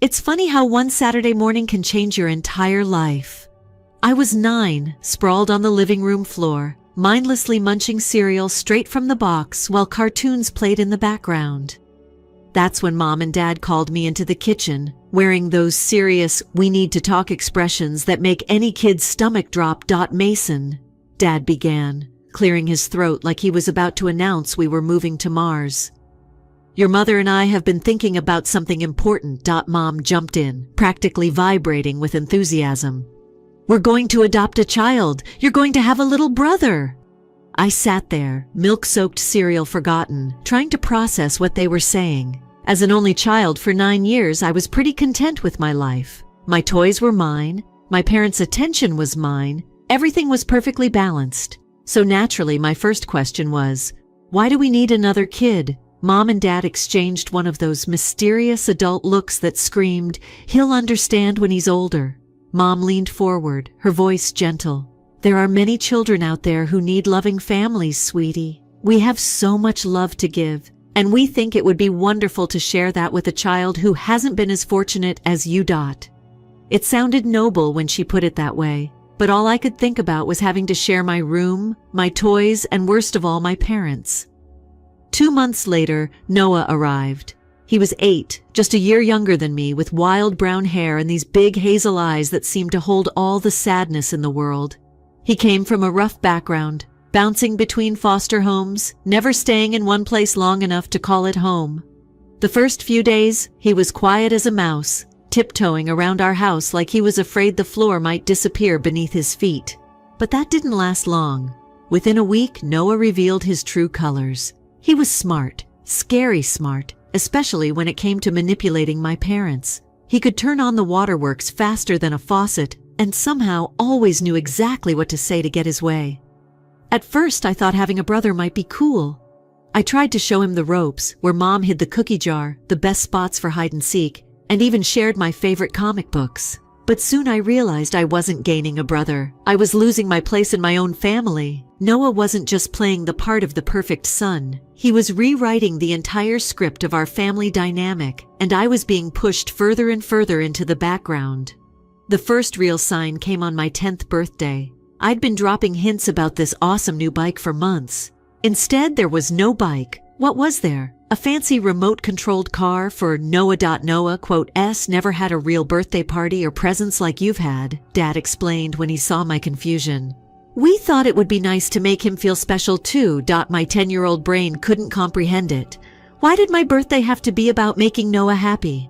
It's funny how one Saturday morning can change your entire life. I was 9, sprawled on the living room floor, mindlessly munching cereal straight from the box while cartoons played in the background. That's when Mom and Dad called me into the kitchen, wearing those serious, we need to talk expressions that make any kid's stomach drop. Mason, Dad began, clearing his throat like he was about to announce we were moving to Mars. Your mother and I have been thinking about something important. Mom jumped in, practically vibrating with enthusiasm. We're going to adopt a child. You're going to have a little brother. I sat there, milk-soaked cereal forgotten, trying to process what they were saying. As an only child for 9 years, I was pretty content with my life. My toys were mine. My parents' attention was mine. Everything was perfectly balanced. So naturally, my first question was, why do we need another kid? Mom and Dad exchanged one of those mysterious adult looks that screamed, he'll understand when he's older. Mom leaned forward, her voice gentle. There are many children out there who need loving families, sweetie. We have so much love to give, and we think it would be wonderful to share that with a child who hasn't been as fortunate as you. It sounded noble when she put it that way, but all I could think about was having to share my room, my toys, and worst of all, my parents. 2 months later, Noah arrived. He was 8, just a year younger than me, with wild brown hair and these big hazel eyes that seemed to hold all the sadness in the world. He came from a rough background, bouncing between foster homes, never staying in one place long enough to call it home. The first few days, he was quiet as a mouse, tiptoeing around our house like he was afraid the floor might disappear beneath his feet. But that didn't last long. Within a week, Noah revealed his true colors. He was smart, scary smart, especially when it came to manipulating my parents. He could turn on the waterworks faster than a faucet, and somehow always knew exactly what to say to get his way. At first, I thought having a brother might be cool. I tried to show him the ropes, where Mom hid the cookie jar, the best spots for hide and seek, and even shared my favorite comic books. But soon I realized I wasn't gaining a brother. I was losing my place in my own family. Noah wasn't just playing the part of the perfect son. He was rewriting the entire script of our family dynamic, and I was being pushed further and further into the background. The first real sign came on my 10th birthday. I'd been dropping hints about this awesome new bike for months. Instead, there was no bike. What was there? A fancy remote-controlled car for Noah. Noah, never had a real birthday party or presents like you've had, Dad explained when he saw my confusion. We thought it would be nice to make him feel special too. My 10-year-old brain couldn't comprehend it. Why did my birthday have to be about making Noah happy?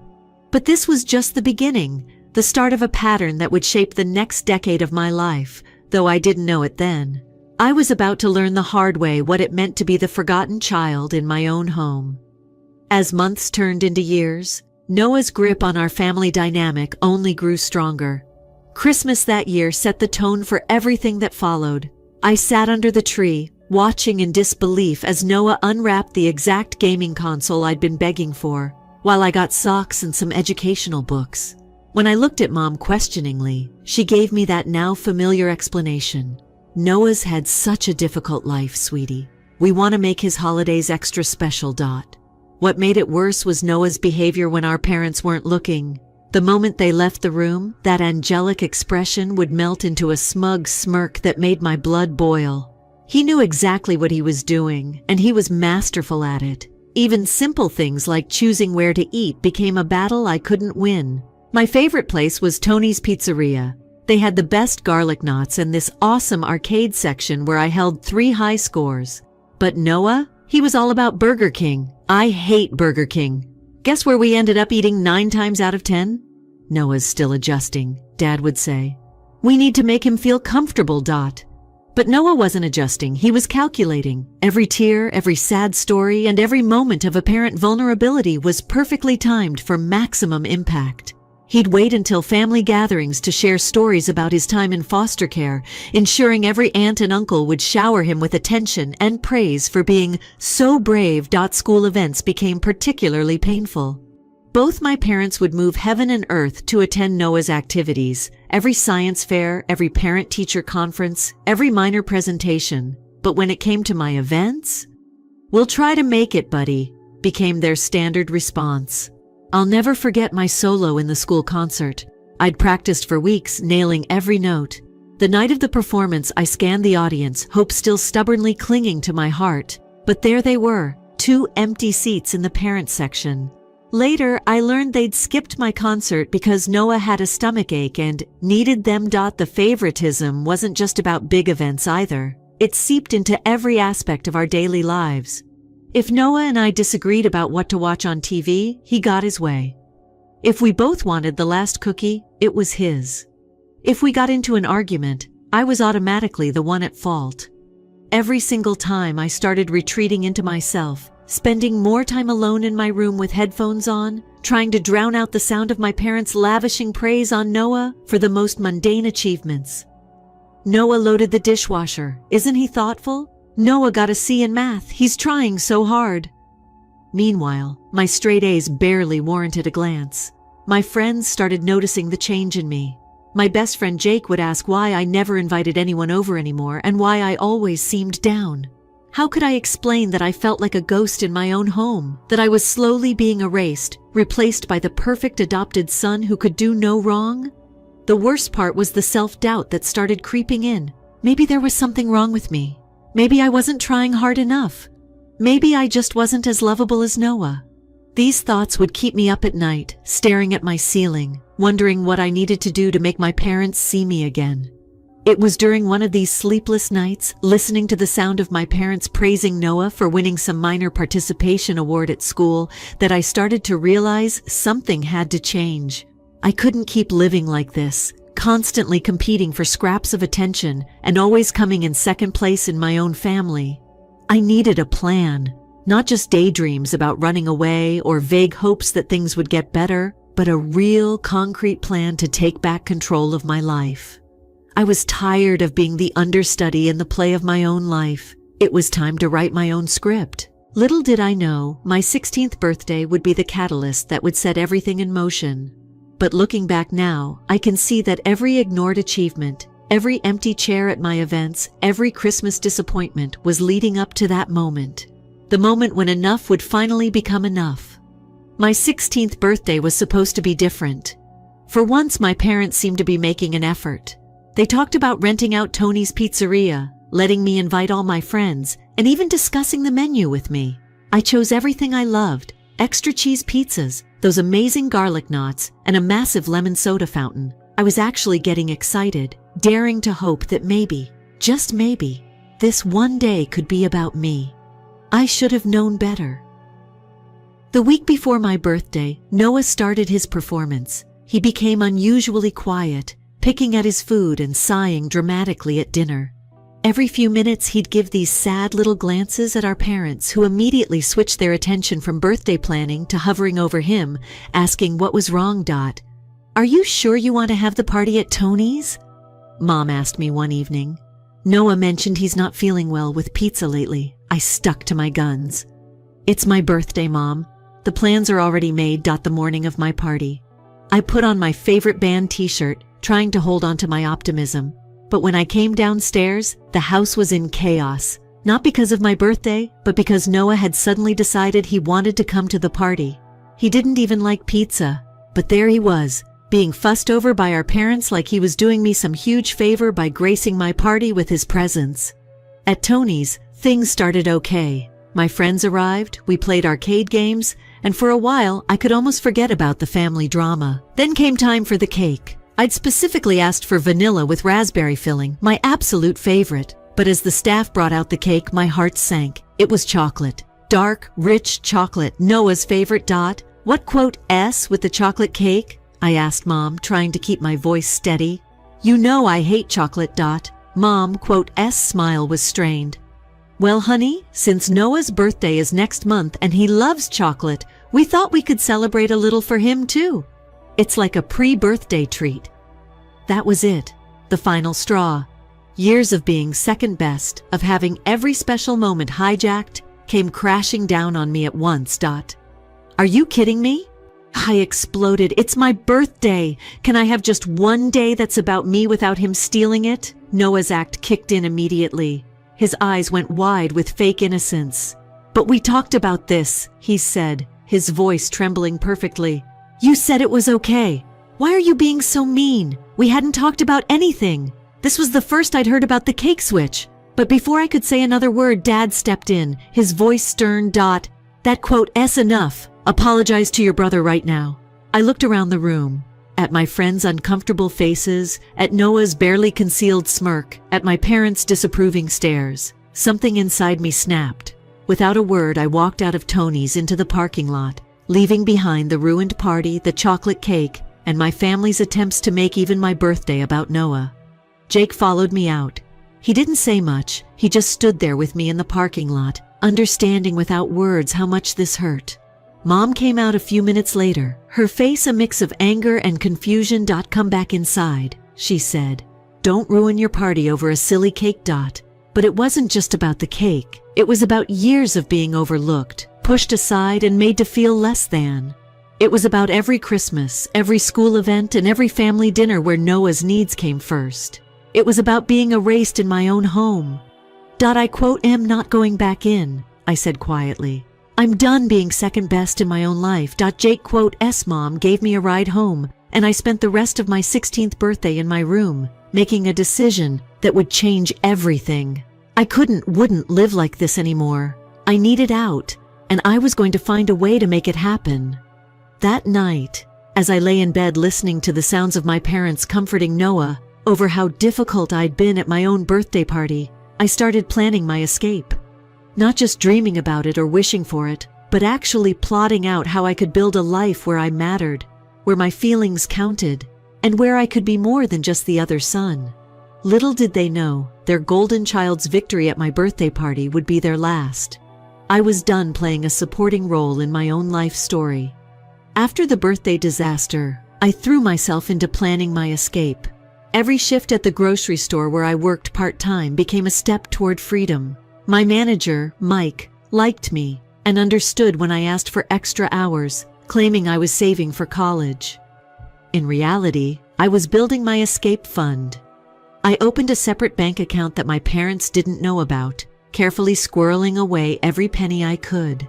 But this was just the beginning, the start of a pattern that would shape the next decade of my life, though I didn't know it then. I was about to learn the hard way what it meant to be the forgotten child in my own home. As months turned into years, Noah's grip on our family dynamic only grew stronger. Christmas that year set the tone for everything that followed. I sat under the tree, watching in disbelief as Noah unwrapped the exact gaming console I'd been begging for, while I got socks and some educational books. When I looked at Mom questioningly, she gave me that now familiar explanation. Noah's had such a difficult life, sweetie. We want to make his holidays extra special. What made it worse was Noah's behavior when our parents weren't looking. The moment they left the room, that angelic expression would melt into a smug smirk that made my blood boil. He knew exactly what he was doing, and he was masterful at it. Even simple things like choosing where to eat became a battle I couldn't win. My favorite place was Tony's Pizzeria. They had the best garlic knots and this awesome arcade section where I held 3 high scores. But Noah? He was all about Burger King. I hate Burger King. Guess where we ended up eating 9 times out of 10? Noah's still adjusting, Dad would say. We need to make him feel comfortable. But Noah wasn't adjusting, he was calculating. Every tear, every sad story, and every moment of apparent vulnerability was perfectly timed for maximum impact. He'd wait until family gatherings to share stories about his time in foster care, ensuring every aunt and uncle would shower him with attention and praise for being so brave. School events became particularly painful. Both my parents would move heaven and earth to attend Noah's activities, every science fair, every parent-teacher conference, every minor presentation. But when it came to my events, "We'll try to make it, buddy," became their standard response. I'll never forget my solo in the school concert. I'd practiced for weeks, nailing every note. The night of the performance, I scanned the audience, hope still stubbornly clinging to my heart. But there they were, 2 empty seats in the parents section. Later, I learned they'd skipped my concert because Noah had a stomachache and needed them. The favoritism wasn't just about big events either. It seeped into every aspect of our daily lives. If Noah and I disagreed about what to watch on TV, he got his way. If we both wanted the last cookie, it was his. If we got into an argument, I was automatically the one at fault. Every single time I started retreating into myself, spending more time alone in my room with headphones on, trying to drown out the sound of my parents lavishing praise on Noah for the most mundane achievements. Noah loaded the dishwasher. Isn't he thoughtful? Noah got a C in math. He's trying so hard. Meanwhile, my straight A's barely warranted a glance. My friends started noticing the change in me. My best friend Jake would ask why I never invited anyone over anymore and why I always seemed down. How could I explain that I felt like a ghost in my own home, that I was slowly being erased, replaced by the perfect adopted son who could do no wrong? The worst part was the self-doubt that started creeping in. Maybe there was something wrong with me. Maybe I wasn't trying hard enough. Maybe I just wasn't as lovable as Noah. These thoughts would keep me up at night, staring at my ceiling, wondering what I needed to do to make my parents see me again. It was during one of these sleepless nights, listening to the sound of my parents praising Noah for winning some minor participation award at school, that I started to realize something had to change. I couldn't keep living like this, constantly competing for scraps of attention and always coming in second place in my own family. I needed a plan, not just daydreams about running away or vague hopes that things would get better, but a real, concrete plan to take back control of my life. I was tired of being the understudy in the play of my own life. It was time to write my own script. Little did I know, my 16th birthday would be the catalyst that would set everything in motion. But looking back now, I can see that every ignored achievement, every empty chair at my events, every Christmas disappointment was leading up to that moment. The moment when enough would finally become enough. My 16th birthday was supposed to be different. For once, my parents seemed to be making an effort. They talked about renting out Tony's Pizzeria, letting me invite all my friends, and even discussing the menu with me. I chose everything I loved: extra cheese pizzas, those amazing garlic knots, and a massive lemon soda fountain. I was actually getting excited, daring to hope that maybe, just maybe, this one day could be about me. I should have known better. The week before my birthday, Noah started his performance. He became unusually quiet, picking at his food and sighing dramatically at dinner. Every few minutes he'd give these sad little glances at our parents, who immediately switched their attention from birthday planning to hovering over him, asking what was wrong. "Are you sure you want to have the party at Tony's?" Mom asked me one evening. Noah mentioned he's not feeling well with pizza lately. I stuck to my guns. "It's my birthday, Mom. The plans are already made. The morning of my party." I put on my favorite band t-shirt, trying to hold on to my optimism. But when I came downstairs, the house was in chaos. Not because of my birthday, but because Noah had suddenly decided he wanted to come to the party. He didn't even like pizza, but there he was, being fussed over by our parents like he was doing me some huge favor by gracing my party with his presence. At Tony's, things started okay. My friends arrived, we played arcade games, and for a while I could almost forget about the family drama. Then came time for the cake. I'd specifically asked for vanilla with raspberry filling, my absolute favorite. But as the staff brought out the cake, my heart sank. It was chocolate. Dark, rich chocolate, Noah's favorite. "What S with the chocolate cake?" I asked Mom, trying to keep my voice steady. "You know I hate chocolate. Mom S smile was strained. "Well, honey, since Noah's birthday is next month and he loves chocolate, we thought we could celebrate a little for him too. It's like a pre-birthday treat." That was it, the final straw. Years of being second best, of having every special moment hijacked, came crashing down on me at once. "Are you kidding me?" I exploded. "It's my birthday. Can I have just one day that's about me without him stealing it?" Noah's act kicked in immediately. His eyes went wide with fake innocence. "But we talked about this," he said, his voice trembling perfectly. "You said it was okay. Why are you being so mean? We hadn't talked about anything." This was the first I'd heard about the cake switch. But before I could say another word, Dad stepped in, his voice stern. "That quote,'s enough. Apologize to your brother right now." I looked around the room, at my friends' uncomfortable faces, at Noah's barely concealed smirk, at my parents' disapproving stares. Something inside me snapped. Without a word, I walked out of Tony's into the parking lot, leaving behind the ruined party, the chocolate cake, and my family's attempts to make even my birthday about Noah. Jake followed me out. He didn't say much. He just stood there with me in the parking lot, understanding without words how much this hurt. Mom came out a few minutes later, her face a mix of anger and confusion. "Come back inside," she said. "Don't ruin your party over a silly cake." But it wasn't just about the cake. It was about years of being overlooked, pushed aside, and made to feel less than. It was about every Christmas, every school event, and every family dinner where Noah's needs came first. It was about being erased in my own home. "I am not going back in," I said quietly. "I'm done being second best in my own life." Jake's mom gave me a ride home, and I spent the rest of my 16th birthday in my room, making a decision that would change everything. I wouldn't live like this anymore. I needed out, and I was going to find a way to make it happen. That night, as I lay in bed listening to the sounds of my parents comforting Noah over how difficult I'd been at my own birthday party, I started planning my escape. Not just dreaming about it or wishing for it, but actually plotting out how I could build a life where I mattered, where my feelings counted, and where I could be more than just the other son. Little did they know, their golden child's victory at my birthday party would be their last. I was done playing a supporting role in my own life story. After the birthday disaster, I threw myself into planning my escape. Every shift at the grocery store where I worked part-time became a step toward freedom. My manager, Mike, liked me and understood when I asked for extra hours, claiming I was saving for college. In reality, I was building my escape fund. I opened a separate bank account that my parents didn't know about, carefully squirreling away every penny I could.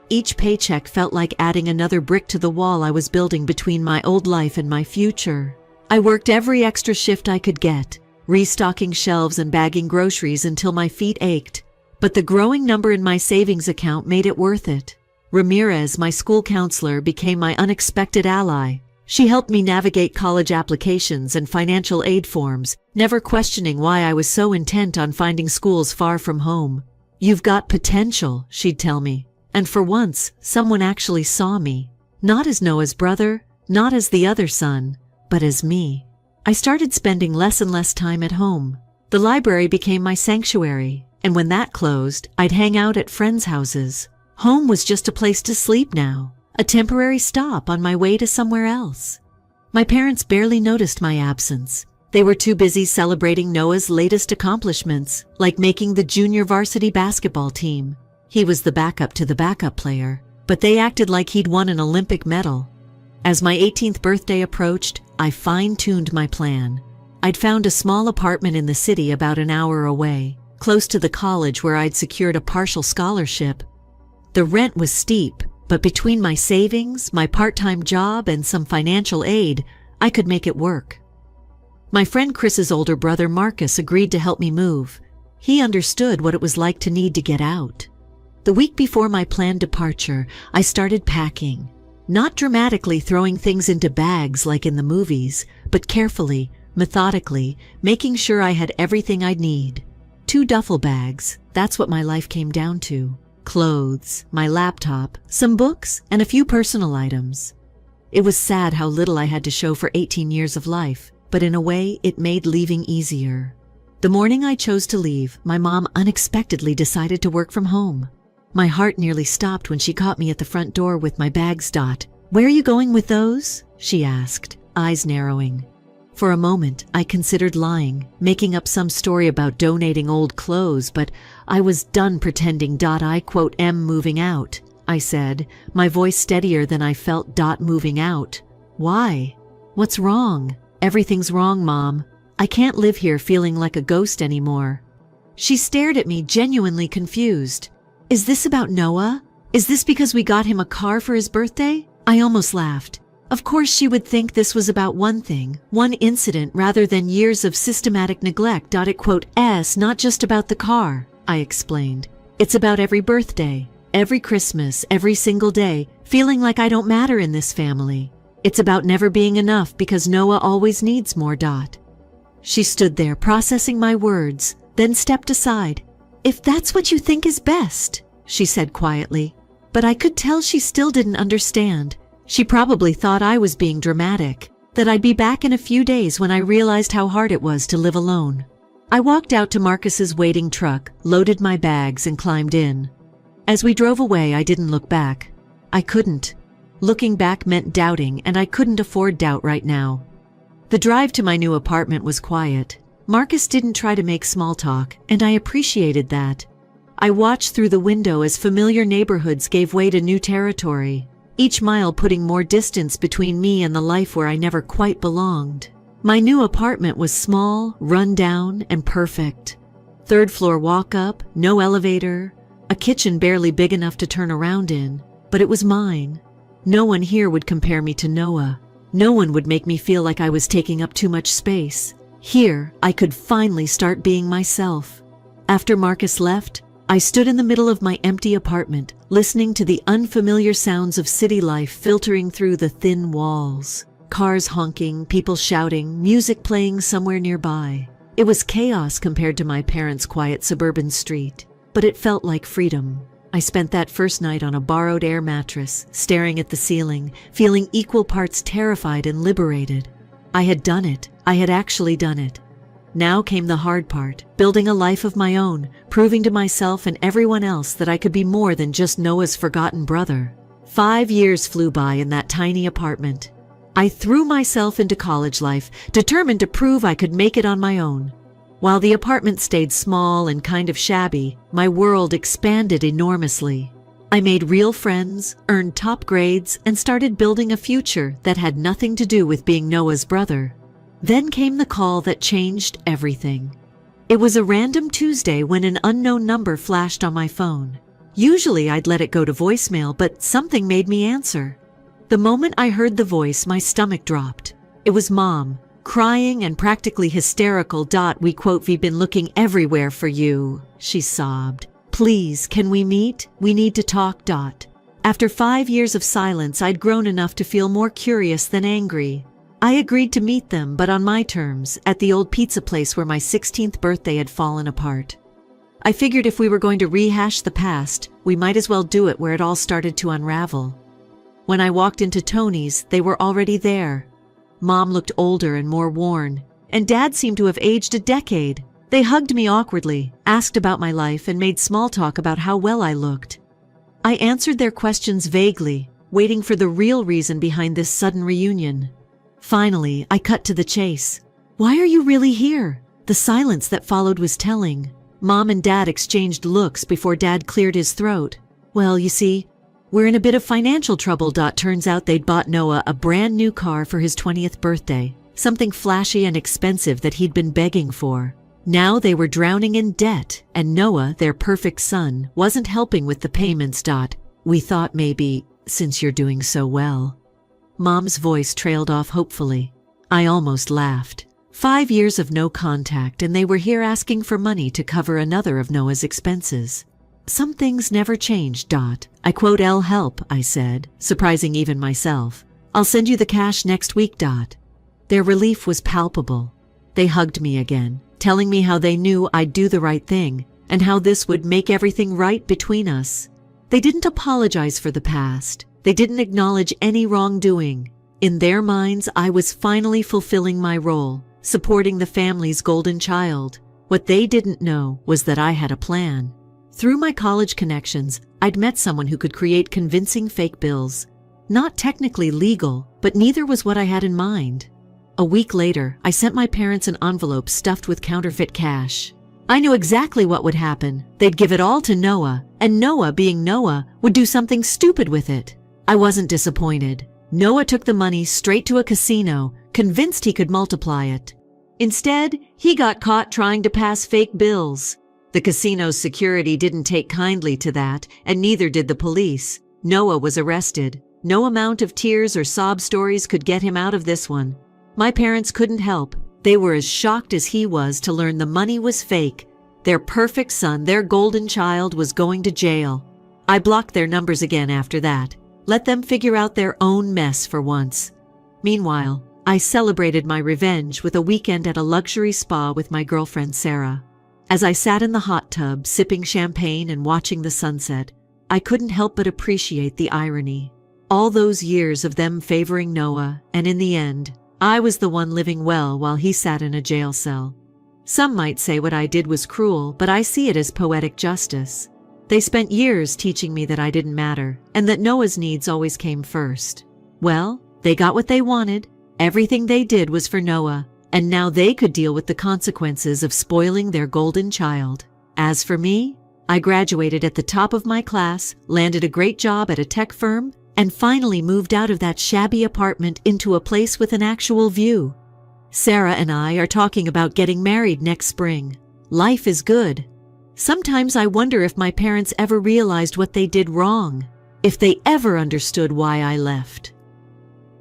Each paycheck felt like adding another brick to the wall I was building between my old life and my future. I worked every extra shift I could get, restocking shelves and bagging groceries until my feet ached, but the growing number in my savings account made it worth it. Ramirez, my school counselor, became my unexpected ally. She helped me navigate college applications and financial aid forms, never questioning why I was so intent on finding schools far from home. "You've got potential," she'd tell me. And for once, someone actually saw me. Not as Noah's brother, not as the other son, but as me. I started spending less and less time at home. The library became my sanctuary, and when that closed, I'd hang out at friends' houses. Home was just a place to sleep now, a temporary stop on my way to somewhere else. My parents barely noticed my absence. They were too busy celebrating Noah's latest accomplishments, like making the junior varsity basketball team. He was the backup to the backup player, but they acted like he'd won an Olympic medal. As my 18th birthday approached, I fine-tuned my plan. I'd found a small apartment in the city about an hour away, close to the college where I'd secured a partial scholarship. The rent was steep, but between my savings, my part-time job, and some financial aid, I could make it work. My friend Chris's older brother Marcus agreed to help me move. He understood what it was like to need to get out. The week before my planned departure, I started packing. Not dramatically throwing things into bags like in the movies, but carefully, methodically, making sure I had everything I'd need. 2 duffel bags, that's what my life came down to. Clothes, my laptop, some books, and a few personal items. It was sad how little I had to show for 18 years of life, but in a way, it made leaving easier. The morning I chose to leave, my mom unexpectedly decided to work from home. My heart nearly stopped when she caught me at the front door with my bags. "Where are you going with those?" she asked, eyes narrowing. For a moment, I considered lying, making up some story about donating old clothes, but I was done pretending. "I'm moving out," I said, my voice steadier than I felt. "Moving out? Why? What's wrong?" "Everything's wrong, Mom. I can't live here feeling like a ghost anymore." She stared at me, genuinely confused. "Is this about Noah? Is this because we got him a car for his birthday? I almost laughed. Of course she would think this was about one thing, one incident rather than years of systematic neglect. It's not just about the car, I explained. It's about every birthday, every Christmas, every single day, feeling like I don't matter in this family. It's about never being enough because Noah always needs more. She stood there processing my words, then stepped aside. If that's what you think is best, she said quietly. But I could tell she still didn't understand. She probably thought I was being dramatic, that I'd be back in a few days when I realized how hard it was to live alone. I walked out to Marcus's waiting truck, loaded my bags, and climbed in. As we drove away, I didn't look back. I couldn't. Looking back meant doubting, and I couldn't afford doubt right now. The drive to my new apartment was quiet. Marcus didn't try to make small talk, and I appreciated that. I watched through the window as familiar neighborhoods gave way to new territory, each mile putting more distance between me and the life where I never quite belonged. My new apartment was small, run down, and perfect. Third floor walk-up, no elevator, a kitchen barely big enough to turn around in, but it was mine. No one here would compare me to Noah. No one would make me feel like I was taking up too much space. Here, I could finally start being myself. After Marcus left, I stood in the middle of my empty apartment, listening to the unfamiliar sounds of city life filtering through the thin walls. Cars honking, people shouting, music playing somewhere nearby. It was chaos compared to my parents' quiet suburban street, but it felt like freedom. I spent that first night on a borrowed air mattress, staring at the ceiling, feeling equal parts terrified and liberated. I had done it. I had actually done it. Now came the hard part, building a life of my own, proving to myself and everyone else that I could be more than just Noah's forgotten brother. 5 years flew by in that tiny apartment. I threw myself into college life, determined to prove I could make it on my own. While the apartment stayed small and kind of shabby, my world expanded enormously. I made real friends, earned top grades, and started building a future that had nothing to do with being Noah's brother. Then came the call that changed everything. It was a random Tuesday when an unknown number flashed on my phone. Usually I'd let it go to voicemail, but something made me answer. The moment I heard the voice, my stomach dropped. It was Mom, crying and practically hysterical. We've been looking everywhere for you, she sobbed. Please, can we meet? We need to talk. After 5 years of silence, I'd grown enough to feel more curious than angry. I agreed to meet them, but on my terms, at the old pizza place where my 16th birthday had fallen apart. I figured if we were going to rehash the past, we might as well do it where it all started to unravel. When I walked into Tony's, they were already there. Mom looked older and more worn, and Dad seemed to have aged a decade. They hugged me awkwardly, asked about my life, and made small talk about how well I looked. I answered their questions vaguely, waiting for the real reason behind this sudden reunion. Finally, I cut to the chase. Why are you really here? The silence that followed was telling. Mom and Dad exchanged looks before Dad cleared his throat. Well, you see, we're in a bit of financial trouble. Turns out they'd bought Noah a brand new car for his 20th birthday, something flashy and expensive that he'd been begging for. Now they were drowning in debt, and Noah, their perfect son, wasn't helping with the payments. We thought maybe, since you're doing so well. Mom's voice trailed off hopefully. I almost laughed. 5 years of no contact, and they were here asking for money to cover another of Noah's expenses. Some things never changed. I'll help, I said, surprising even myself. I'll send you the cash next week. Their relief was palpable. They hugged me again, telling me how they knew I'd do the right thing, and how this would make everything right between us. They didn't apologize for the past. They didn't acknowledge any wrongdoing. In their minds, I was finally fulfilling my role, supporting the family's golden child. What they didn't know was that I had a plan. Through my college connections, I'd met someone who could create convincing fake bills. Not technically legal, but neither was what I had in mind. A week later, I sent my parents an envelope stuffed with counterfeit cash. I knew exactly what would happen. They'd give it all to Noah, and Noah, being Noah, would do something stupid with it. I wasn't disappointed. Noah took the money straight to a casino, convinced he could multiply it. Instead, he got caught trying to pass fake bills. The casino's security didn't take kindly to that, and neither did the police. Noah was arrested. No amount of tears or sob stories could get him out of this one. My parents couldn't help. They were as shocked as he was to learn the money was fake. Their perfect son, their golden child, was going to jail. I blocked their numbers again after that. Let them figure out their own mess for once. Meanwhile, I celebrated my revenge with a weekend at a luxury spa with my girlfriend Sarah. As I sat in the hot tub, sipping champagne and watching the sunset, I couldn't help but appreciate the irony. All those years of them favoring Noah, and in the end, I was the one living well while he sat in a jail cell. Some might say what I did was cruel, but I see it as poetic justice. They spent years teaching me that I didn't matter, and that Noah's needs always came first. Well, they got what they wanted. Everything they did was for Noah, and now they could deal with the consequences of spoiling their golden child. As for me, I graduated at the top of my class, landed a great job at a tech firm, and finally moved out of that shabby apartment into a place with an actual view. Sarah and I are talking about getting married next spring. Life is good. Sometimes I wonder if my parents ever realized what they did wrong, if they ever understood why I left.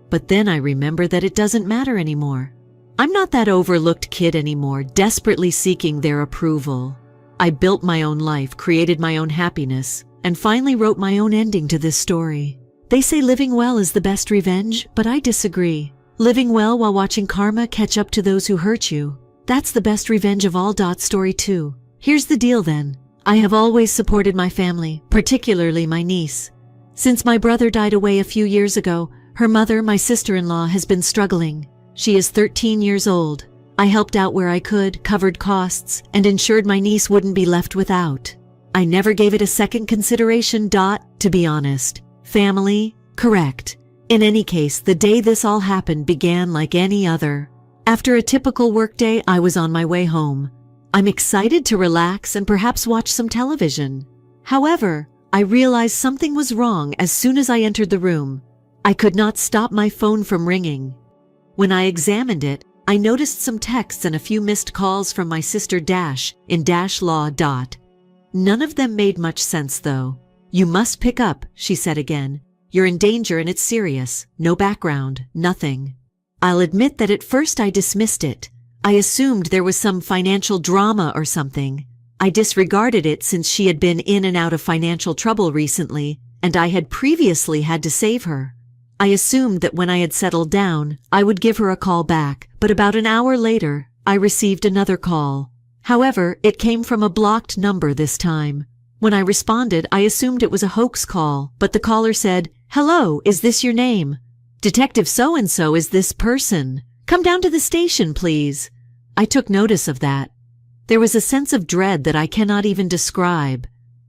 But then I remember that it doesn't matter anymore. I'm not that overlooked kid anymore, desperately seeking their approval. I built my own life, created my own happiness, and finally wrote my own ending to this story. They say living well is the best revenge, but I disagree. Living well while watching karma catch up to those who hurt you, that's the best revenge of all. Story 2. Here's the deal then. I have always supported my family, particularly my niece. Since my brother died away a few years ago, her mother, my sister-in-law, has been struggling. She is 13 years old. I helped out where I could, covered costs, and ensured my niece wouldn't be left without. I never gave it a second consideration. To be honest. Family? Correct. In any case, the day this all happened began like any other. After a typical workday, I was on my way home. I'm excited to relax and perhaps watch some television. However, I realized something was wrong as soon as I entered the room. I could not stop my phone from ringing. When I examined it, I noticed some texts and a few missed calls from my sister Dash in Dash Law. None of them made much sense though. "You must pick up," she said again. "You're in danger and it's serious. No background, nothing." I'll admit that at first I dismissed it. I assumed there was some financial drama or something. I disregarded it since she had been in and out of financial trouble recently, and I had previously had to save her. I assumed that when I had settled down, I would give her a call back, but about an hour later, I received another call. However, it came from a blocked number this time. When I responded, I assumed it was a hoax call, but the caller said, "Hello, is this your name? Detective so-and-so is this person. Come down to the station, please." I took notice of that. There was a sense of dread that I cannot even describe.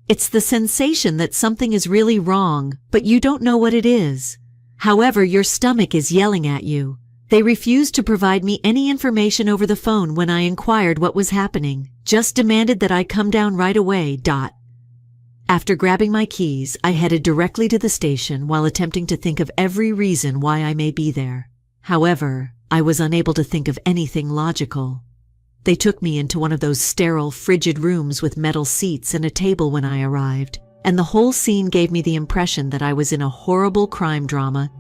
It's the sensation that something is really wrong, but you don't know what it is. However, your stomach is yelling at you. They refused to provide me any information over the phone when I inquired what was happening, just demanded that I come down right away. After grabbing my keys, I headed directly to the station while attempting to think of every reason why I may be there. However, I was unable to think of anything logical. They took me into one of those sterile, frigid rooms with metal seats and a table when I arrived, and the whole scene gave me the impression that I was in a horrible crime drama.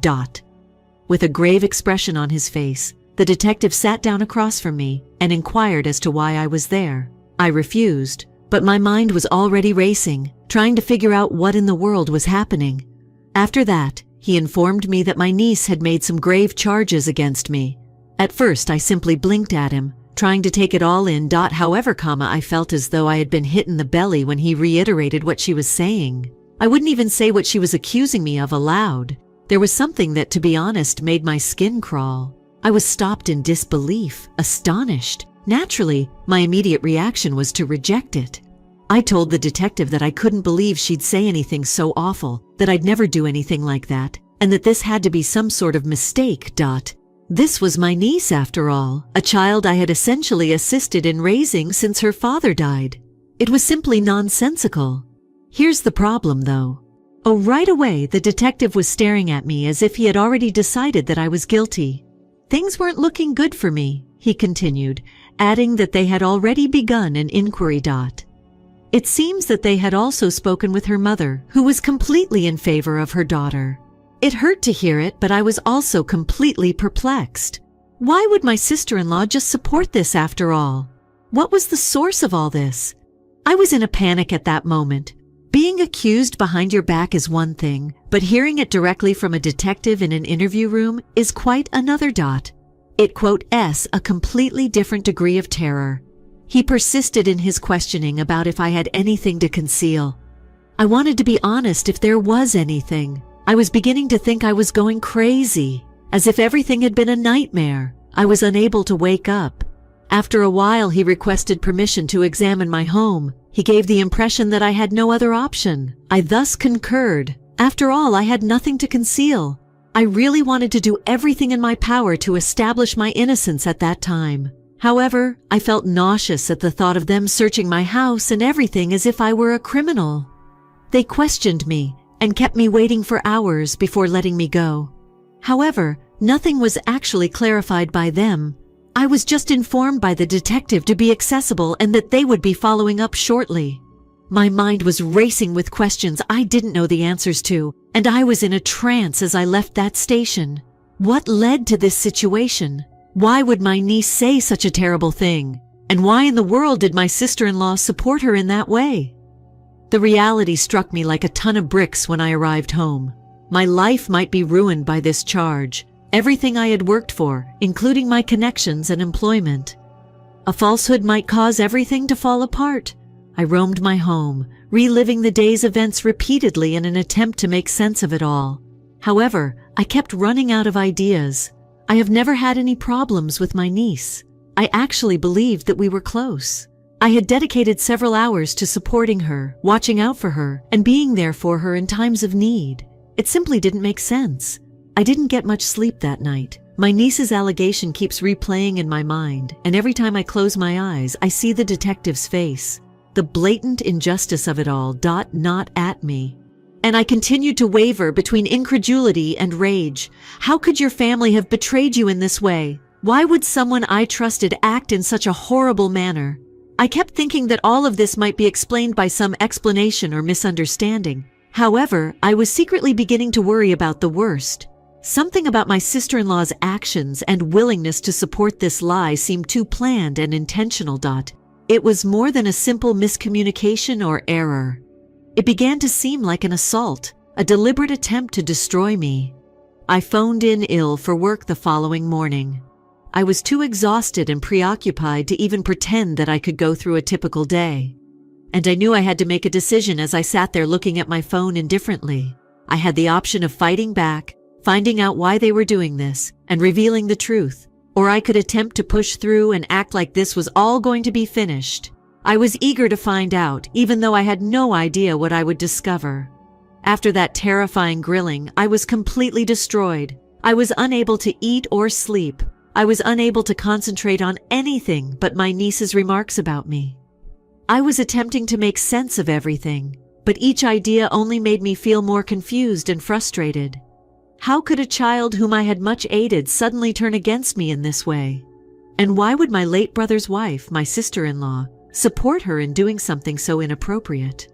With a grave expression on his face, the detective sat down across from me and inquired as to why I was there. I refused, but my mind was already racing, trying to figure out what in the world was happening. After that, he informed me that my niece had made some grave charges against me. At first, I simply blinked at him, trying to take it all in. However, I felt as though I had been hit in the belly when he reiterated what she was saying. I wouldn't even say what she was accusing me of aloud. There was something that, to be honest, made my skin crawl. I was stopped in disbelief, astonished. Naturally, my immediate reaction was to reject it. I told the detective that I couldn't believe she'd say anything so awful, that I'd never do anything like that, and that this had to be some sort of mistake. This was my niece, after all, a child I had essentially assisted in raising since her father died. It was simply nonsensical. Here's the problem, though. Oh, right away, the detective was staring at me as if he had already decided that I was guilty. Things weren't looking good for me, he continued, adding that they had already begun an inquiry. It seems that they had also spoken with her mother, who was completely in favor of her daughter. It hurt to hear it, but I was also completely perplexed. Why would my sister-in-law just support this after all? What was the source of all this? I was in a panic at that moment. Being accused behind your back is one thing, but hearing it directly from a detective in an interview room is quite another. It a completely different degree of terror. He persisted in his questioning about if I had anything to conceal. I wanted to be honest if there was anything. I was beginning to think I was going crazy, as if everything had been a nightmare. I was unable to wake up. After a while, he requested permission to examine my home. He gave the impression that I had no other option. I thus concurred. After all, I had nothing to conceal. I really wanted to do everything in my power to establish my innocence at that time. However, I felt nauseous at the thought of them searching my house and everything as if I were a criminal. They questioned me and kept me waiting for hours before letting me go. However, nothing was actually clarified by them. I was just informed by the detective to be accessible and that they would be following up shortly. My mind was racing with questions I didn't know the answers to, and I was in a trance as I left that station. What led to this situation? Why would my niece say such a terrible thing? And why in the world did my sister-in-law support her in that way? The reality struck me like a ton of bricks when I arrived home. My life might be ruined by this charge. Everything I had worked for, including my connections and employment. A falsehood might cause everything to fall apart. I roamed my home, reliving the day's events repeatedly in an attempt to make sense of it all. However, I kept running out of ideas. I have never had any problems with my niece. I actually believed that we were close. I had dedicated several hours to supporting her, watching out for her, and being there for her in times of need. It simply didn't make sense. I didn't get much sleep that night. My niece's allegation keeps replaying in my mind, and every time I close my eyes, I see the detective's face. The blatant injustice of it all not at me. And I continued to waver between incredulity and rage. How could your family have betrayed you in this way? Why would someone I trusted act in such a horrible manner? I kept thinking that all of this might be explained by some explanation or misunderstanding. However, I was secretly beginning to worry about the worst. Something about my sister-in-law's actions and willingness to support this lie seemed too planned and intentional. It was more than a simple miscommunication or error. It began to seem like an assault, a deliberate attempt to destroy me. I phoned in ill for work the following morning. I was too exhausted and preoccupied to even pretend that I could go through a typical day. And I knew I had to make a decision as I sat there looking at my phone indifferently. I had the option of fighting back, finding out why they were doing this, and revealing the truth. Or I could attempt to push through and act like this was all going to be finished. I was eager to find out, even though I had no idea what I would discover. After that terrifying grilling, I was completely destroyed. I was unable to eat or sleep. I was unable to concentrate on anything but my niece's remarks about me. I was attempting to make sense of everything, but each idea only made me feel more confused and frustrated. How could a child whom I had much aided suddenly turn against me in this way? And why would my late brother's wife, my sister-in-law, support her in doing something so inappropriate?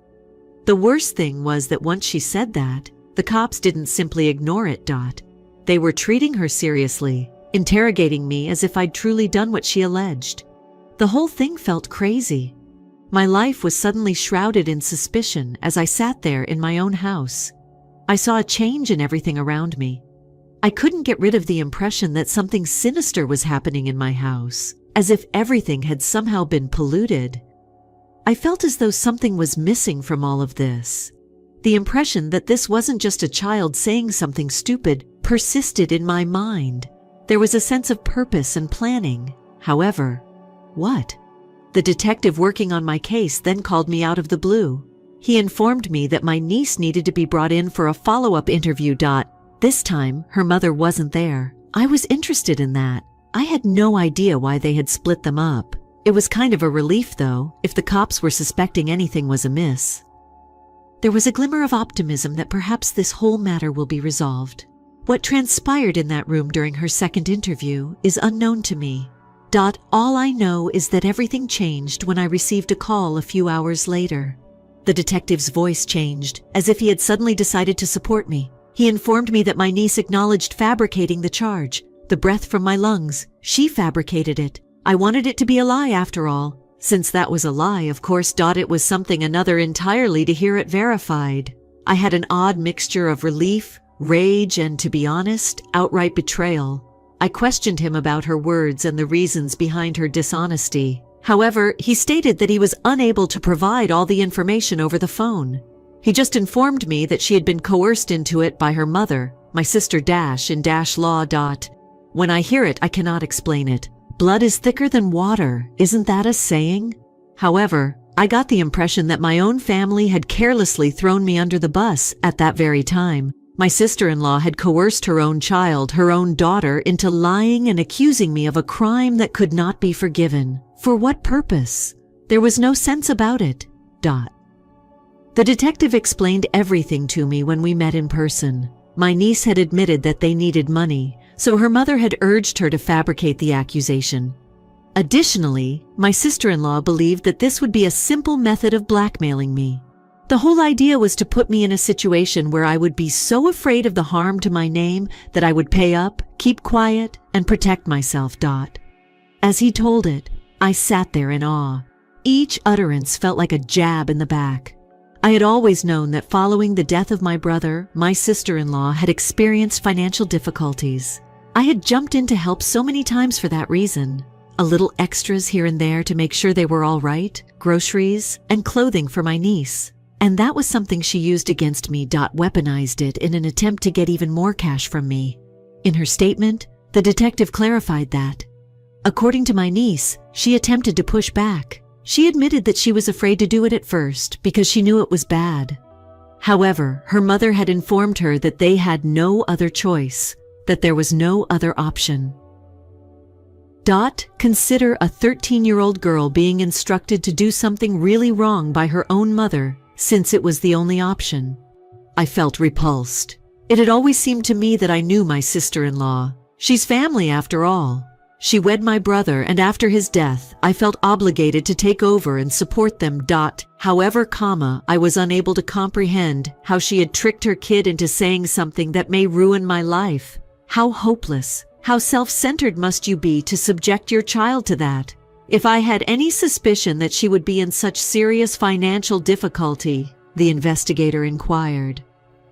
The worst thing was that once she said that, the cops didn't simply ignore it. They were treating her seriously, interrogating me as if I'd truly done what she alleged. The whole thing felt crazy. My life was suddenly shrouded in suspicion as I sat there in my own house. I saw a change in everything around me. I couldn't get rid of the impression that something sinister was happening in my house, as if everything had somehow been polluted. I felt as though something was missing from all of this. The impression that this wasn't just a child saying something stupid persisted in my mind. There was a sense of purpose and planning. However, what? The detective working on my case then called me out of the blue. He informed me that my niece needed to be brought in for a follow-up interview. This time, her mother wasn't there. I was interested in that. I had no idea why they had split them up. It was kind of a relief, though, if the cops were suspecting anything was amiss. There was a glimmer of optimism that perhaps this whole matter will be resolved. What transpired in that room during her second interview is unknown to me. All I know is that everything changed when I received a call a few hours later. The detective's voice changed, as if he had suddenly decided to support me. He informed me that my niece acknowledged fabricating the charge. The breath from my lungs, she fabricated it. I wanted it to be a lie after all. Since that was a lie, of course, it was something another entirely to hear it verified. I had an odd mixture of relief, rage, and, to be honest, outright betrayal. I questioned him about her words and the reasons behind her dishonesty. However, he stated that he was unable to provide all the information over the phone. He just informed me that she had been coerced into it by her mother, my sister in law. When I hear it, I cannot explain it. Blood is thicker than water, isn't that a saying? However, I got the impression that my own family had carelessly thrown me under the bus at that very time. My sister-in-law had coerced her own child, her own daughter, into lying and accusing me of a crime that could not be forgiven. For what purpose? There was no sense about it. The detective explained everything to me when we met in person. My niece had admitted that they needed money, so her mother had urged her to fabricate the accusation. Additionally, my sister-in-law believed that this would be a simple method of blackmailing me. The whole idea was to put me in a situation where I would be so afraid of the harm to my name that I would pay up, keep quiet, and protect myself. As he told it, I sat there in awe. Each utterance felt like a jab in the back. I had always known that following the death of my brother, my sister-in-law had experienced financial difficulties. I had jumped in to help so many times for that reason. A little extras here and there to make sure they were all right, groceries, and clothing for my niece. And that was something she used against me. Weaponized it in an attempt to get even more cash from me. In her statement, the detective clarified that. According to my niece, she attempted to push back. She admitted that she was afraid to do it at first because she knew it was bad. However, her mother had informed her that they had no other choice, that there was no other option. Consider a 13-year-old girl being instructed to do something really wrong by her own mother, since it was the only option. I felt repulsed. It had always seemed to me that I knew my sister-in-law. She's family after all. She wed my brother, and after his death, I felt obligated to take over and support them. However, I was unable to comprehend how she had tricked her kid into saying something that may ruin my life. How hopeless, how self-centered must you be to subject your child to that? If I had any suspicion that she would be in such serious financial difficulty, the investigator inquired.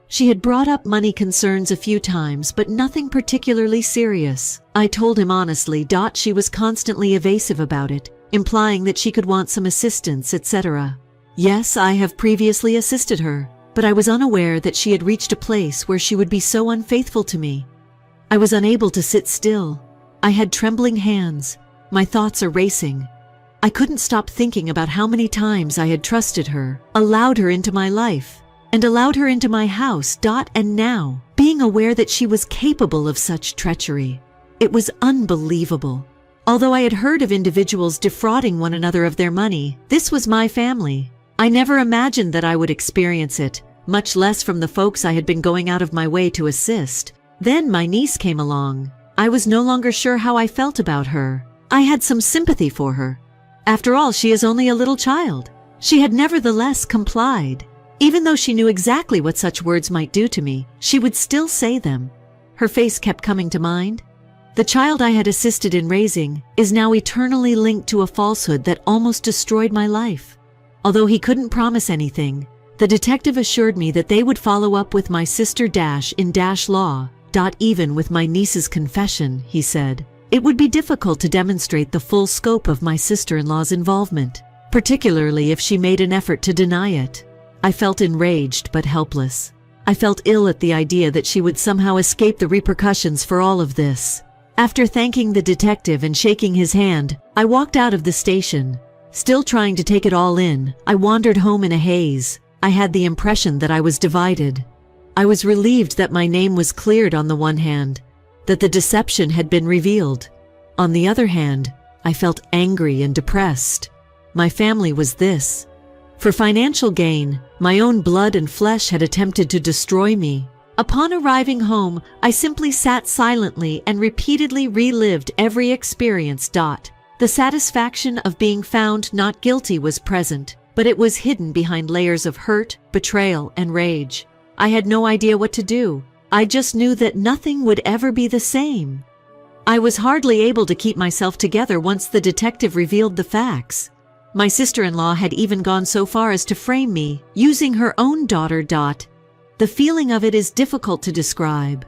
She had brought up money concerns a few times, but nothing particularly serious. I told him honestly. She was constantly evasive about it, implying that she could want some assistance, etc. Yes, I have previously assisted her, but I was unaware that she had reached a place where she would be so unfaithful to me. I was unable to sit still. I had trembling hands. My thoughts are racing. I couldn't stop thinking about how many times I had trusted her, allowed her into my life, and allowed her into my house. And now, being aware that she was capable of such treachery. It was unbelievable. Although I had heard of individuals defrauding one another of their money, this was my family. I never imagined that I would experience it, much less from the folks I had been going out of my way to assist. Then my niece came along. I was no longer sure how I felt about her. I had some sympathy for her. After all, she is only a little child. She had nevertheless complied. Even though she knew exactly what such words might do to me, she would still say them. Her face kept coming to mind. The child I had assisted in raising is now eternally linked to a falsehood that almost destroyed my life. Although he couldn't promise anything, the detective assured me that they would follow up with my sister in law. Even with my niece's confession, he said, it would be difficult to demonstrate the full scope of my sister-in-law's involvement, particularly if she made an effort to deny it. I felt enraged but helpless. I felt ill at the idea that she would somehow escape the repercussions for all of this. After thanking the detective and shaking his hand, I walked out of the station. Still trying to take it all in, I wandered home in a haze. I had the impression that I was divided. I was relieved that my name was cleared on the one hand, that the deception had been revealed. On the other hand, I felt angry and depressed. My family was this. For financial gain, my own blood and flesh had attempted to destroy me. Upon arriving home, I simply sat silently and repeatedly relived every experience. The satisfaction of being found not guilty was present, but it was hidden behind layers of hurt, betrayal, and rage. I had no idea what to do. I just knew that nothing would ever be the same. I was hardly able to keep myself together once the detective revealed the facts. My sister-in-law had even gone so far as to frame me, using her own daughter. The feeling of it is difficult to describe.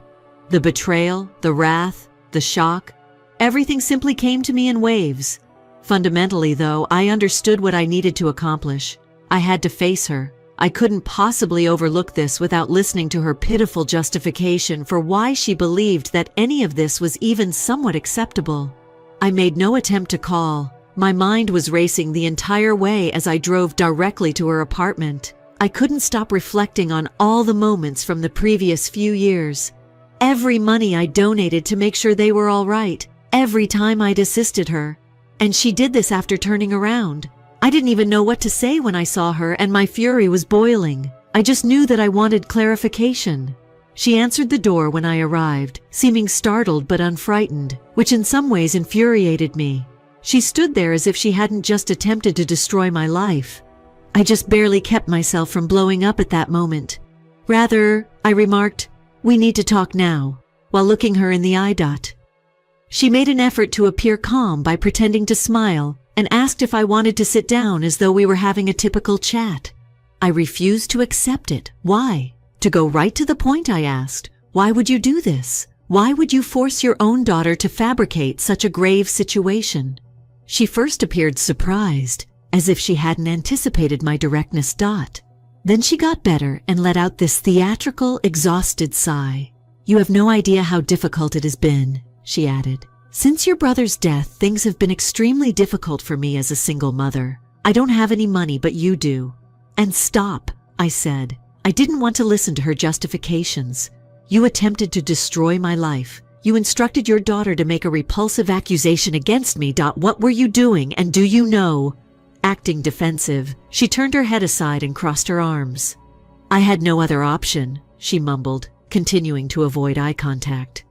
The betrayal, the wrath, the shock, everything simply came to me in waves. Fundamentally, though, I understood what I needed to accomplish. I had to face her. I couldn't possibly overlook this without listening to her pitiful justification for why she believed that any of this was even somewhat acceptable. I made no attempt to call. My mind was racing the entire way as I drove directly to her apartment. I couldn't stop reflecting on all the moments from the previous few years. Every money I donated to make sure they were all right. Every time I'd assisted her. And she did this after turning around. I didn't even know what to say when I saw her, and my fury was boiling. I just knew that I wanted clarification. She answered the door when I arrived, seeming startled but unfrightened, which in some ways infuriated me. She stood there as if she hadn't just attempted to destroy my life. I just barely kept myself from blowing up at that moment. Rather, I remarked, "We need to talk now," while looking her in the eye. She made an effort to appear calm by pretending to smile and asked if I wanted to sit down as though we were having a typical chat. I refused to accept it. Why? To go right to the point, I asked. Why would you do this? Why would you force your own daughter to fabricate such a grave situation? She first appeared surprised, as if she hadn't anticipated my directness. Then she got better and let out this theatrical, exhausted sigh. "You have no idea how difficult it has been," she added. "Since your brother's death, things have been extremely difficult for me as a single mother. I don't have any money, but you do." "And stop," I said. I didn't want to listen to her justifications. "You attempted to destroy my life. You instructed your daughter to make a repulsive accusation against me. What were you doing, and do you know?" Acting defensive, she turned her head aside and crossed her arms. "I had no other option," she mumbled, continuing to avoid eye contact.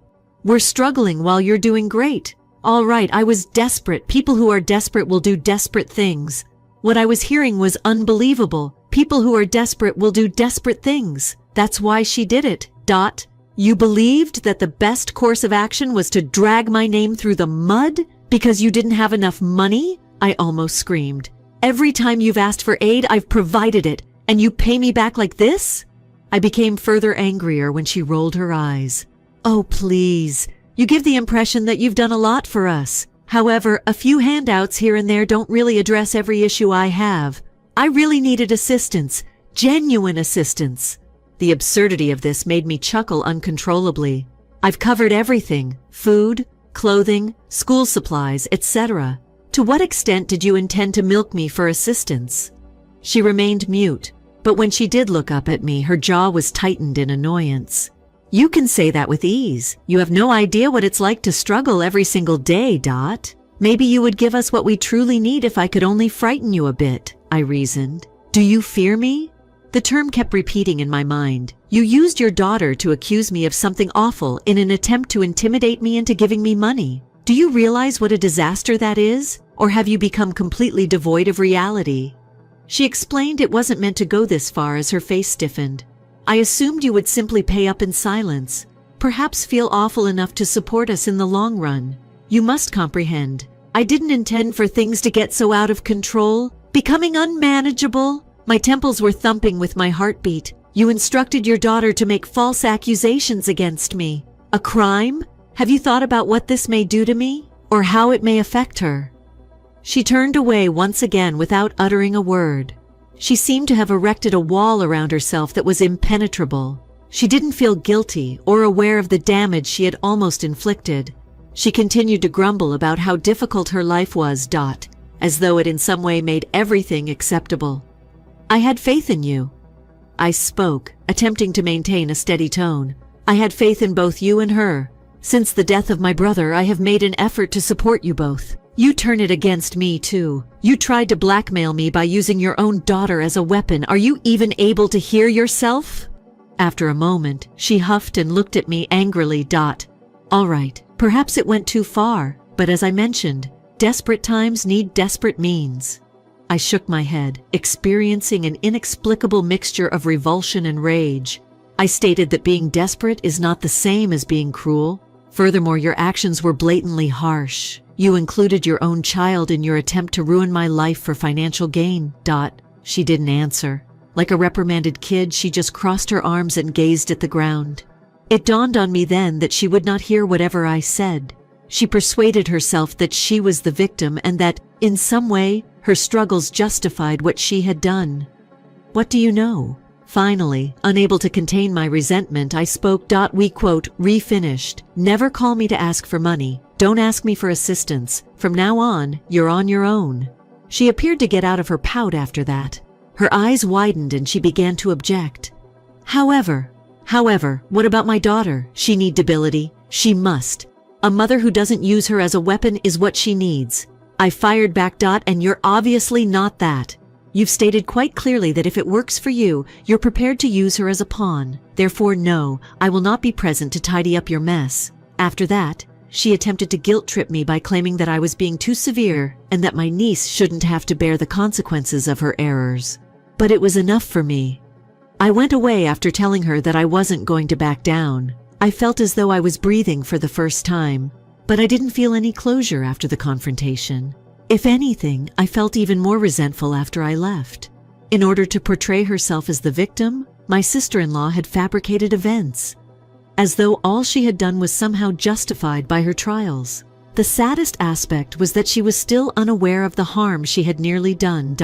"We're struggling while you're doing great. All right, I was desperate. People who are desperate will do desperate things." What I was hearing was unbelievable. People who are desperate will do desperate things. That's why she did it. You believed that the best course of action was to drag my name through the mud because you didn't have enough money? I almost screamed. "Every time you've asked for aid, I've provided it, and you pay me back like this?" I became further angrier when she rolled her eyes. "Oh, please. You give the impression that you've done a lot for us. However, a few handouts here and there don't really address every issue I have. I really needed assistance. Genuine assistance." The absurdity of this made me chuckle uncontrollably. "I've covered everything. Food, clothing, school supplies, etc. To what extent did you intend to milk me for assistance?" She remained mute, but when she did look up at me, her jaw was tightened in annoyance. "You can say that with ease. You have no idea what it's like to struggle every single day. Maybe you would give us what we truly need if I could only frighten you a bit," I reasoned. "Do you fear me?" The term kept repeating in my mind. "You used your daughter to accuse me of something awful in an attempt to intimidate me into giving me money. Do you realize what a disaster that is? Or have you become completely devoid of reality?" She explained it wasn't meant to go this far as her face stiffened. "I assumed you would simply pay up in silence, perhaps feel awful enough to support us in the long run. You must comprehend. I didn't intend for things to get so out of control, becoming unmanageable." My temples were thumping with my heartbeat. "You instructed your daughter to make false accusations against me. A crime? Have you thought about what this may do to me? Or how it may affect her?" She turned away once again without uttering a word. She seemed to have erected a wall around herself that was impenetrable. She didn't feel guilty or aware of the damage she had almost inflicted. She continued to grumble about how difficult her life was, as though it in some way made everything acceptable. "I had faith in you." I spoke, attempting to maintain a steady tone. "I had faith in both you and her. Since the death of my brother, I have made an effort to support you both. You turn it against me, too. You tried to blackmail me by using your own daughter as a weapon. Are you even able to hear yourself?" After a moment, she huffed and looked at me angrily. All right, perhaps it went too far, but as I mentioned, desperate times need desperate means. I shook my head, experiencing an inexplicable mixture of revulsion and rage. I stated that being desperate is not the same as being cruel. Furthermore, your actions were blatantly harsh. You included your own child in your attempt to ruin my life for financial gain. She didn't answer. Like a reprimanded kid, she just crossed her arms and gazed at the ground. It dawned on me then that she would not hear whatever I said. She persuaded herself that she was the victim and that, in some way, her struggles justified what she had done. What do you know? Finally, unable to contain my resentment, I spoke. We refinished. Never call me to ask for money. Don't ask me for assistance. From now on, you're on your own. She appeared to get out of her pout after that. Her eyes widened and she began to object. However, what about my daughter? She needs stability. She must. A mother who doesn't use her as a weapon is what she needs. I fired back. And you're obviously not that. You've stated quite clearly that if it works for you, you're prepared to use her as a pawn. Therefore, no, I will not be present to tidy up your mess. After that, she attempted to guilt-trip me by claiming that I was being too severe and that my niece shouldn't have to bear the consequences of her errors. But it was enough for me. I went away after telling her that I wasn't going to back down. I felt as though I was breathing for the first time, but I didn't feel any closure after the confrontation. If anything, I felt even more resentful after I left. In order to portray herself as the victim, my sister-in-law had fabricated events, as though all she had done was somehow justified by her trials. The saddest aspect was that she was still unaware of the harm she had nearly done.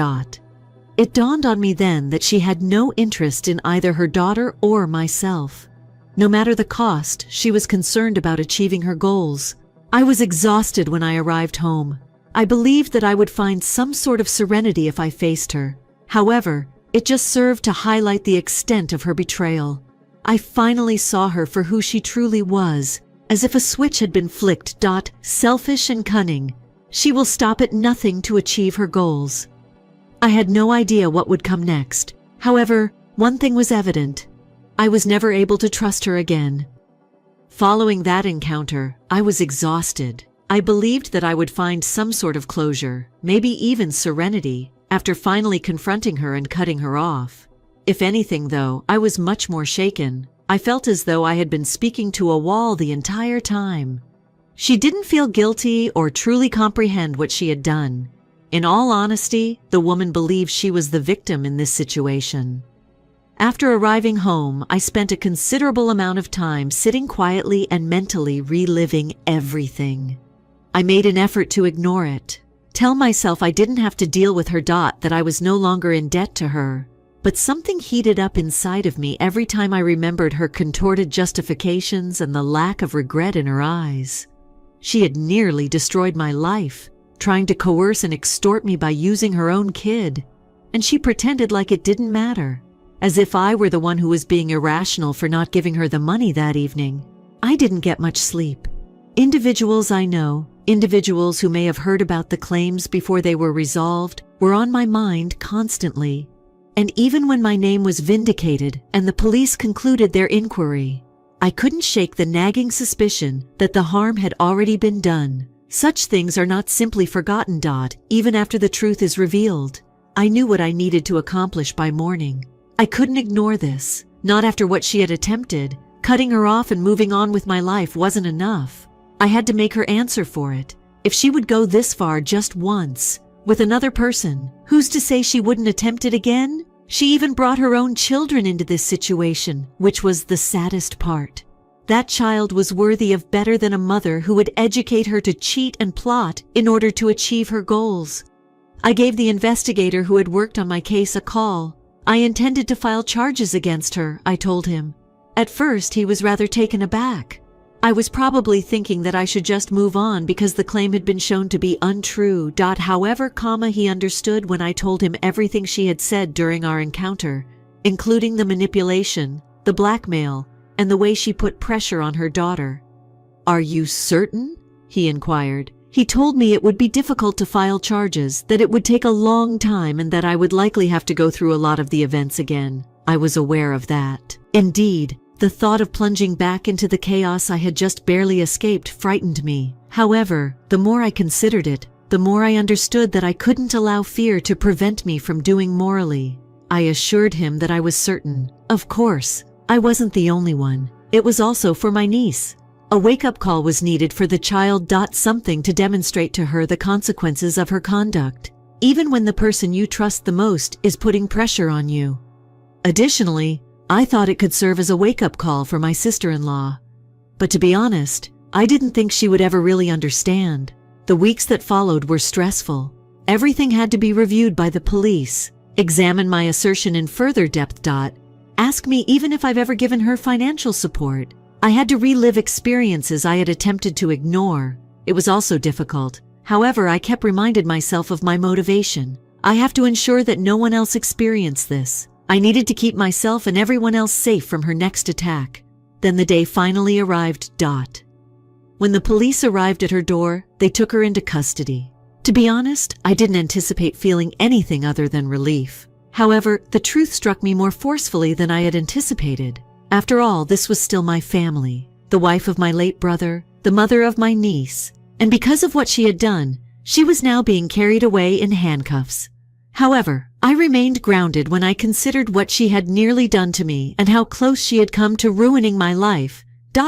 It dawned on me then that she had no interest in either her daughter or myself. No matter the cost, she was concerned about achieving her goals. I was exhausted when I arrived home. I believed that I would find some sort of serenity if I faced her. However, it just served to highlight the extent of her betrayal. I finally saw her for who she truly was, as if a switch had been flicked. Selfish and cunning. She will stop at nothing to achieve her goals. I had no idea what would come next. However, one thing was evident. I was never able to trust her again. Following that encounter, I was exhausted. I believed that I would find some sort of closure, maybe even serenity, after finally confronting her and cutting her off. If anything, though, I was much more shaken. I felt as though I had been speaking to a wall the entire time. She didn't feel guilty or truly comprehend what she had done. In all honesty, the woman believed she was the victim in this situation. After arriving home, I spent a considerable amount of time sitting quietly and mentally reliving everything. I made an effort to ignore it, tell myself I didn't have to deal with her. That I was no longer in debt to her. But something heated up inside of me every time I remembered her contorted justifications and the lack of regret in her eyes. She had nearly destroyed my life, trying to coerce and extort me by using her own kid. And she pretended like it didn't matter, as if I were the one who was being irrational for not giving her the money that evening. I didn't get much sleep. Individuals I know, individuals who may have heard about the claims before they were resolved, were on my mind constantly. And even when my name was vindicated and the police concluded their inquiry, I couldn't shake the nagging suspicion that the harm had already been done. Such things are not simply forgotten. Even after the truth is revealed. I knew what I needed to accomplish by morning. I couldn't ignore this, not after what she had attempted. Cutting her off and moving on with my life wasn't enough. I had to make her answer for it. If she would go this far just once, with another person, who's to say she wouldn't attempt it again? She even brought her own children into this situation, which was the saddest part. That child was worthy of better than a mother who would educate her to cheat and plot in order to achieve her goals. I gave the investigator who had worked on my case a call. I intended to file charges against her, I told him. At first, he was rather taken aback. I was probably thinking that I should just move on because the claim had been shown to be untrue. However, he understood when I told him everything she had said during our encounter, including the manipulation, the blackmail, and the way she put pressure on her daughter. "Are you certain?" he inquired. He told me it would be difficult to file charges, that it would take a long time, and that I would likely have to go through a lot of the events again. I was aware of that. Indeed, the thought of plunging back into the chaos I had just barely escaped frightened me. However, the more I considered it, the more I understood that I couldn't allow fear to prevent me from doing morally. I assured him that I was certain. Of course, I wasn't the only one. It was also for my niece. A wake-up call was needed for the child. Something to demonstrate to her the consequences of her conduct, even when the person you trust the most is putting pressure on you. Additionally, I thought it could serve as a wake-up call for my sister-in-law. But to be honest, I didn't think she would ever really understand. The weeks that followed were stressful. Everything had to be reviewed by the police, examine my assertion in further depth. Ask me even if I've ever given her financial support. I had to relive experiences I had attempted to ignore. It was also difficult. However, I kept reminding myself of my motivation. I have to ensure that no one else experienced this. I needed to keep myself and everyone else safe from her next attack. Then the day finally arrived. When the police arrived at her door, they took her into custody. To be honest, I didn't anticipate feeling anything other than relief. However, the truth struck me more forcefully than I had anticipated. After all, this was still my family, the wife of my late brother, the mother of my niece, and because of what she had done, she was now being carried away in handcuffs. However, I remained grounded when I considered what she had nearly done to me and how close she had come to ruining my life.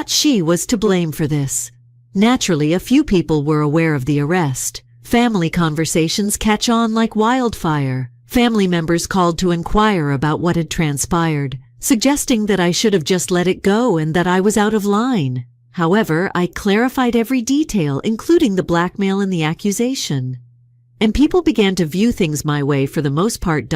She was to blame for this. Naturally, a few people were aware of the arrest. Family conversations catch on like wildfire. Family members called to inquire about what had transpired, suggesting that I should have just let it go and that I was out of line. However, I clarified every detail, including the blackmail and the accusation. And people began to view things my way for the most part.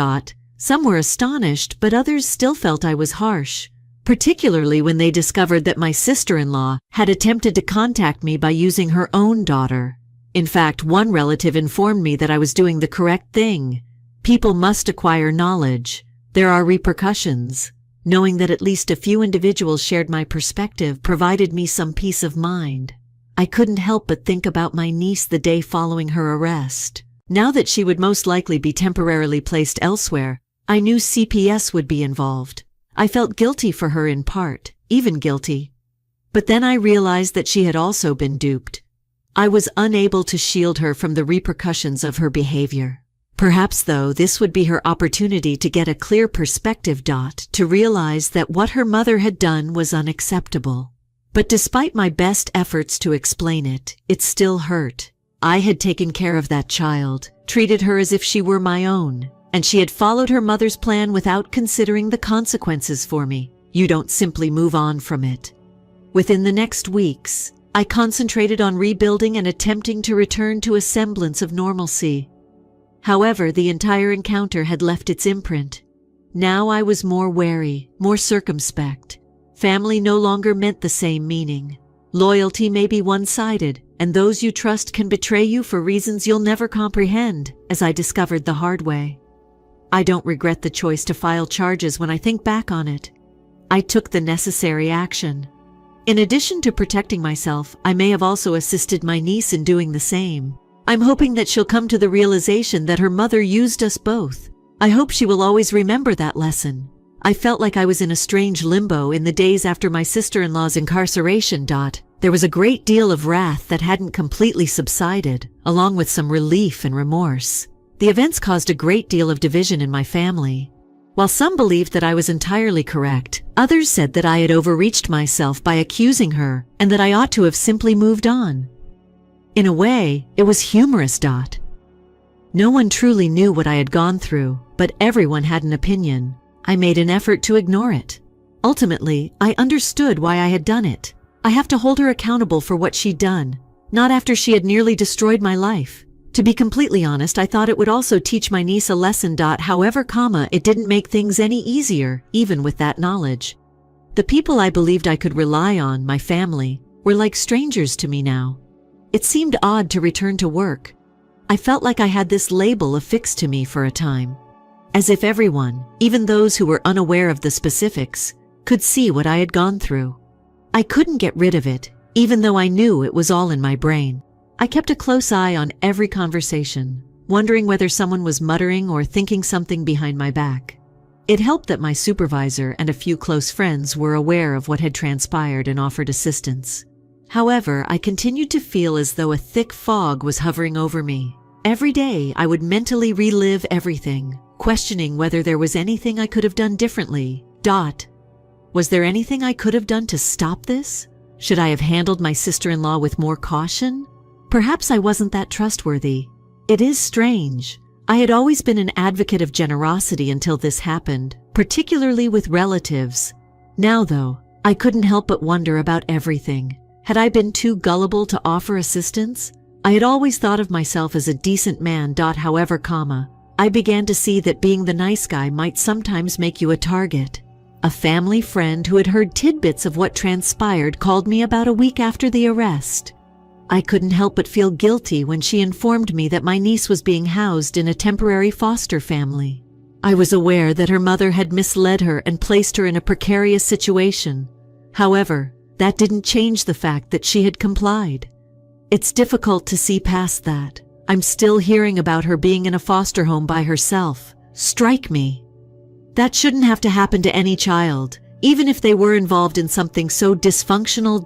Some were astonished, but others still felt I was harsh, particularly when they discovered that my sister-in-law had attempted to contact me by using her own daughter. In fact, one relative informed me that I was doing the correct thing. People must acquire knowledge. There are repercussions. Knowing that at least a few individuals shared my perspective provided me some peace of mind. I couldn't help but think about my niece the day following her arrest. Now that she would most likely be temporarily placed elsewhere, I knew CPS would be involved. I felt guilty for her in part, even guilty. But then I realized that she had also been duped. I was unable to shield her from the repercussions of her behavior. Perhaps, though, this would be her opportunity to get a clear perspective. To realize that what her mother had done was unacceptable. But despite my best efforts to explain it, it still hurt. I had taken care of that child, treated her as if she were my own, and she had followed her mother's plan without considering the consequences for me. You don't simply move on from it. Within the next weeks, I concentrated on rebuilding and attempting to return to a semblance of normalcy. However, the entire encounter had left its imprint. Now I was more wary, more circumspect. Family no longer meant the same meaning. Loyalty may be one-sided, and those you trust can betray you for reasons you'll never comprehend, as I discovered the hard way. I don't regret the choice to file charges when I think back on it. I took the necessary action. In addition to protecting myself, I may have also assisted my niece in doing the same. I'm hoping that she'll come to the realization that her mother used us both. I hope she will always remember that lesson. I felt like I was in a strange limbo in the days after my sister-in-law's incarceration. There was a great deal of wrath that hadn't completely subsided, along with some relief and remorse. The events caused a great deal of division in my family. While some believed that I was entirely correct, others said that I had overreached myself by accusing her and that I ought to have simply moved on. In a way, it was humorous. No one truly knew what I had gone through, but everyone had an opinion. I made an effort to ignore it. Ultimately, I understood why I had done it. I have to hold her accountable for what she'd done, not after she had nearly destroyed my life. To be completely honest, I thought it would also teach my niece a lesson. However, it didn't make things any easier, even with that knowledge. The people I believed I could rely on, my family, were like strangers to me now. It seemed odd to return to work. I felt like I had this label affixed to me for a time, as if everyone, even those who were unaware of the specifics, could see what I had gone through. I couldn't get rid of it, even though I knew it was all in my brain. I kept a close eye on every conversation, wondering whether someone was muttering or thinking something behind my back. It helped that my supervisor and a few close friends were aware of what had transpired and offered assistance. However, I continued to feel as though a thick fog was hovering over me. Every day, I would mentally relive everything, questioning whether there was anything I could have done differently. Was there anything I could have done to stop this? Should I have handled my sister-in-law with more caution? Perhaps I wasn't that trustworthy. It is strange. I had always been an advocate of generosity until this happened, particularly with relatives. Now, though, I couldn't help but wonder about everything. Had I been too gullible to offer assistance? I had always thought of myself as a decent man. However, I began to see that being the nice guy might sometimes make you a target. A family friend who had heard tidbits of what transpired called me about a week after the arrest. I couldn't help but feel guilty when she informed me that my niece was being housed in a temporary foster family. I was aware that her mother had misled her and placed her in a precarious situation. However, that didn't change the fact that she had complied. It's difficult to see past that. I'm still hearing about her being in a foster home by herself. Strike me. That shouldn't have to happen to any child, even if they were involved in something so dysfunctional.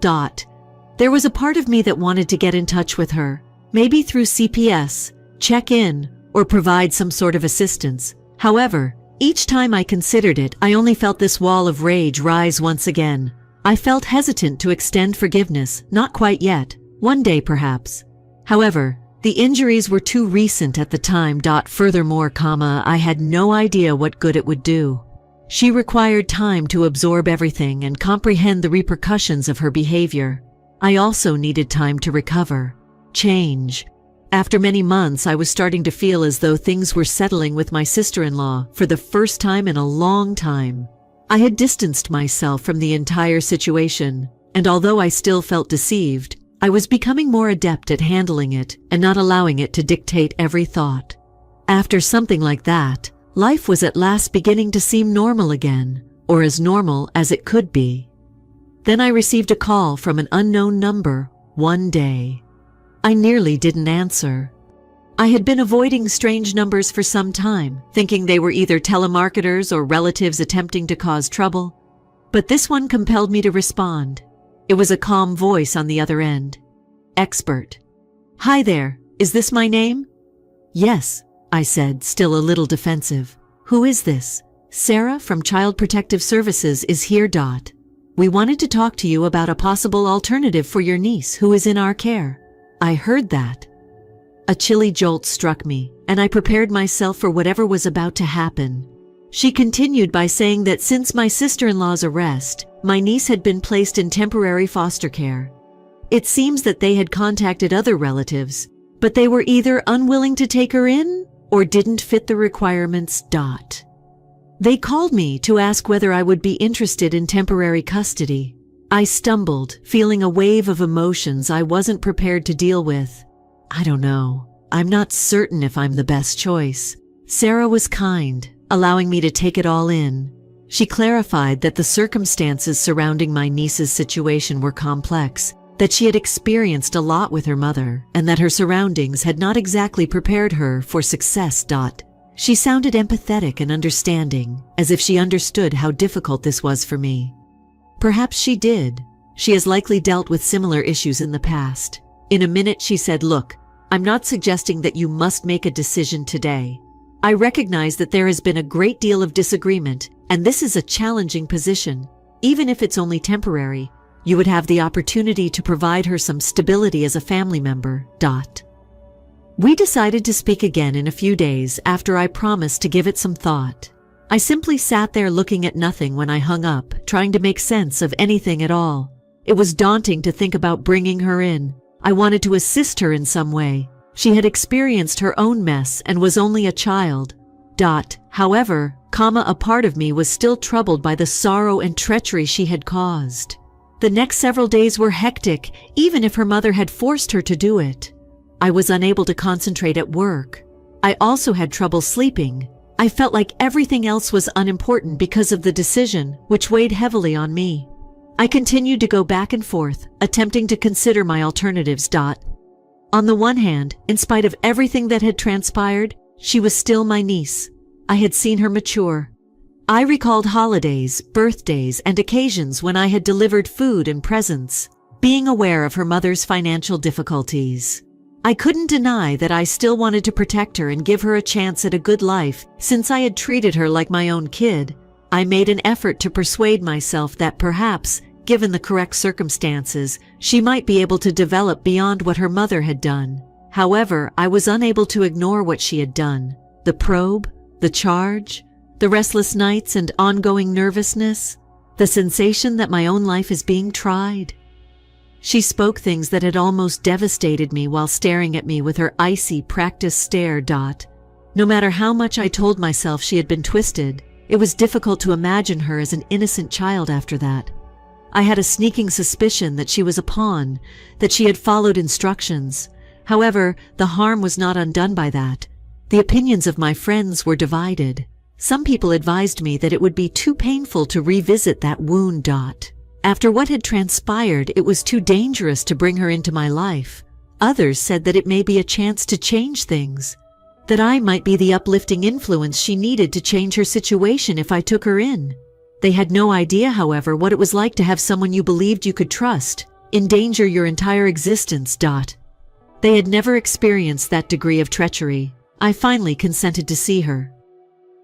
There was a part of me that wanted to get in touch with her, maybe through CPS, check in, or provide some sort of assistance. However, each time I considered it, I only felt this wall of rage rise once again. I felt hesitant to extend forgiveness, not quite yet. One day, perhaps. However, the injuries were too recent at the time. Furthermore, I had no idea what good it would do. She required time to absorb everything and comprehend the repercussions of her behavior. I also needed time to recover, change. After many months, I was starting to feel as though things were settling with my sister-in-law for the first time in a long time. I had distanced myself from the entire situation, and although I still felt deceived, I was becoming more adept at handling it and not allowing it to dictate every thought. After something like that, life was at last beginning to seem normal again, or as normal as it could be. Then I received a call from an unknown number one day. I nearly didn't answer. I had been avoiding strange numbers for some time, thinking they were either telemarketers or relatives attempting to cause trouble. But this one compelled me to respond. It was a calm voice on the other end. Expert. Hi there, is this my name? Yes, I said, still a little defensive. Who is this? Sarah from Child Protective Services is here. We wanted to talk to you about a possible alternative for your niece who is in our care. I heard that. A chilly jolt struck me, and I prepared myself for whatever was about to happen. She continued by saying that since my sister-in-law's arrest, my niece had been placed in temporary foster care. It seems that they had contacted other relatives, but they were either unwilling to take her in or didn't fit the requirements. They called me to ask whether I would be interested in temporary custody. I stumbled, feeling a wave of emotions I wasn't prepared to deal with. I don't know. I'm not certain if I'm the best choice. Sarah was kind, allowing me to take it all in. She clarified that the circumstances surrounding my niece's situation were complex, that she had experienced a lot with her mother, and that her surroundings had not exactly prepared her for success. She sounded empathetic and understanding, as if she understood how difficult this was for me. Perhaps she did. She has likely dealt with similar issues in the past. In a minute, she said, "Look, I'm not suggesting that you must make a decision today. I recognize that there has been a great deal of disagreement, and this is a challenging position. Even if it's only temporary, you would have the opportunity to provide her some stability as a family member." We decided to speak again in a few days after I promised to give it some thought. I simply sat there looking at nothing when I hung up, trying to make sense of anything at all. It was daunting to think about bringing her in. I wanted to assist her in some way. She had experienced her own mess and was only a child. However, a part of me was still troubled by the sorrow and treachery she had caused. The next several days were hectic, even if her mother had forced her to do it. I was unable to concentrate at work. I also had trouble sleeping. I felt like everything else was unimportant because of the decision, which weighed heavily on me. I continued to go back and forth, attempting to consider my alternatives. On the one hand, in spite of everything that had transpired, she was still my niece. I had seen her mature. I recalled holidays, birthdays, and occasions when I had delivered food and presents, being aware of her mother's financial difficulties. I couldn't deny that I still wanted to protect her and give her a chance at a good life, since I had treated her like my own kid. I made an effort to persuade myself that perhaps, given the correct circumstances, she might be able to develop beyond what her mother had done. However, I was unable to ignore what she had done. The probe, the charge, the restless nights and ongoing nervousness, the sensation that my own life is being tried. She spoke things that had almost devastated me while staring at me with her icy, practiced stare. No matter how much I told myself she had been twisted, it was difficult to imagine her as an innocent child after that. I had a sneaking suspicion that she was a pawn, that she had followed instructions. However, the harm was not undone by that. The opinions of my friends were divided. Some people advised me that it would be too painful to revisit that wound. After what had transpired, it was too dangerous to bring her into my life. Others said that it may be a chance to change things, that I might be the uplifting influence she needed to change her situation if I took her in. They had no idea, however, what it was like to have someone you believed you could trust endanger your entire existence. They had never experienced that degree of treachery. I finally consented to see her.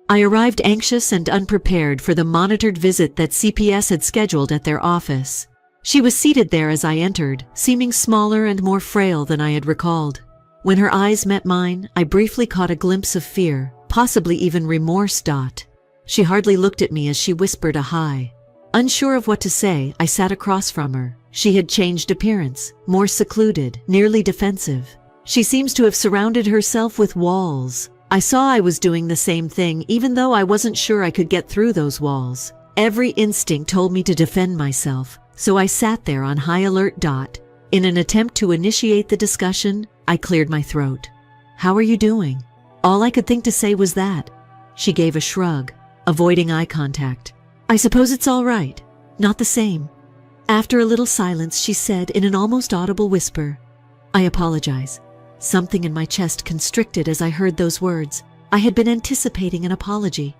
I arrived anxious and unprepared for the monitored visit that CPS had scheduled at their office. She was seated there as I entered, seeming smaller and more frail than I had recalled. When her eyes met mine, I briefly caught a glimpse of fear, possibly even remorse. She hardly looked at me as she whispered a hi. Unsure of what to say, I sat across from her. She had changed appearance, more secluded, nearly defensive. She seems to have surrounded herself with walls. I saw I was doing the same thing, even though I wasn't sure I could get through those walls. Every instinct told me to defend myself, so I sat there on high alert. In an attempt to initiate the discussion, I cleared my throat. "How are you doing?" All I could think to say was that. She gave a shrug, avoiding eye contact. "I suppose it's all right. Not the same." After a little silence, she said in an almost audible whisper, "I apologize." Something in my chest constricted as I heard those words. I had been anticipating an apology.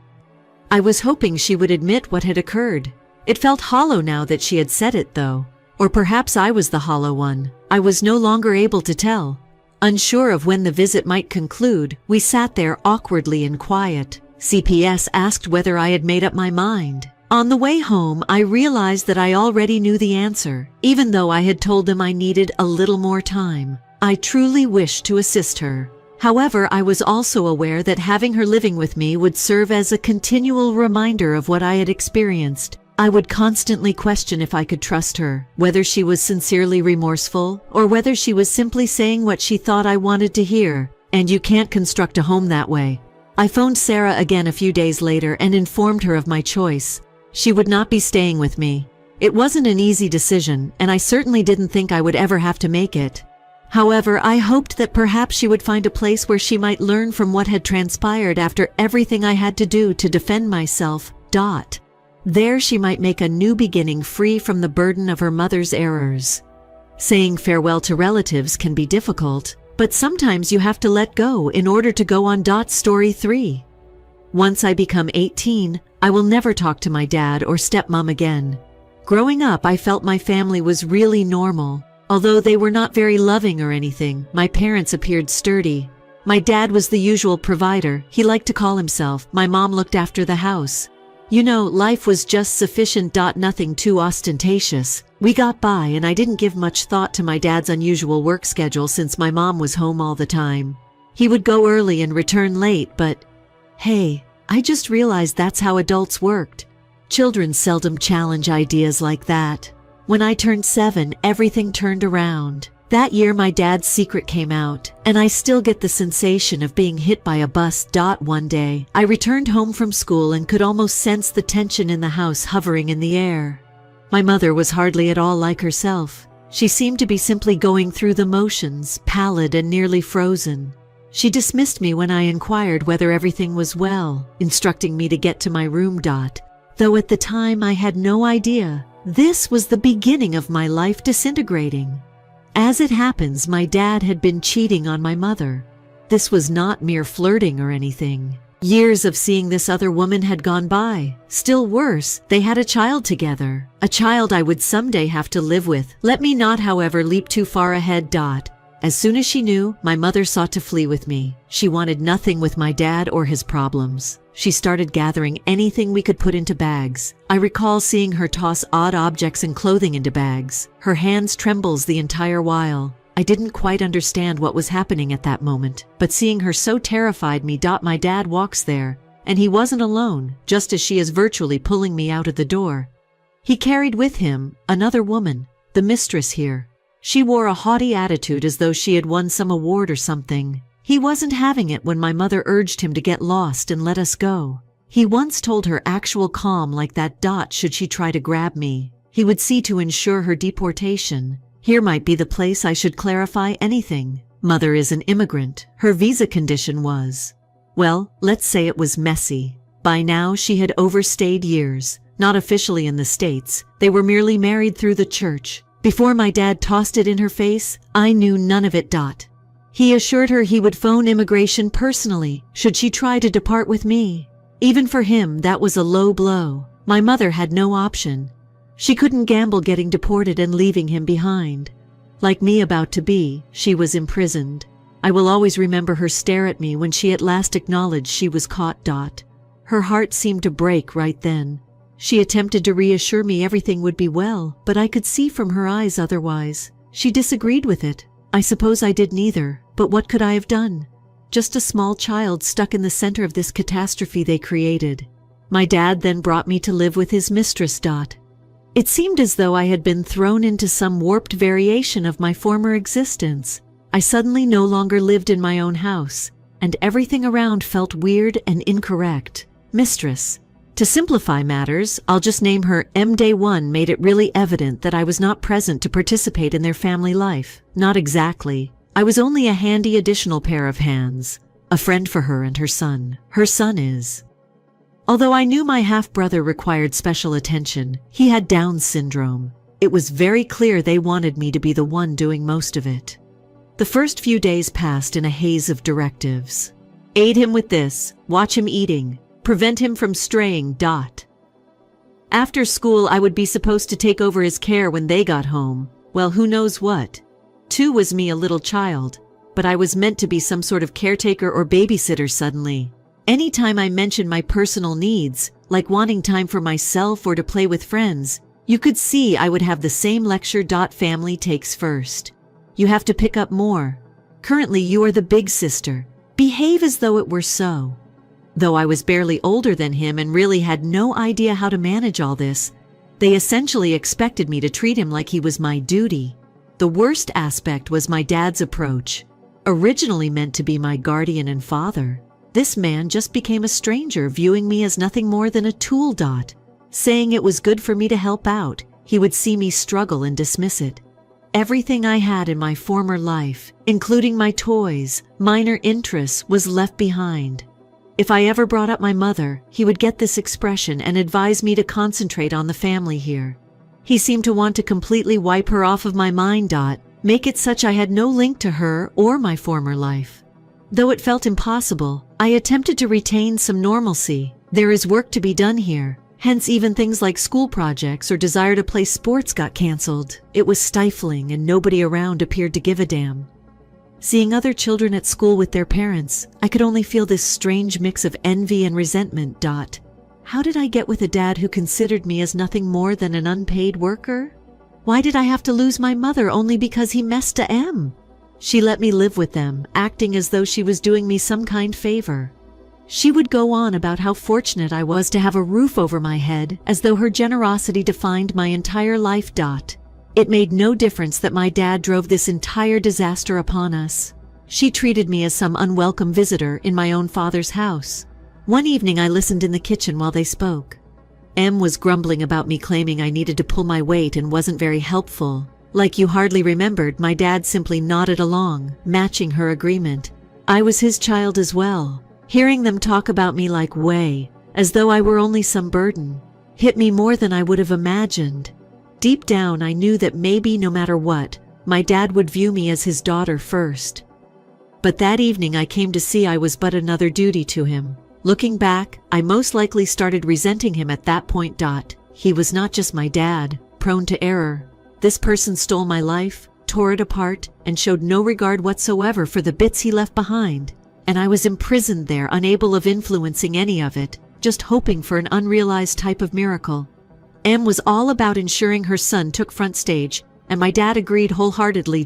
I was hoping she would admit what had occurred. It felt hollow now that she had said it, though. Or perhaps I was the hollow one. I was no longer able to tell. Unsure of when the visit might conclude, we sat there awkwardly and quiet. CPS asked whether I had made up my mind. On the way home, I realized that I already knew the answer, even though I had told them I needed a little more time. I truly wished to assist her. However, I was also aware that having her living with me would serve as a continual reminder of what I had experienced. I would constantly question if I could trust her, whether she was sincerely remorseful, or whether she was simply saying what she thought I wanted to hear. And you can't construct a home that way. I phoned Sarah again a few days later and informed her of my choice. She would not be staying with me. It wasn't an easy decision, and I certainly didn't think I would ever have to make it. However, I hoped that perhaps she would find a place where she might learn from what had transpired after everything I had to do to defend myself. There she might make a new beginning free from the burden of her mother's errors. Saying farewell to relatives can be difficult, but sometimes you have to let go in order to go on. Story 3. Once I become 18, I will never talk to my dad or stepmom again. Growing up, I felt my family was really normal. Although they were not very loving or anything, my parents appeared sturdy. My dad was the usual provider, he liked to call himself. My mom looked after the house. You know, life was just sufficient. Nothing too ostentatious. We got by, and I didn't give much thought to my dad's unusual work schedule since my mom was home all the time. He would go early and return late, but hey, I just realized that's how adults worked. Children seldom challenge ideas like that. When I turned 7, everything turned around. That year my dad's secret came out, and I still get the sensation of being hit by a bus. One day, I returned home from school and could almost sense the tension in the house hovering in the air. My mother was hardly at all like herself. She seemed to be simply going through the motions, pallid and nearly frozen. She dismissed me when I inquired whether everything was well, instructing me to get to my room. Though at the time I had no idea, this was the beginning of my life disintegrating. As it happens, my dad had been cheating on my mother. This was not mere flirting or anything. Years of seeing this other woman had gone by. Still worse, they had a child together. A child I would someday have to live with. Let me not, however, leap too far ahead. As soon as she knew, my mother sought to flee with me. She wanted nothing with my dad or his problems. She started gathering anything we could put into bags. I recall seeing her toss odd objects and clothing into bags. Her hands trembles the entire while. I didn't quite understand what was happening at that moment, but seeing her so terrified me. My dad walks there, and he wasn't alone, just as she is virtually pulling me out of the door. He carried with him another woman, the mistress here. She wore a haughty attitude as though she had won some award or something. He wasn't having it when my mother urged him to get lost and let us go. He once told her actual calm like that. Should she try to grab me, he would see to ensure her deportation. Here might be the place I should clarify anything. Mother is an immigrant. Her visa condition was, well, let's say it was messy. By now she had overstayed years, not officially in the States. They were merely married through the church. Before my dad tossed it in her face, I knew none of it. He assured her he would phone immigration personally should she try to depart with me. Even for him, that was a low blow. My mother had no option. She couldn't gamble getting deported and leaving him behind. Like me about to be, she was imprisoned. I will always remember her stare at me when she at last acknowledged she was caught. Her heart seemed to break right then. She attempted to reassure me everything would be well, but I could see from her eyes otherwise. She disagreed with it. I suppose I did neither, but what could I have done? Just a small child stuck in the center of this catastrophe they created. My dad then brought me to live with his mistress. It seemed as though I had been thrown into some warped variation of my former existence. I suddenly no longer lived in my own house, and everything around felt weird and incorrect. Mistress. To simplify matters, I'll just name her M. Day 1 made it really evident that I was not present to participate in their family life. Not exactly. I was only a handy additional pair of hands. A friend for her and her son. Her son is. Although I knew my half-brother required special attention, he had Down's syndrome. It was very clear they wanted me to be the one doing most of it. The first few days passed in a haze of directives. Aid him with this, watch him eating, prevent him from straying. After school, I would be supposed to take over his care when they got home. Well, who knows what? 2 was me, a little child, but I was meant to be some sort of caretaker or babysitter suddenly. Anytime I mentioned my personal needs, like wanting time for myself or to play with friends, you could see I would have the same lecture. Family takes first. You have to pick up more. Currently, you are the big sister. Behave as though it were so. Though I was barely older than him and really had no idea how to manage all this, they essentially expected me to treat him like he was my duty. The worst aspect was my dad's approach. Originally meant to be my guardian and father, this man just became a stranger, viewing me as nothing more than a tool. Saying it was good for me to help out, he would see me struggle and dismiss it. Everything I had in my former life, including my toys, minor interests, was left behind. If I ever brought up my mother, he would get this expression and advise me to concentrate on the family here. He seemed to want to completely wipe her off of my mind. Make it such I had no link to her or my former life. Though it felt impossible, I attempted to retain some normalcy. There is work to be done here. Hence even things like school projects or desire to play sports got canceled. It was stifling and nobody around appeared to give a damn. Seeing other children at school with their parents, I could only feel this strange mix of envy and resentment. How did I get with a dad who considered me as nothing more than an unpaid worker? Why did I have to lose my mother only because he messed a M? She let me live with them, acting as though she was doing me some kind favor. She would go on about how fortunate I was to have a roof over my head, as though her generosity defined my entire life. It made no difference that my dad drove this entire disaster upon us. She treated me as some unwelcome visitor in my own father's house. One evening I listened in the kitchen while they spoke. M was grumbling about me, claiming I needed to pull my weight and wasn't very helpful. Like you hardly remembered, my dad simply nodded along, matching her agreement. I was his child as well. Hearing them talk about me like way, as though I were only some burden, hit me more than I would have imagined. Deep down I knew that maybe no matter what, my dad would view me as his daughter first. But that evening I came to see I was but another duty to him. Looking back, I most likely started resenting him at that point. He was not just my dad, prone to error. This person stole my life, tore it apart, and showed no regard whatsoever for the bits he left behind. And I was imprisoned there, unable of influencing any of it, just hoping for an unrealized type of miracle. Em was all about ensuring her son took front stage, and my dad agreed wholeheartedly.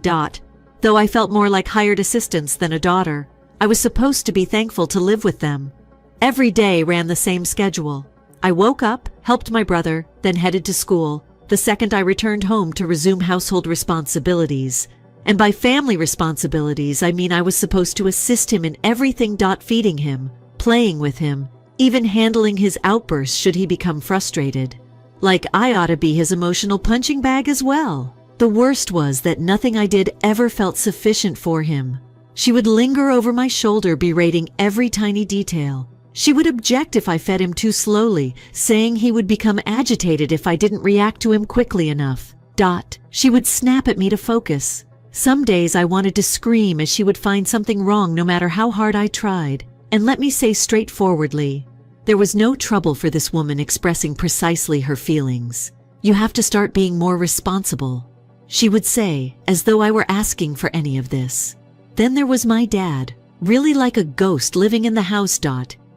Though I felt more like hired assistants than a daughter, I was supposed to be thankful to live with them. Every day ran the same schedule. I woke up, helped my brother, then headed to school, the second I returned home to resume household responsibilities. And by family responsibilities, I mean I was supposed to assist him in everything. Feeding him, playing with him, even handling his outbursts should he become frustrated. Like I ought to be his emotional punching bag as well. The worst was that nothing I did ever felt sufficient for him. She would linger over my shoulder, berating every tiny detail. She would object if I fed him too slowly, saying he would become agitated if I didn't react to him quickly enough. She would snap at me to focus. Some days I wanted to scream as she would find something wrong no matter how hard I tried. And let me say straightforwardly, there was no trouble for this woman expressing precisely her feelings. You have to start being more responsible, she would say, as though I were asking for any of this. Then there was my dad, really like a ghost living in the house.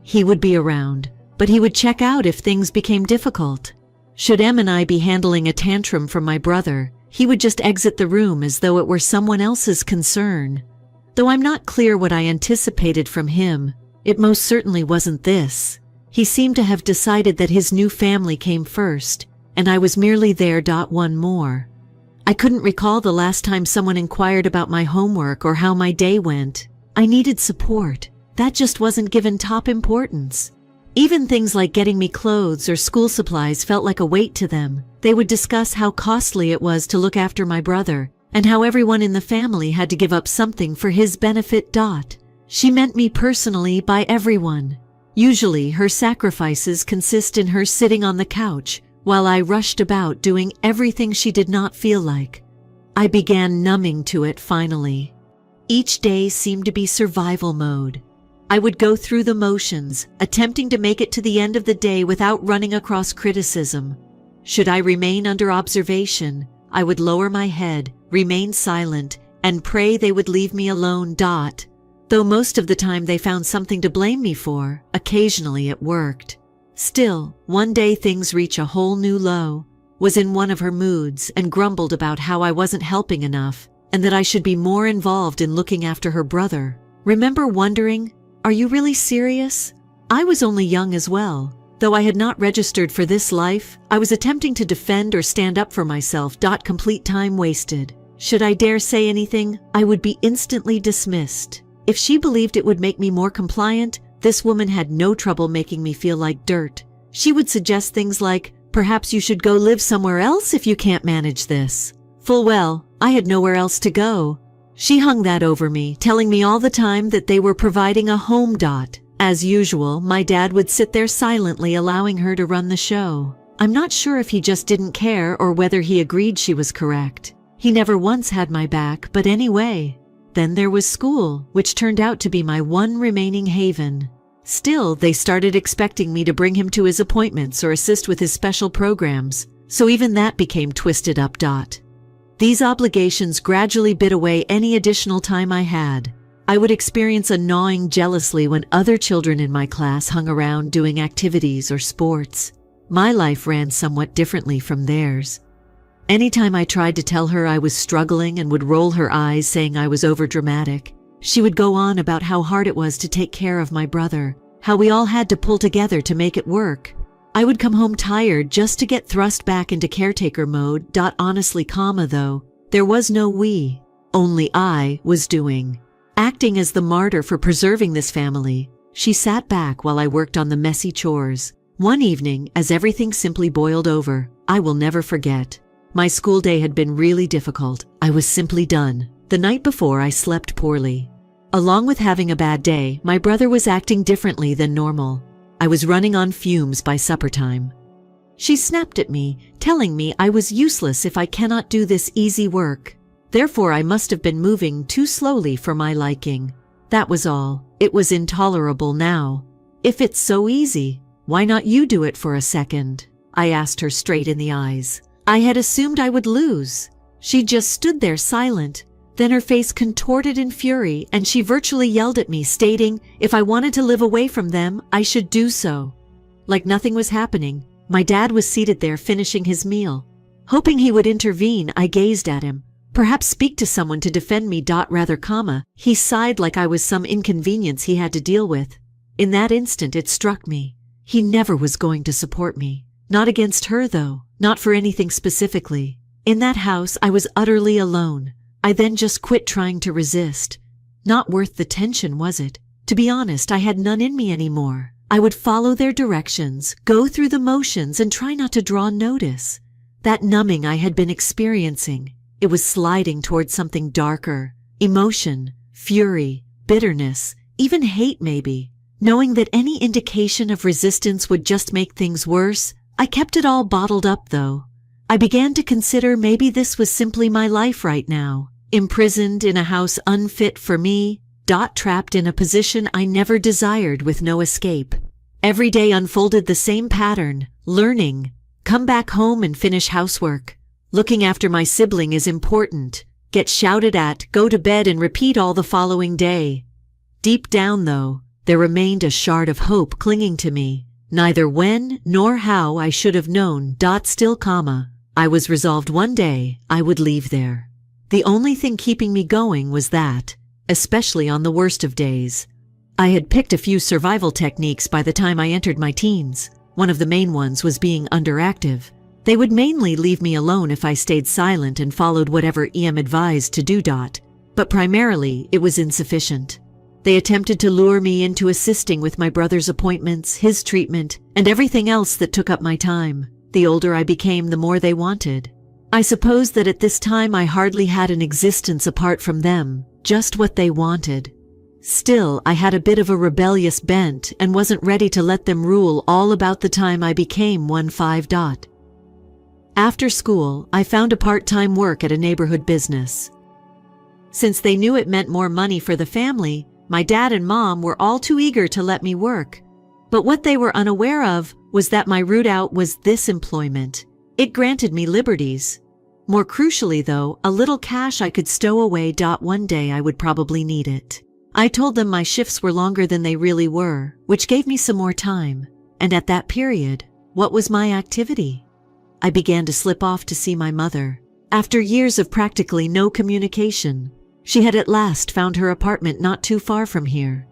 He would be around, but he would check out if things became difficult. Should Em and I be handling a tantrum from my brother, he would just exit the room as though it were someone else's concern. Though I'm not clear what I anticipated from him, it most certainly wasn't this. He seemed to have decided that his new family came first, and I was merely there. One more. I couldn't recall the last time someone inquired about my homework or how my day went. I needed support. That just wasn't given top importance. Even things like getting me clothes or school supplies felt like a weight to them. They would discuss how costly it was to look after my brother, and how everyone in the family had to give up something for his benefit. She meant me personally by everyone. Usually her sacrifices consist in her sitting on the couch, while I rushed about doing everything she did not feel like. I began numbing to it finally. Each day seemed to be survival mode. I would go through the motions, attempting to make it to the end of the day without running across criticism. Should I remain under observation, I would lower my head, remain silent, and pray they would leave me alone. Though most of the time they found something to blame me for, occasionally it worked. Still, one day things reach a whole new low. Was in one of her moods and grumbled about how I wasn't helping enough, and that I should be more involved in looking after her brother. Remember wondering, are you really serious? I was only young as well. Though I had not registered for this life, I was attempting to defend or stand up for myself. Complete time wasted. Should I dare say anything, I would be instantly dismissed. If she believed it would make me more compliant, this woman had no trouble making me feel like dirt. She would suggest things like, perhaps you should go live somewhere else if you can't manage this. Full well, I had nowhere else to go. She hung that over me, telling me all the time that they were providing a home. As usual, my dad would sit there silently, allowing her to run the show. I'm not sure if he just didn't care or whether he agreed she was correct. He never once had my back, but anyway. Then there was school, which turned out to be my one remaining haven. Still, they started expecting me to bring him to his appointments or assist with his special programs, so even that became twisted up. These obligations gradually bit away any additional time I had. I would experience a gnawing jealously when other children in my class hung around doing activities or sports. My life ran somewhat differently from theirs. Anytime I tried to tell her I was struggling and would roll her eyes saying I was overdramatic, she would go on about how hard it was to take care of my brother, how we all had to pull together to make it work. I would come home tired just to get thrust back into caretaker mode. Honestly, though, there was no we, only I was doing. Acting as the martyr for preserving this family, she sat back while I worked on the messy chores. One evening, as everything simply boiled over, I will never forget. My school day had been really difficult. I was simply done. The night before, I slept poorly. Along with having a bad day, my brother was acting differently than normal. I was running on fumes by supper time. She snapped at me, telling me I was useless if I cannot do this easy work. Therefore, I must have been moving too slowly for my liking. That was all. It was intolerable now. If it's so easy, why not you do it for a second? I asked her straight in the eyes. I had assumed I would lose. She just stood there silent. Then her face contorted in fury and she virtually yelled at me, stating if I wanted to live away from them, I should do so. Like nothing was happening, my dad was seated there finishing his meal. Hoping he would intervene, I gazed at him. Perhaps speak to someone to defend me. He sighed like I was some inconvenience he had to deal with. In that instant it struck me. He never was going to support me. Not against her though, not for anything specifically. In that house I was utterly alone. I then just quit trying to resist. Not worth the tension, was it? To be honest, I had none in me anymore. I would follow their directions, go through the motions, and try not to draw notice. That numbing I had been experiencing, it was sliding towards something darker. Emotion, fury, bitterness, even hate maybe. Knowing that any indication of resistance would just make things worse, I kept it all bottled up though. I began to consider maybe this was simply my life right now. Imprisoned in a house unfit for me, trapped in a position I never desired with no escape. Every day unfolded the same pattern, learning, come back home and finish housework. Looking after my sibling is important. Get shouted at, go to bed and repeat all the following day. Deep down though, there remained a shard of hope clinging to me. Neither when nor how I should have known. I was resolved one day I would leave there. The only thing keeping me going was that, especially on the worst of days. I had picked a few survival techniques by the time I entered my teens. One of the main ones was being underactive. They would mainly leave me alone if I stayed silent and followed whatever EM advised to do. But primarily, it was insufficient. They attempted to lure me into assisting with my brother's appointments, his treatment, and everything else that took up my time. The older I became, the more they wanted. I suppose that at this time I hardly had an existence apart from them, just what they wanted. Still, I had a bit of a rebellious bent and wasn't ready to let them rule all about the time I became 15. After school, I found a part-time work at a neighborhood business. Since they knew it meant more money for the family, my dad and mom were all too eager to let me work. But what they were unaware of was that my route out was this employment. It granted me liberties. More crucially though, a little cash I could stow away. One day I would probably need it. I told them my shifts were longer than they really were, which gave me some more time. And at that period, what was my activity? I began to slip off to see my mother. After years of practically no communication, she had at last found her apartment not too far from here.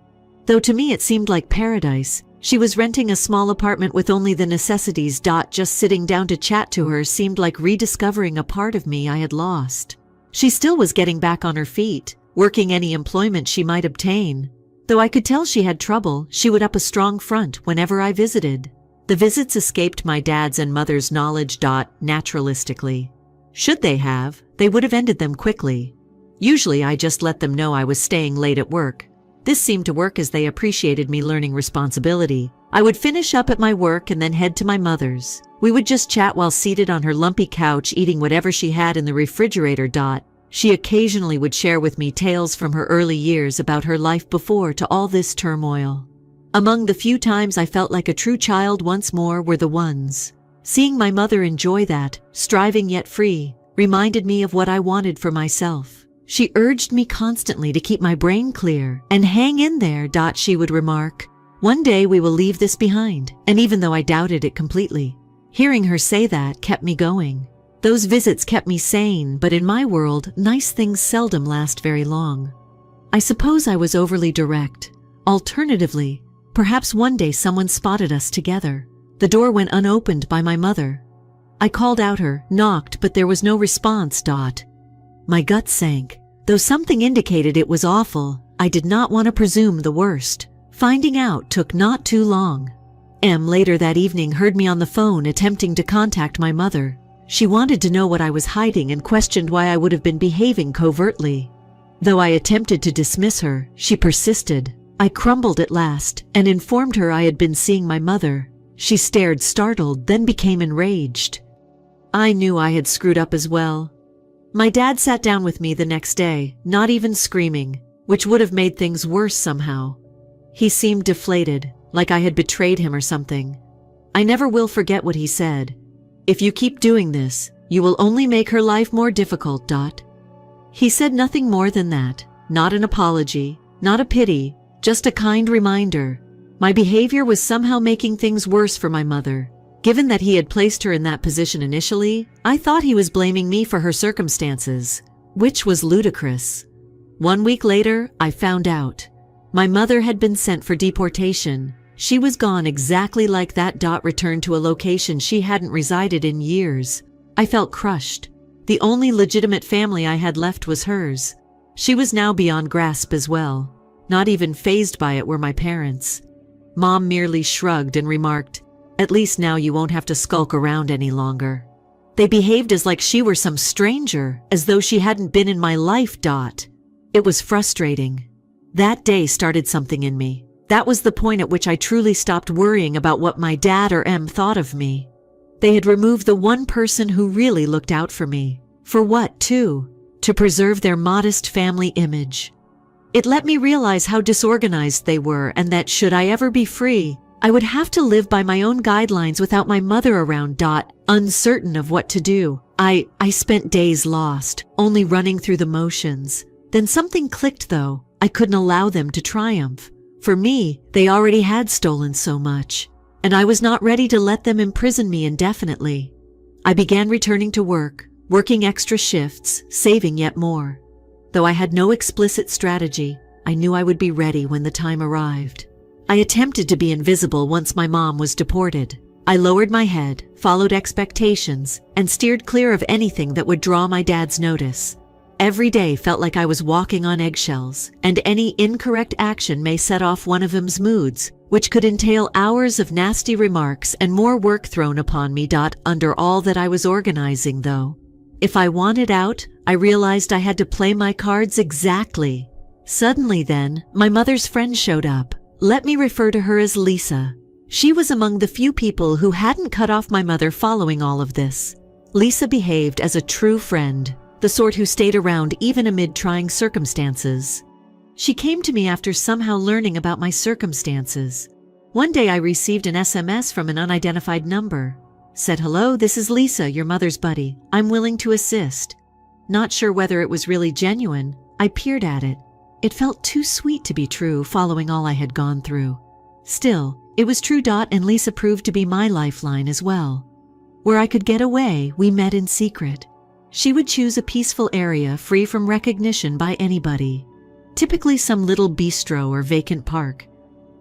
Though to me it seemed like paradise, she was renting a small apartment with only the necessities. Just sitting down to chat to her seemed like rediscovering a part of me I had lost. She still was getting back on her feet, working any employment she might obtain. Though I could tell she had trouble, she would up a strong front whenever I visited. The visits escaped my dad's and mother's knowledge. Naturalistically. Should they have, they would have ended them quickly. Usually I just let them know I was staying late at work. This seemed to work as they appreciated me learning responsibility. I would finish up at my work and then head to my mother's. We would just chat while seated on her lumpy couch eating whatever she had in the refrigerator. She occasionally would share with me tales from her early years about her life before to all this turmoil. Among the few times I felt like a true child once more were the ones. Seeing my mother enjoy that, striving yet free, reminded me of what I wanted for myself. She urged me constantly to keep my brain clear and hang in there. She would remark, "One day we will leave this behind," and even though I doubted it completely, hearing her say that kept me going. Those visits kept me sane, but in my world, nice things seldom last very long. I suppose I was overly direct. Alternatively, perhaps one day someone spotted us together. The door went unopened by my mother. I called out her, knocked, but there was no response. My gut sank. Though something indicated it was awful, I did not want to presume the worst. Finding out took not too long. Later that evening heard me on the phone attempting to contact my mother. She wanted to know what I was hiding and questioned why I would have been behaving covertly. Though I attempted to dismiss her, she persisted. I crumbled at last and informed her I had been seeing my mother. She stared startled, then became enraged. I knew I had screwed up as well. My dad sat down with me the next day, not even screaming, which would have made things worse somehow. He seemed deflated, like I had betrayed him or something. I never will forget what he said. "If you keep doing this, you will only make her life more difficult." He said nothing more than that. Not an apology, not a pity, just a kind reminder. My behavior was somehow making things worse for my mother. Given that he had placed her in that position initially, I thought he was blaming me for her circumstances, which was ludicrous. 1 week later, I found out. My mother had been sent for deportation. She was gone exactly like that. Returned to a location she hadn't resided in years. I felt crushed. The only legitimate family I had left was hers. She was now beyond grasp as well. Not even fazed by it were my parents. Mom merely shrugged and remarked, "At least now you won't have to skulk around any longer." They behaved as like she were some stranger, as though she hadn't been in my life. It was frustrating. That day started something in me. That was the point at which I truly stopped worrying about what my dad or Em thought of me. They had removed the one person who really looked out for me. For what, too? To preserve their modest family image. It let me realize how disorganized they were, and that should I ever be free, I would have to live by my own guidelines without my mother around. Uncertain of what to do. I spent days lost, only running through the motions. Then something clicked though. I couldn't allow them to triumph. For me, they already had stolen so much, and I was not ready to let them imprison me indefinitely. I began returning to work, working extra shifts, saving yet more. Though I had no explicit strategy, I knew I would be ready when the time arrived. I attempted to be invisible once my mom was deported. I lowered my head, followed expectations, and steered clear of anything that would draw my dad's notice. Every day felt like I was walking on eggshells, and any incorrect action may set off one of them's moods, which could entail hours of nasty remarks and more work thrown upon me. Under all that I was organizing, though, if I wanted out, I realized I had to play my cards exactly. Suddenly then, my mother's friend showed up. Let me refer to her as Lisa. She was among the few people who hadn't cut off my mother following all of this. Lisa behaved as a true friend, the sort who stayed around even amid trying circumstances. She came to me after somehow learning about my circumstances. One day I received an SMS from an unidentified number. Said, "Hello, this is Lisa, your mother's buddy. I'm willing to assist." Not sure whether it was really genuine, I peered at it. It felt too sweet to be true, following all I had gone through. Still, it was true. And Lisa proved to be my lifeline as well. Where I could get away, we met in secret. She would choose a peaceful area free from recognition by anybody, typically some little bistro or vacant park.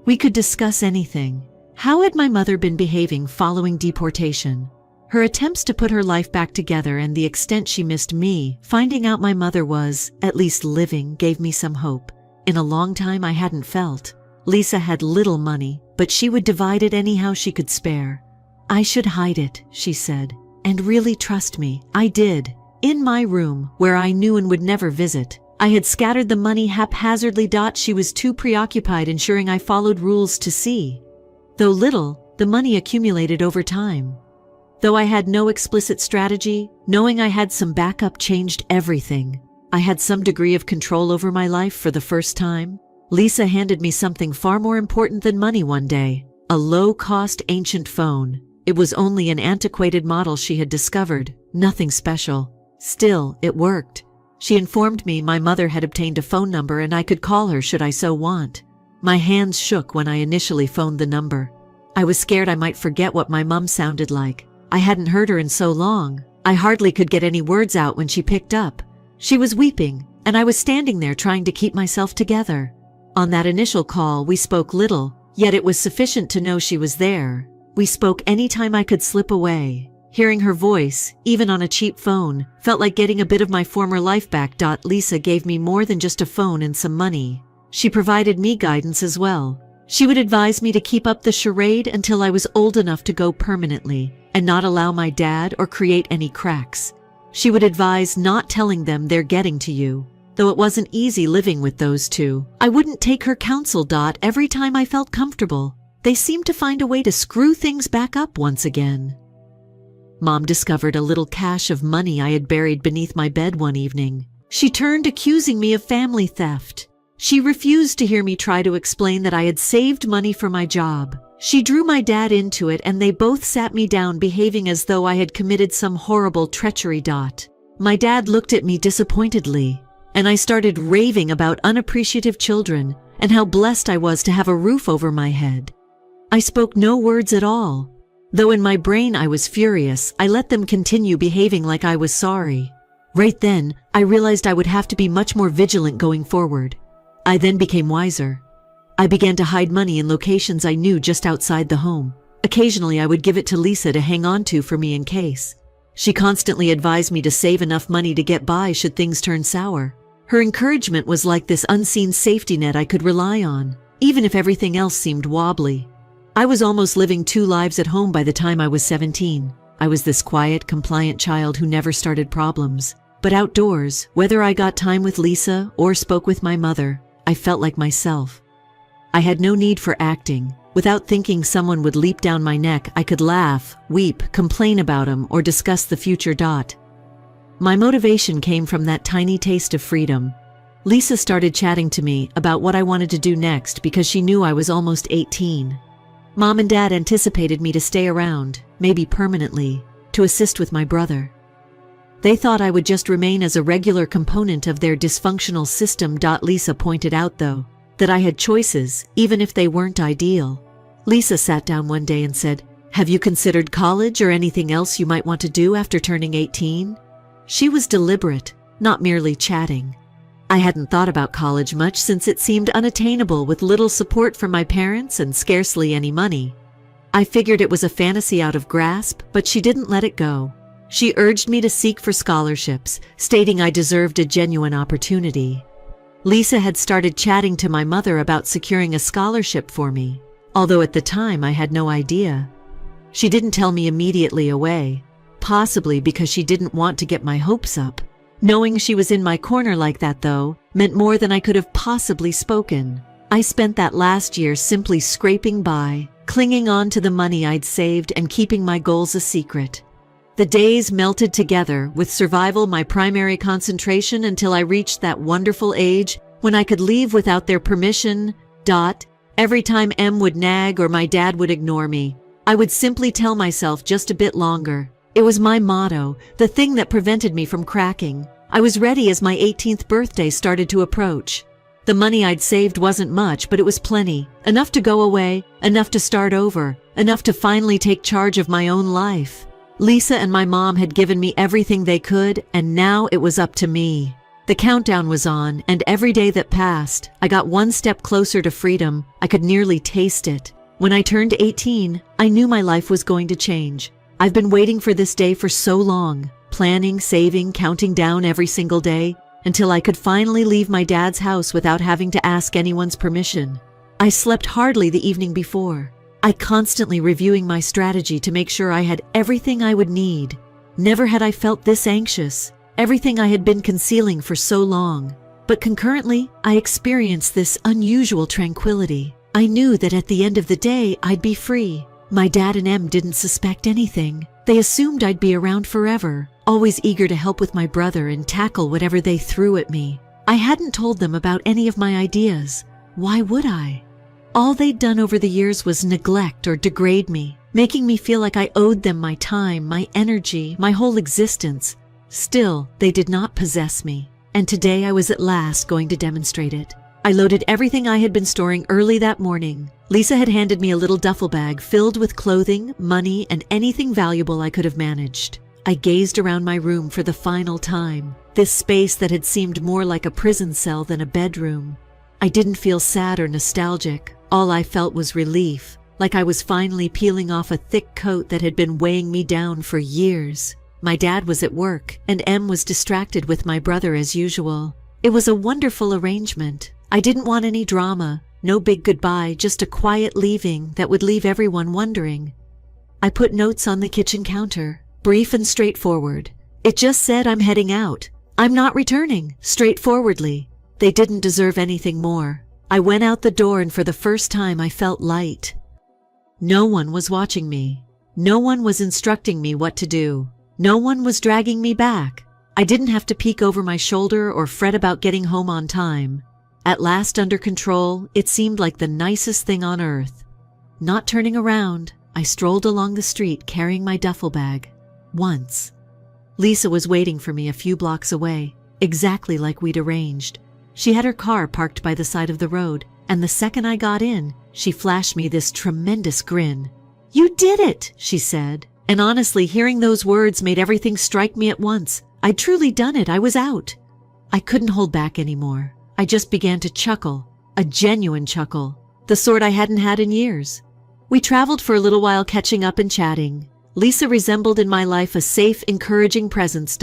We could discuss anything. How had my mother been behaving following deportation? Her attempts to put her life back together and the extent she missed me. Finding out my mother was, at least living, gave me some hope. In a long time I hadn't felt. Lisa had little money, but she would divide it anyhow she could spare. "I should hide it," she said. And really trust me, I did. In my room, where I knew and would never visit, I had scattered the money haphazardly. She was too preoccupied ensuring I followed rules to see. Though little, the money accumulated over time. Though I had no explicit strategy, knowing I had some backup changed everything. I had some degree of control over my life for the first time. Lisa handed me something far more important than money one day, a low-cost ancient phone. It was only an antiquated model she had discovered, nothing special. Still, it worked. She informed me my mother had obtained a phone number and I could call her should I so want. My hands shook when I initially phoned the number. I was scared I might forget what my mum sounded like. I hadn't heard her in so long. I hardly could get any words out when she picked up. She was weeping, and I was standing there trying to keep myself together. On that initial call, we spoke little, yet it was sufficient to know she was there. We spoke any time I could slip away. Hearing her voice, even on a cheap phone, felt like getting a bit of my former life back. Lisa gave me more than just a phone and some money. She provided me guidance as well. She would advise me to keep up the charade until I was old enough to go permanently, and not allow my dad or create any cracks. She would advise not telling them they're getting to you. Though it wasn't easy living with those two, I wouldn't take her counsel. Every time I felt comfortable, they seemed to find a way to screw things back up once again. Mom discovered a little cache of money I had buried beneath my bed one evening. She turned accusing me of family theft. She refused to hear me try to explain that I had saved money for my job. She drew my dad into it, and they both sat me down, behaving as though I had committed some horrible treachery. My dad looked at me disappointedly, and I started raving about unappreciative children and how blessed I was to have a roof over my head. I spoke no words at all. Though in my brain I was furious, I let them continue behaving like I was sorry. Right then, I realized I would have to be much more vigilant going forward. I then became wiser. I began to hide money in locations I knew just outside the home. Occasionally, I would give it to Lisa to hang on to for me in case. She constantly advised me to save enough money to get by should things turn sour. Her encouragement was like this unseen safety net I could rely on, even if everything else seemed wobbly. I was almost living two lives at home by the time I was 17. I was this quiet, compliant child who never started problems. But outdoors, whether I got time with Lisa or spoke with my mother, I felt like myself. I had no need for acting. Without thinking someone would leap down my neck, I could laugh, weep, complain about him, or discuss the future. My motivation came from that tiny taste of freedom. Lisa started chatting to me about what I wanted to do next because she knew I was almost 18. Mom and Dad anticipated me to stay around, maybe permanently, to assist with my brother. They thought I would just remain as a regular component of their dysfunctional system. Lisa pointed out, though, that I had choices, even if they weren't ideal. Lisa sat down one day and said, "Have you considered college or anything else you might want to do after turning 18? She was deliberate, not merely chatting. I hadn't thought about college much since it seemed unattainable with little support from my parents and scarcely any money. I figured it was a fantasy out of grasp, but she didn't let it go. She urged me to seek for scholarships, stating I deserved a genuine opportunity. Lisa had started chatting to my mother about securing a scholarship for me, although at the time I had no idea. She didn't tell me immediately away, possibly because she didn't want to get my hopes up. Knowing she was in my corner like that, though, meant more than I could have possibly spoken. I spent that last year simply scraping by, clinging on to the money I'd saved and keeping my goals a secret. The days melted together, with survival my primary concentration, until I reached that wonderful age when I could leave without their permission. Every time Em would nag or my dad would ignore me, I would simply tell myself just a bit longer. It was my motto, the thing that prevented me from cracking. I was ready as my 18th birthday started to approach. The money I'd saved wasn't much, but it was plenty. Enough to go away, enough to start over, enough to finally take charge of my own life. Lisa and my mom had given me everything they could, and now it was up to me. The countdown was on, and every day that passed, I got one step closer to freedom. I could nearly taste it. When I turned 18, I knew my life was going to change. I've been waiting for this day for so long, planning, saving, counting down every single day, until I could finally leave my dad's house without having to ask anyone's permission. I slept hardly the evening before. I constantly reviewing my strategy to make sure I had everything I would need. Never had I felt this anxious, everything I had been concealing for so long. But concurrently, I experienced this unusual tranquility. I knew that at the end of the day, I'd be free. My dad and Em didn't suspect anything. They assumed I'd be around forever, always eager to help with my brother and tackle whatever they threw at me. I hadn't told them about any of my ideas. Why would I? All they'd done over the years was neglect or degrade me, making me feel like I owed them my time, my energy, my whole existence. Still, they did not possess me, and today I was at last going to demonstrate it. I loaded everything I had been storing early that morning. Lisa had handed me a little duffel bag filled with clothing, money, and anything valuable I could have managed. I gazed around my room for the final time, this space that had seemed more like a prison cell than a bedroom. I didn't feel sad or nostalgic. All I felt was relief, like I was finally peeling off a thick coat that had been weighing me down for years. My dad was at work, and Em was distracted with my brother as usual. It was a wonderful arrangement. I didn't want any drama, no big goodbye, just a quiet leaving that would leave everyone wondering. I put notes on the kitchen counter, brief and straightforward. It just said I'm heading out. I'm not returning, straightforwardly. They didn't deserve anything more. I went out the door, and for the first time I felt light. No one was watching me. No one was instructing me what to do. No one was dragging me back. I didn't have to peek over my shoulder or fret about getting home on time. At last under control, it seemed like the nicest thing on earth. Not turning around, I strolled along the street carrying my duffel bag. Once. Lisa was waiting for me a few blocks away, exactly like we'd arranged. She had her car parked by the side of the road, and the second I got in, she flashed me this tremendous grin. "You did it," she said. And honestly, hearing those words made everything strike me at once. I'd truly done it. I was out. I couldn't hold back anymore. I just began to chuckle, a genuine chuckle, the sort I hadn't had in years. We traveled for a little while, catching up and chatting. Lisa resembled in my life a safe, encouraging presence.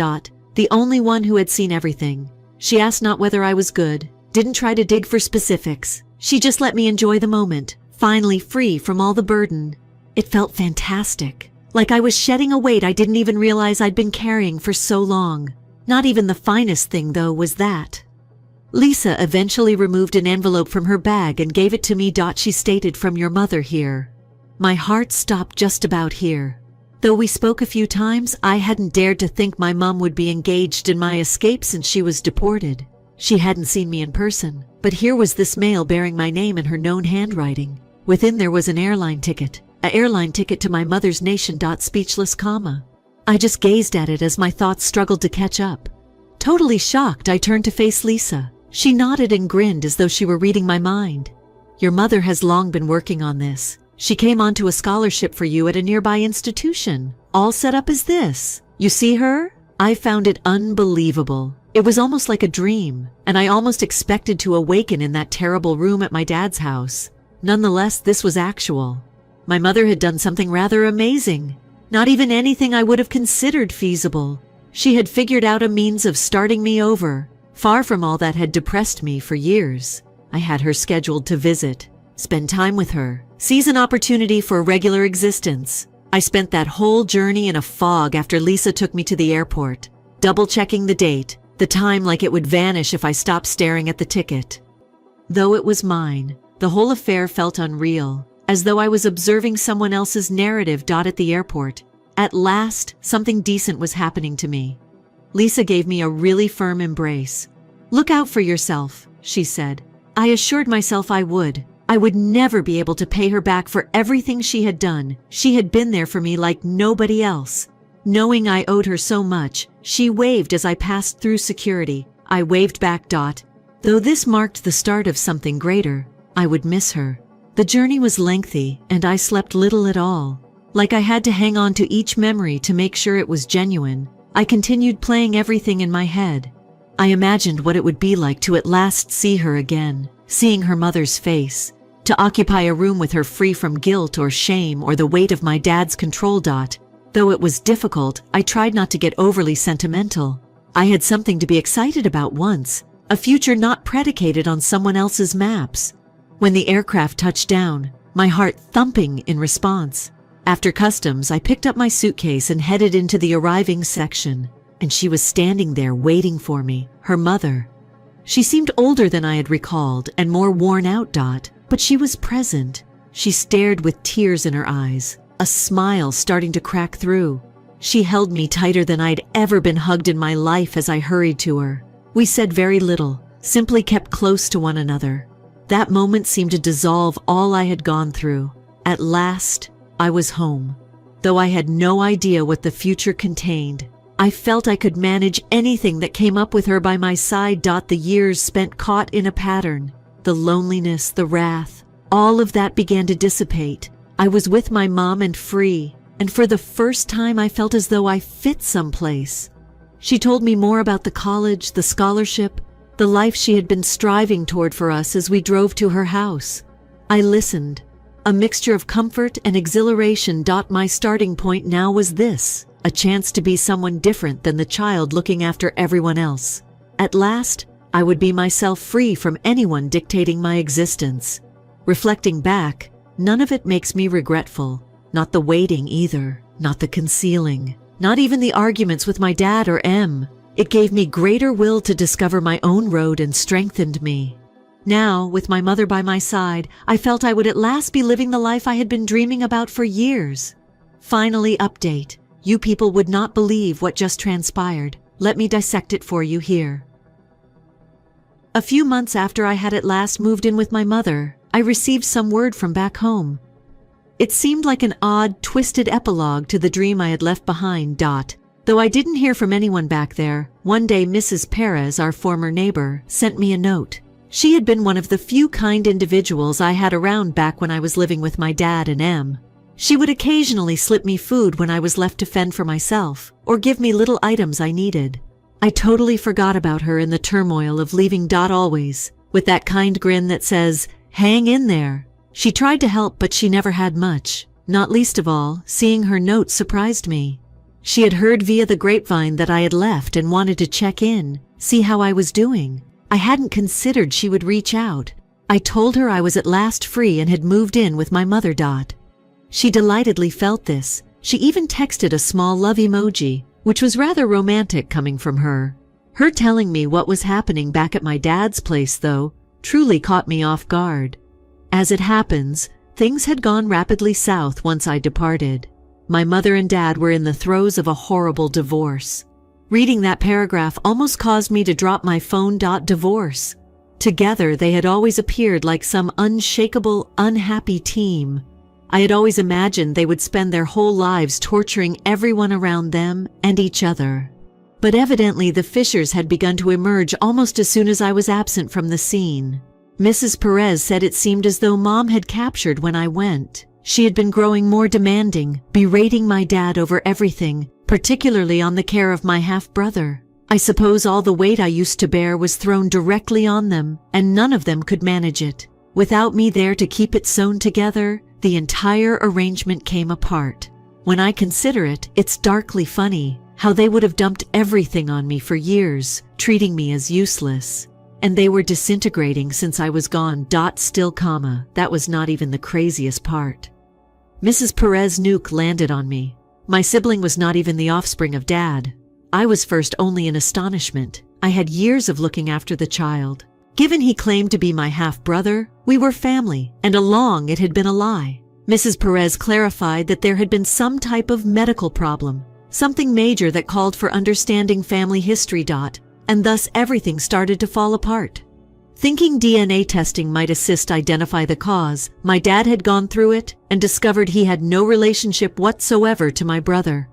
The only one who had seen everything. She asked not whether I was good, didn't try to dig for specifics. She just let me enjoy the moment, finally free from all the burden. It felt fantastic, like I was shedding a weight I didn't even realize I'd been carrying for so long. Not even the finest thing, though, was that. Lisa eventually removed an envelope from her bag and gave it to me. She stated, "From your mother here." My heart stopped just about here. Though we spoke a few times, I hadn't dared to think my mom would be engaged in my escape since she was deported. She hadn't seen me in person, but here was this mail bearing my name in her known handwriting. Within there was an airline ticket to my mother's nation. Speechless, comma. I just gazed at it as my thoughts struggled to catch up. Totally shocked, I turned to face Lisa. She nodded and grinned as though she were reading my mind. "Your mother has long been working on this. She came onto a scholarship for you at a nearby institution, all set up as this. You see her?" I found it unbelievable. It was almost like a dream, and I almost expected to awaken in that terrible room at my dad's house. Nonetheless, this was actual. My mother had done something rather amazing. Not even anything I would have considered feasible. She had figured out a means of starting me over, far from all that had depressed me for years. I had her scheduled to visit, spend time with her, seize an opportunity for a regular existence. I spent that whole journey in a fog after Lisa took me to the airport, double-checking the date, the time like it would vanish if I stopped staring at the ticket. Though it was mine, the whole affair felt unreal, as though I was observing someone else's narrative. At the airport, at last, something decent was happening to me. Lisa gave me a really firm embrace. "Look out for yourself," she said. I assured myself I would. I would never be able to pay her back for everything she had done. She had been there for me like nobody else. Knowing I owed her so much, she waved as I passed through security. I waved back. Though this marked the start of something greater, I would miss her. The journey was lengthy, and I slept little at all. Like I had to hang on to each memory to make sure it was genuine. I continued playing everything in my head. I imagined what it would be like to at last see her again, seeing her mother's face, to occupy a room with her free from guilt or shame or the weight of my dad's control. Though it was difficult, I tried not to get overly sentimental. I had something to be excited about once, a future not predicated on someone else's maps. When the aircraft touched down, my heart thumping in response. After customs, I picked up my suitcase and headed into the arriving section, and she was standing there waiting for me, her mother. She seemed older than I had recalled and more worn out. But she was present. She stared with tears in her eyes, a smile starting to crack through. She held me tighter than I'd ever been hugged in my life as I hurried to her. We said very little, simply kept close to one another. That moment seemed to dissolve all I had gone through. At last, I was home. Though I had no idea what the future contained, I felt I could manage anything that came up with her by my side. The years spent caught in a pattern, the loneliness, the wrath, all of that began to dissipate. I was with my mom and free, and for the first time I felt as though I fit someplace. She told me more about the college, the scholarship, the life she had been striving toward for us as we drove to her house. I listened, a mixture of comfort and exhilaration. My starting point now was this, a chance to be someone different than the child looking after everyone else. At last, I would be myself, free from anyone dictating my existence. Reflecting back, none of it makes me regretful. Not the waiting either, not the concealing, not even the arguments with my dad or Em. It gave me greater will to discover my own road and strengthened me. Now, with my mother by my side, I felt I would at last be living the life I had been dreaming about for years. Finally, update. You people would not believe what just transpired. Let me dissect it for you here. A few months after I had at last moved in with my mother, I received some word from back home. It seemed like an odd, twisted epilogue to the dream I had left behind. Though I didn't hear from anyone back there, one day Mrs. Perez, our former neighbor, sent me a note. She had been one of the few kind individuals I had around back when I was living with my dad and Em. She would occasionally slip me food when I was left to fend for myself, or give me little items I needed. I totally forgot about her in the turmoil of leaving. Always, with that kind grin that says, "Hang in there." She tried to help, but she never had much. Not least of all, seeing her note surprised me. She had heard via the grapevine that I had left and wanted to check in, see how I was doing. I hadn't considered she would reach out. I told her I was at last free and had moved in with my mother. She delightedly felt this. She even texted a small love emoji, which was rather romantic coming from her. Her telling me what was happening back at my dad's place, though, truly caught me off guard. As it happens, things had gone rapidly south once I departed. My mother and dad were in the throes of a horrible divorce. Reading that paragraph almost caused me to drop my phone. Divorce. Together, they had always appeared like some unshakable, unhappy team. I had always imagined they would spend their whole lives torturing everyone around them and each other. But evidently the fissures had begun to emerge almost as soon as I was absent from the scene. Mrs. Perez said it seemed as though Mom had captured when I went. She had been growing more demanding, berating my dad over everything, particularly on the care of my half-brother. I suppose all the weight I used to bear was thrown directly on them, and none of them could manage it. Without me there to keep it sewn together, the entire arrangement came apart. When I consider it, it's darkly funny how they would have dumped everything on me for years, treating me as useless. And they were disintegrating since I was gone. Still, that was not even the craziest part. Mrs. Perez nuke landed on me. My sibling was not even the offspring of Dad. I was first only in astonishment. I had years of looking after the child. Given he claimed to be my half-brother, we were family, and along it had been a lie. Mrs. Perez clarified that there had been some type of medical problem, something major that called for understanding family history. And thus everything started to fall apart. Thinking DNA testing might assist identify the cause, my dad had gone through it and discovered he had no relationship whatsoever to my brother.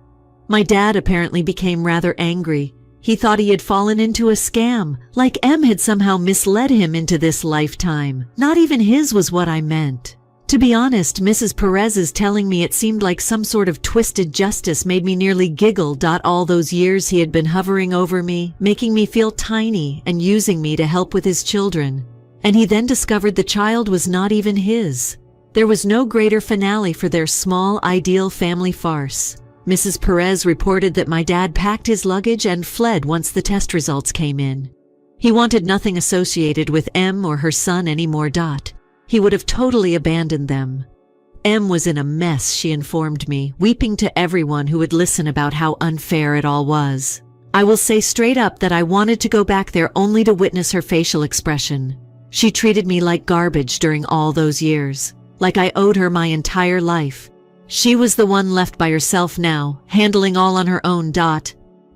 My dad apparently became rather angry. He thought he had fallen into a scam, like Em had somehow misled him into this lifetime. Not even his was what I meant. To be honest, Mrs. Perez's telling me it seemed like some sort of twisted justice made me nearly giggle. All those years he had been hovering over me, making me feel tiny and using me to help with his children. And he then discovered the child was not even his. There was no greater finale for their small, ideal family farce. Mrs. Perez reported that my dad packed his luggage and fled once the test results came in. He wanted nothing associated with Em or her son anymore. He would have totally abandoned them. Em was in a mess, she informed me, weeping to everyone who would listen about how unfair it all was. I will say straight up that I wanted to go back there only to witness her facial expression. She treated me like garbage during all those years, like I owed her my entire life. She was the one left by herself now, handling all on her own.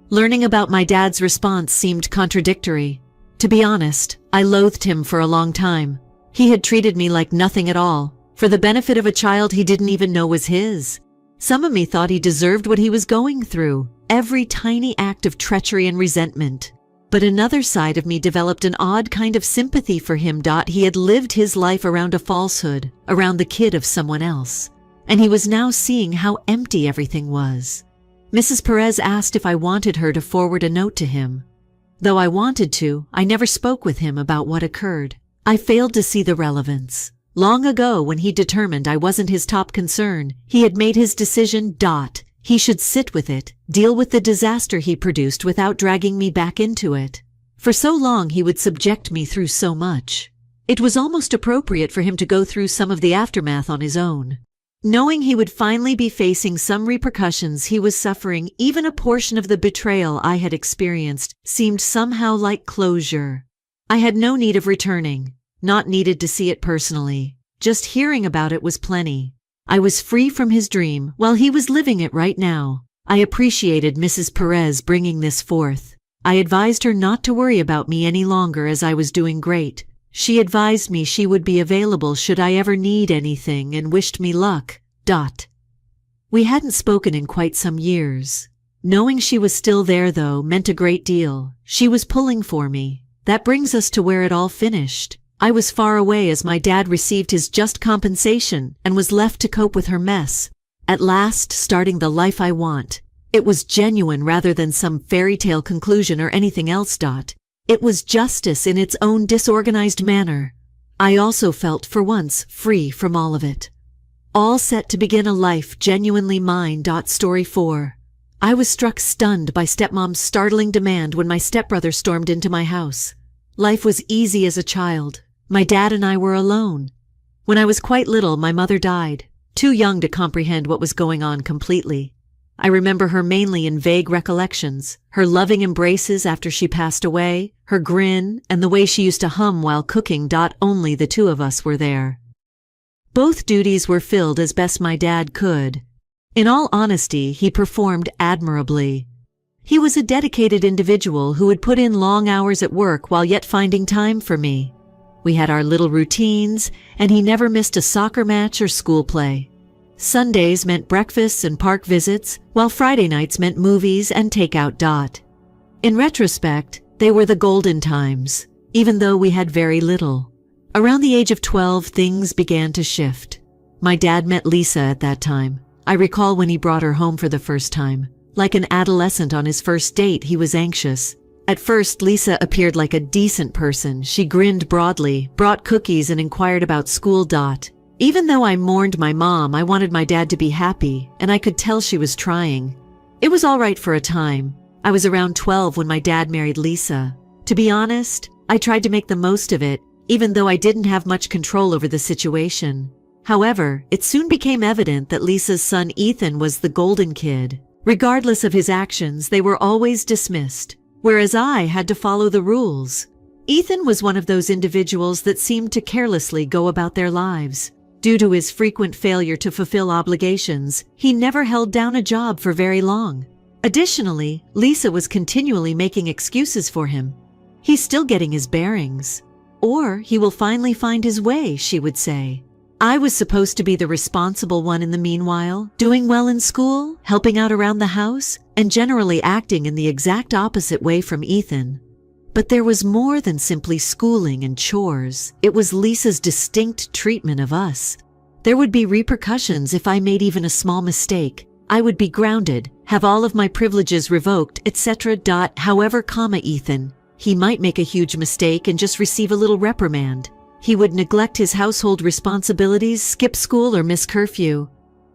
Learning about my dad's response seemed contradictory. To be honest, I loathed him for a long time. He had treated me like nothing at all, for the benefit of a child he didn't even know was his. Some of me thought he deserved what he was going through, every tiny act of treachery and resentment. But another side of me developed an odd kind of sympathy for him. He had lived his life around a falsehood, around the kid of someone else. And he was now seeing how empty everything was. Mrs. Perez asked if I wanted her to forward a note to him. Though I wanted to, I never spoke with him about what occurred. I failed to see the relevance. Long ago, when he determined I wasn't his top concern, he had made his decision. He should sit with it, deal with the disaster he produced without dragging me back into it. For so long he would subject me through so much. It was almost appropriate for him to go through some of the aftermath on his own. Knowing he would finally be facing some repercussions he was suffering, even a portion of the betrayal I had experienced, seemed somehow like closure. I had no need of returning, not needed to see it personally. Just hearing about it was plenty. I was free from his dream while he was living it right now. I appreciated Mrs. Perez bringing this forth. I advised her not to worry about me any longer as I was doing great. She advised me she would be available should I ever need anything and wished me luck. We hadn't spoken in quite some years. Knowing she was still there, though, meant a great deal. She was pulling for me. That brings us to where it all finished. I was far away as my dad received his just compensation and was left to cope with her mess. At last, starting the life I want. It was genuine rather than some fairy tale conclusion or anything else. It was justice in its own disorganized manner. I also felt, for once, free from all of it. All set to begin a life genuinely mine. Story 4. I was struck stunned by stepmom's startling demand when my stepbrother stormed into my house. Life was easy as a child. My dad and I were alone. When I was quite little, my mother died, too young to comprehend what was going on completely. I remember her mainly in vague recollections, her loving embraces after she passed away, her grin, and the way she used to hum while cooking. Only the two of us were there. Both duties were filled as best my dad could. In all honesty, he performed admirably. He was a dedicated individual who would put in long hours at work while yet finding time for me. We had our little routines, and he never missed a soccer match or school play. Sundays meant breakfasts and park visits, while Friday nights meant movies and takeout. In retrospect, they were the golden times, even though we had very little. Around the age of 12, things began to shift. My dad met Lisa at that time. I recall when he brought her home for the first time. Like an adolescent on his first date, he was anxious. At first, Lisa appeared like a decent person. She grinned broadly, brought cookies, and inquired about school. Even though I mourned my mom, I wanted my dad to be happy, and I could tell she was trying. It was all right for a time. I was around 12 when my dad married Lisa. To be honest, I tried to make the most of it, even though I didn't have much control over the situation. However, it soon became evident that Lisa's son Ethan was the golden kid. Regardless of his actions, they were always dismissed, whereas I had to follow the rules. Ethan was one of those individuals that seemed to carelessly go about their lives. Due to his frequent failure to fulfill obligations, he never held down a job for very long. Additionally, Lisa was continually making excuses for him. He's still getting his bearings. Or he will finally find his way, she would say. I was supposed to be the responsible one in the meanwhile, doing well in school, helping out around the house, and generally acting in the exact opposite way from Ethan. But there was more than simply schooling and chores. It was Lisa's distinct treatment of us. There would be repercussions if I made even a small mistake. I would be grounded, have all of my privileges revoked, etc. However, Ethan, he might make a huge mistake and just receive a little reprimand. He would neglect his household responsibilities, skip school, or miss curfew.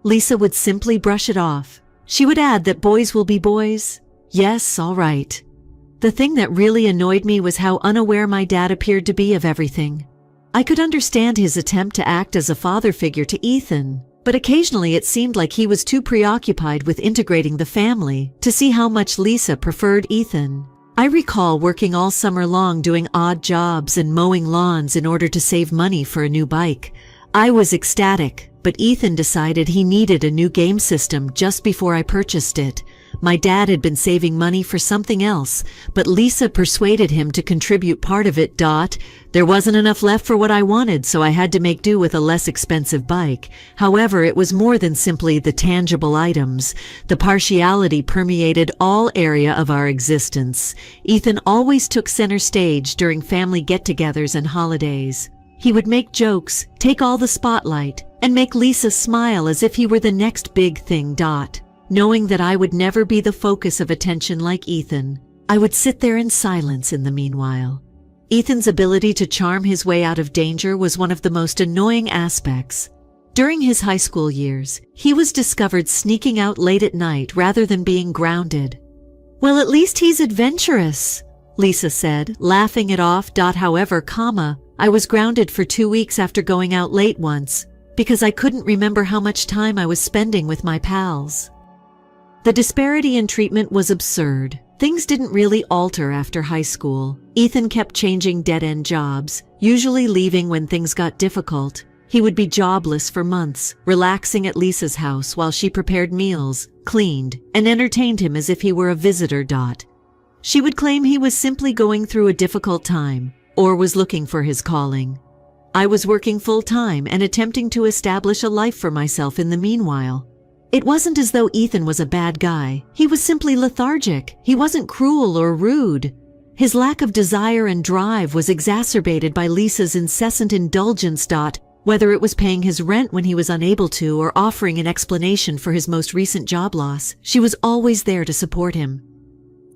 Lisa would simply brush it off. She would add that boys will be boys. Yes, all right. The thing that really annoyed me was how unaware my dad appeared to be of everything. I could understand his attempt to act as a father figure to Ethan, but occasionally it seemed like he was too preoccupied with integrating the family to see how much Lisa preferred Ethan. I recall working all summer long doing odd jobs and mowing lawns in order to save money for a new bike. I was ecstatic, but Ethan decided he needed a new game system just before I purchased it. My dad had been saving money for something else, but Lisa persuaded him to contribute part of it. There wasn't enough left for what I wanted, so I had to make do with a less expensive bike. However, it was more than simply the tangible items. The partiality permeated all area of our existence. Ethan always took center stage during family get-togethers and holidays. He would make jokes, take all the spotlight, and make Lisa smile as if he were the next big thing. Knowing that I would never be the focus of attention like Ethan, I would sit there in silence in the meanwhile. Ethan's ability to charm his way out of danger was one of the most annoying aspects. During his high school years, he was discovered sneaking out late at night rather than being grounded. "Well, at least he's adventurous," Lisa said, laughing it off. However, I was grounded for 2 weeks after going out late once, because I couldn't remember how much time I was spending with my pals. The disparity in treatment was absurd. Things didn't really alter after high school. Ethan kept changing dead-end jobs, usually leaving when things got difficult. He would be jobless for months, relaxing at Lisa's house while she prepared meals, cleaned, and entertained him as if he were a visitor. She would claim he was simply going through a difficult time or was looking for his calling. I was working full-time and attempting to establish a life for myself in the meanwhile. It wasn't as though Ethan was a bad guy. He was simply lethargic. He wasn't cruel or rude. His lack of desire and drive was exacerbated by Lisa's incessant indulgence. Whether it was paying his rent when he was unable to or offering an explanation for his most recent job loss, she was always there to support him.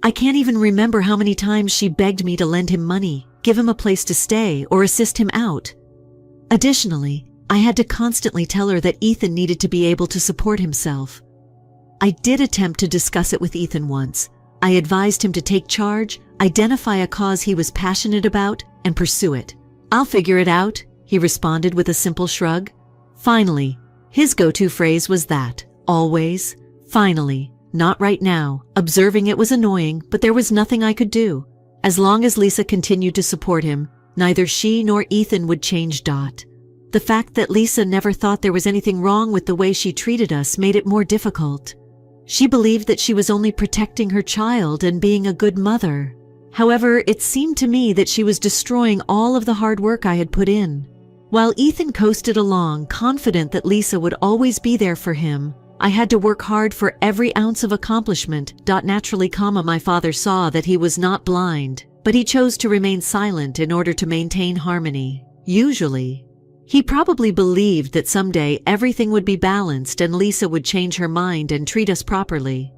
I can't even remember how many times she begged me to lend him money, give him a place to stay, or assist him out. Additionally, I had to constantly tell her that Ethan needed to be able to support himself. I did attempt to discuss it with Ethan once. I advised him to take charge, identify a cause he was passionate about, and pursue it. "I'll figure it out," he responded with a simple shrug. Finally, his go-to phrase was that, always, "Finally, not right now." Observing it was annoying, but there was nothing I could do. As long as Lisa continued to support him, neither she nor Ethan would change. The fact that Lisa never thought there was anything wrong with the way she treated us made it more difficult. She believed that she was only protecting her child and being a good mother. However, it seemed to me that she was destroying all of the hard work I had put in. While Ethan coasted along, confident that Lisa would always be there for him, I had to work hard for every ounce of accomplishment. Naturally, my father saw that he was not blind, but he chose to remain silent in order to maintain harmony. Usually, he probably believed that someday everything would be balanced and Lisa would change her mind and treat us properly.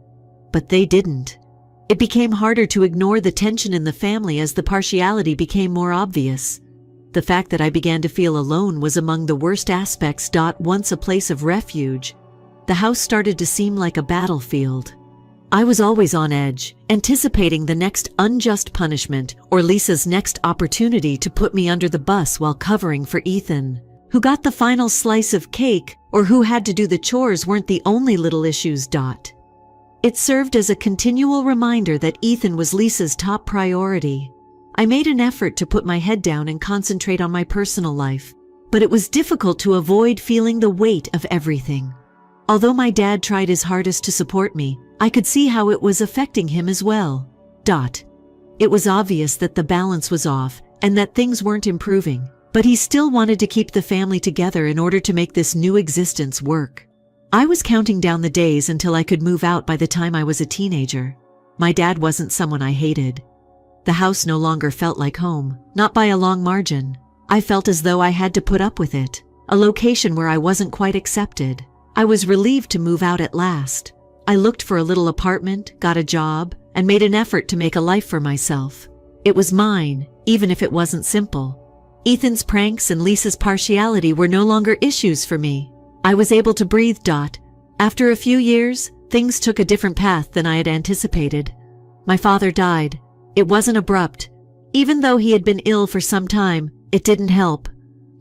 But they didn't. It became harder to ignore the tension in the family as the partiality became more obvious. The fact that I began to feel alone was among the worst aspects. Once a place of refuge, the house started to seem like a battlefield. I was always on edge, anticipating the next unjust punishment or Lisa's next opportunity to put me under the bus while covering for Ethan. Who got the final slice of cake or who had to do the chores weren't the only little issues. It served as a continual reminder that Ethan was Lisa's top priority. I made an effort to put my head down and concentrate on my personal life, but it was difficult to avoid feeling the weight of everything. Although my dad tried his hardest to support me, I could see how it was affecting him as well. It was obvious that the balance was off and that things weren't improving, but he still wanted to keep the family together in order to make this new existence work. I was counting down the days until I could move out by the time I was a teenager. My dad wasn't someone I hated. The house no longer felt like home, not by a long margin. I felt as though I had to put up with it, a location where I wasn't quite accepted. I was relieved to move out at last. I looked for a little apartment, got a job, and made an effort to make a life for myself. It was mine, even if it wasn't simple. Ethan's pranks and Lisa's partiality were no longer issues for me. I was able to breathe. After a few years, things took a different path than I had anticipated. My father died. It wasn't abrupt. Even though he had been ill for some time, it didn't help.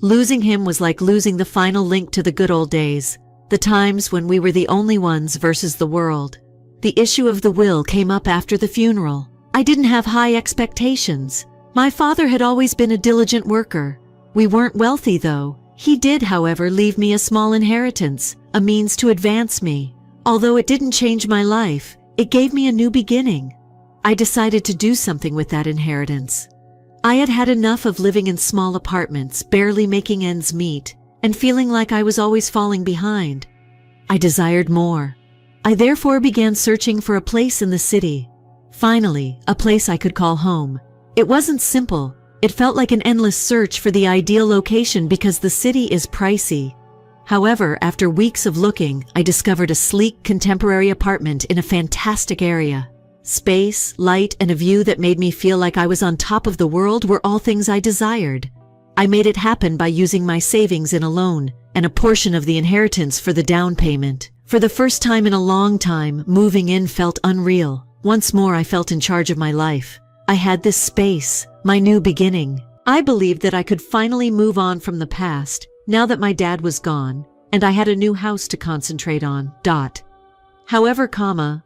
Losing him was like losing the final link to the good old days, the times when we were the only ones versus the world. The issue of the will came up after the funeral. I didn't have high expectations. My father had always been a diligent worker. We weren't wealthy, though. He did, however, leave me a small inheritance, a means to advance me. Although it didn't change my life, it gave me a new beginning. I decided to do something with that inheritance. I had had enough of living in small apartments, barely making ends meet, and feeling like I was always falling behind. I desired more. I therefore began searching for a place in the city. Finally, a place I could call home. It wasn't simple. It felt like an endless search for the ideal location because the city is pricey. However, after weeks of looking, I discovered a sleek, contemporary apartment in a fantastic area. Space, light, and a view that made me feel like I was on top of the world were all things I desired. I made it happen by using my savings in a loan and a portion of the inheritance for the down payment. For the first time in a long time, moving in felt unreal. Once more, I felt in charge of my life. I had this space, my new beginning. I believed that I could finally move on from the past, now that my dad was gone, and I had a new house to concentrate on. However,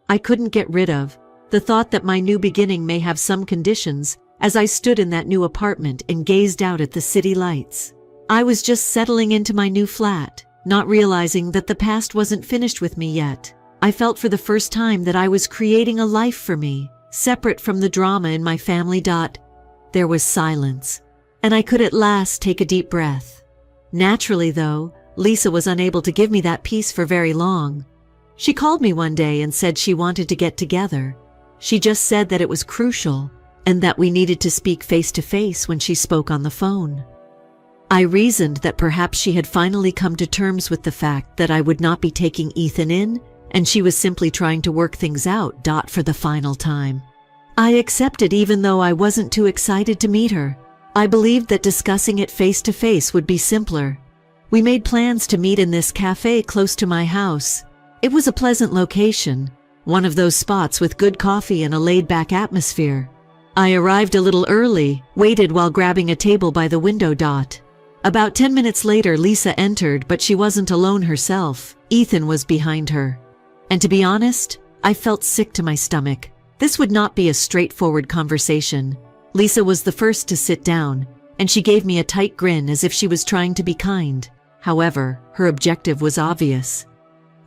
I couldn't get rid of the thought that my new beginning may have some conditions as I stood in that new apartment and gazed out at the city lights. I was just settling into my new flat, not realizing that the past wasn't finished with me yet. I felt for the first time that I was creating a life for me, separate from the drama in my family. There was silence, and I could at last take a deep breath. Naturally, though, Lisa was unable to give me that peace for very long. She called me one day and said she wanted to get together. She just said that it was crucial and that we needed to speak face to face when she spoke on the phone. I reasoned that perhaps she had finally come to terms with the fact that I would not be taking Ethan in, and she was simply trying to work things out. For the final time. I accepted, even though I wasn't too excited to meet her. I believed that discussing it face to face would be simpler. We made plans to meet in this cafe close to my house. It was a pleasant location, one of those spots with good coffee and a laid-back atmosphere. I arrived a little early, waited while grabbing a table by the window. About 10 minutes later, Lisa entered, but she wasn't alone herself. Ethan was behind her. And to be honest, I felt sick to my stomach. This would not be a straightforward conversation. Lisa was the first to sit down, and she gave me a tight grin as if she was trying to be kind. However, her objective was obvious.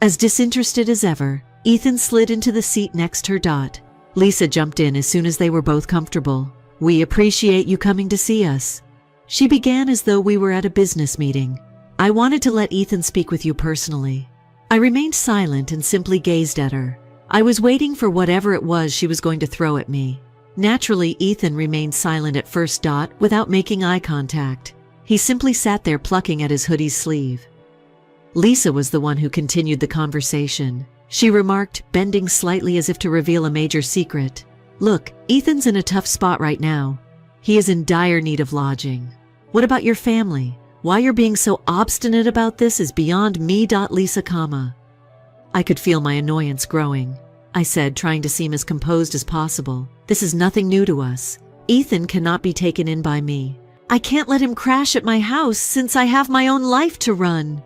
As disinterested as ever, Ethan slid into the seat next to her. Lisa jumped in as soon as they were both comfortable. "We appreciate you coming to see us." She began as though we were at a business meeting. "I wanted to let Ethan speak with you personally." I remained silent and simply gazed at her. I was waiting for whatever it was she was going to throw at me. Naturally, Ethan remained silent at first. Without making eye contact. He simply sat there plucking at his hoodie's sleeve. Lisa was the one who continued the conversation. She remarked, bending slightly as if to reveal a major secret. "Look, Ethan's in a tough spot right now. He is in dire need of lodging. What about your family? Why you're being so obstinate about this is beyond me. Lisa, I could feel my annoyance growing. I said, trying to seem as composed as possible. "This is nothing new to us. Ethan cannot be taken in by me. I can't let him crash at my house since I have my own life to run."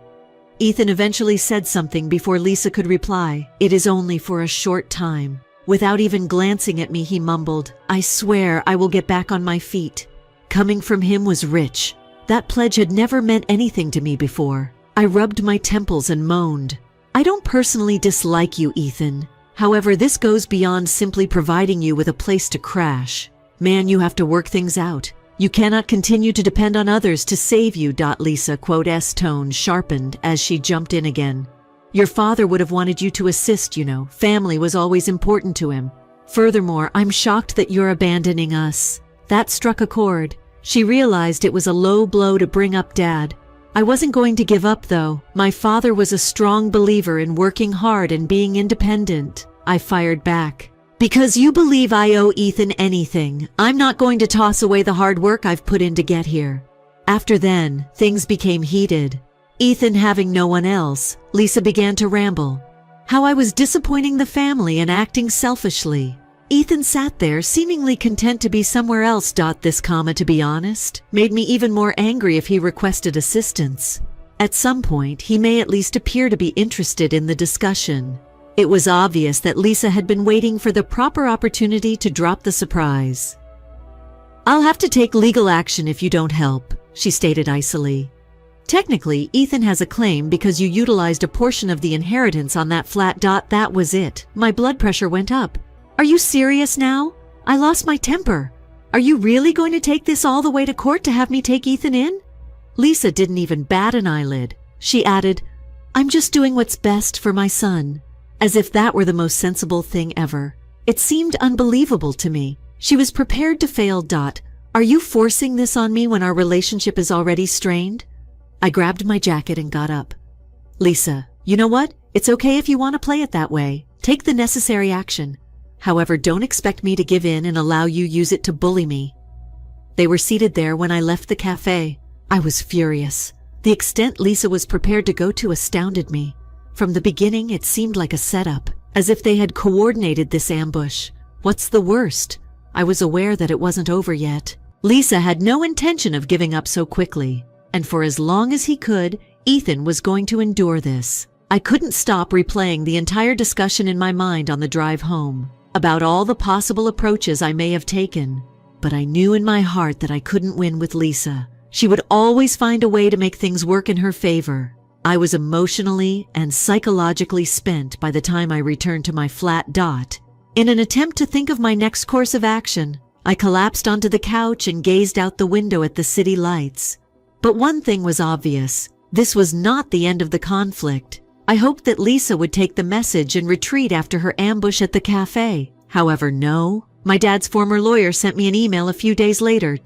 Ethan eventually said something before Lisa could reply. "It is only for a short time." Without even glancing at me, he mumbled, "I swear I will get back on my feet." Coming from him was rich. That pledge had never meant anything to me before. I rubbed my temples and moaned. "I don't personally dislike you, Ethan. However, this goes beyond simply providing you with a place to crash. Man, you have to work things out. You cannot continue to depend on others to save you." Lisa's tone sharpened as she jumped in again. "Your father would have wanted you to assist, you know. Family was always important to him. Furthermore, I'm shocked that you're abandoning us." That struck a chord. She realized it was a low blow to bring up Dad. I wasn't going to give up, though. My father was a strong believer in working hard and being independent. I fired back. "Because you believe I owe Ethan anything, I'm not going to toss away the hard work I've put in to get here." After then, things became heated. Ethan having no one else, Lisa began to ramble. How I was disappointing the family and acting selfishly. Ethan sat there, seemingly content to be somewhere else. This, to be honest, made me even more angry if he requested assistance. At some point, he may at least appear to be interested in the discussion. It was obvious that Lisa had been waiting for the proper opportunity to drop the surprise. "I'll have to take legal action if you don't help," she stated icily. "Technically, Ethan has a claim because you utilized a portion of the inheritance on that flat. That was it." My blood pressure went up. "Are you serious now? I lost my temper. Are you really going to take this all the way to court to have me take Ethan in?" Lisa didn't even bat an eyelid. She added, "I'm just doing what's best for my son," as if that were the most sensible thing ever. It seemed unbelievable to me. She was prepared to fail. "Are you forcing this on me when our relationship is already strained?" I grabbed my jacket and got up. "Lisa, you know what? It's okay if you want to play it that way. Take the necessary action. However, don't expect me to give in and allow you use it to bully me." They were seated there when I left the cafe. I was furious. The extent Lisa was prepared to go to astounded me. From the beginning, it seemed like a setup, as if they had coordinated this ambush. What's the worst? I was aware that it wasn't over yet. Lisa had no intention of giving up so quickly, and for as long as he could, Ethan was going to endure this. I couldn't stop replaying the entire discussion in my mind on the drive home, about all the possible approaches I may have taken. But I knew in my heart that I couldn't win with Lisa. She would always find a way to make things work in her favor. I was emotionally and psychologically spent by the time I returned to my flat. In an attempt to think of my next course of action, I collapsed onto the couch and gazed out the window at the city lights. But one thing was obvious. This was not the end of the conflict. I hoped that Lisa would take the message and retreat after her ambush at the cafe. However, no. My dad's former lawyer sent me an email a few days later.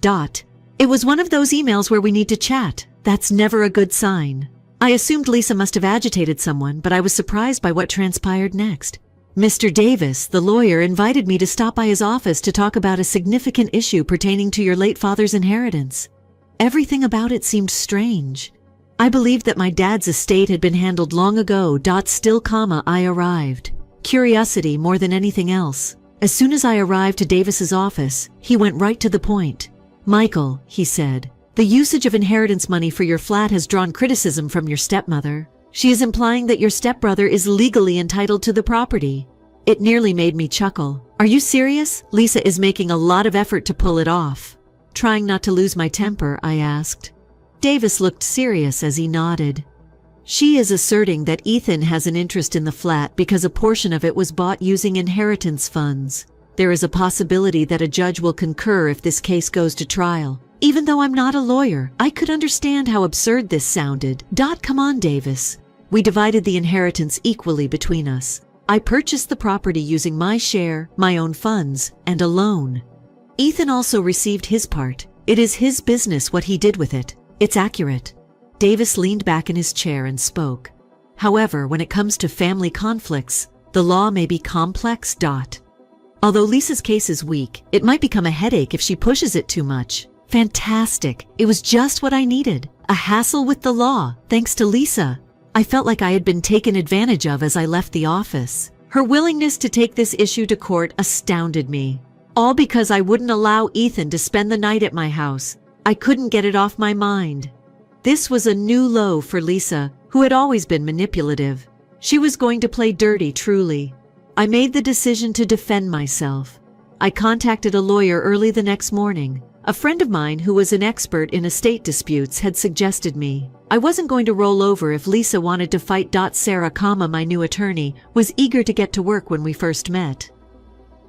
It was one of those emails where we need to chat. That's never a good sign. I assumed Lisa must have agitated someone, but I was surprised by what transpired next. Mr. Davis, the lawyer, invited me to stop by his office to talk about a significant issue pertaining to your late father's inheritance. Everything about it seemed strange. I believed that my dad's estate had been handled long ago. I arrived. Curiosity more than anything else. As soon as I arrived to Davis's office, he went right to the point. Michael, he said, the usage of inheritance money for your flat has drawn criticism from your stepmother. She is implying that your stepbrother is legally entitled to the property. It nearly made me chuckle. Are you serious? Lisa is making a lot of effort to pull it off. Trying not to lose my temper, I asked. Davis looked serious as he nodded. She is asserting that Ethan has an interest in the flat because a portion of it was bought using inheritance funds. There is a possibility that a judge will concur if this case goes to trial. Even though I'm not a lawyer, I could understand how absurd this sounded. Come on, Davis. We divided the inheritance equally between us. I purchased the property using my share, my own funds, and a loan. Ethan also received his part. It is his business what he did with it. It's accurate. Davis leaned back in his chair and spoke. However, when it comes to family conflicts, the law may be complex. Although Lisa's case is weak, it might become a headache if she pushes it too much. Fantastic. It was just what I needed. A hassle with the law, thanks to Lisa. I felt like I had been taken advantage of as I left the office. Her willingness to take this issue to court astounded me. All because I wouldn't allow Ethan to spend the night at my house. I couldn't get it off my mind. This was a new low for Lisa, who had always been manipulative. She was going to play dirty, truly. I made the decision to defend myself. I contacted a lawyer early the next morning. A friend of mine who was an expert in estate disputes had suggested me. I wasn't going to roll over if Lisa wanted to fight. Sarah, my new attorney, was eager to get to work when we first met.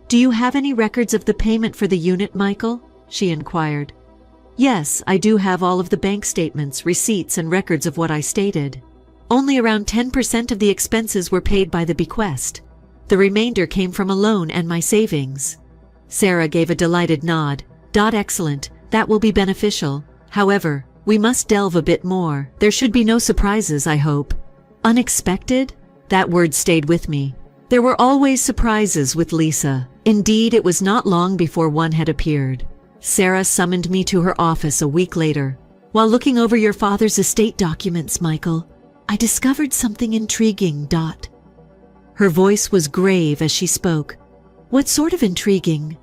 Do you have any records of the payment for the unit, Michael? She inquired. Yes, I do have all of the bank statements, receipts, and records of what I stated. Only around 10% of the expenses were paid by the bequest. The remainder came from a loan and my savings. Sarah gave a delighted nod. Excellent, that will be beneficial. However, we must delve a bit more. There should be no surprises, I hope. Unexpected? That word stayed with me. There were always surprises with Lisa. Indeed, it was not long before one had appeared. Sarah summoned me to her office a week later. While looking over your father's estate documents, Michael, I discovered something intriguing. Her voice was grave as she spoke. What sort of intriguing?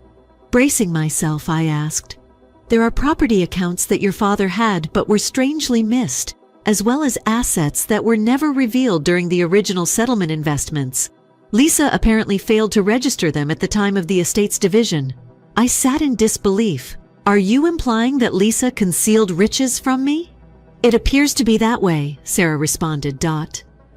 Bracing myself, I asked. There are property accounts that your father had but were strangely missed, as well as assets that were never revealed during the original settlement investments. Lisa apparently failed to register them at the time of the estate's division. I sat in disbelief. Are you implying that Lisa concealed riches from me? It appears to be that way, Sarah responded.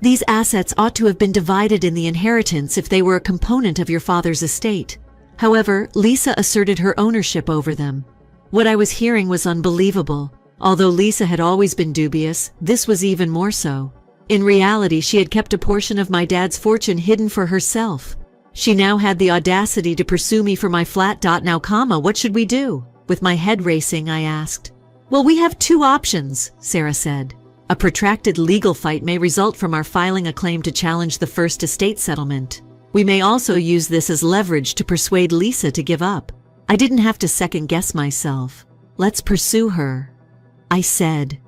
These assets ought to have been divided in the inheritance if they were a component of your father's estate. However, Lisa asserted her ownership over them. What I was hearing was unbelievable. Although Lisa had always been dubious, this was even more so. In reality, she had kept a portion of my dad's fortune hidden for herself. She now had the audacity to pursue me for my flat. Now, what should we do? With my head racing, I asked. Well, we have two options, Sarah said. A protracted legal fight may result from our filing a claim to challenge the first estate settlement. We may also use this as leverage to persuade Lisa to give up. I didn't have to second-guess myself. Let's pursue her, I said.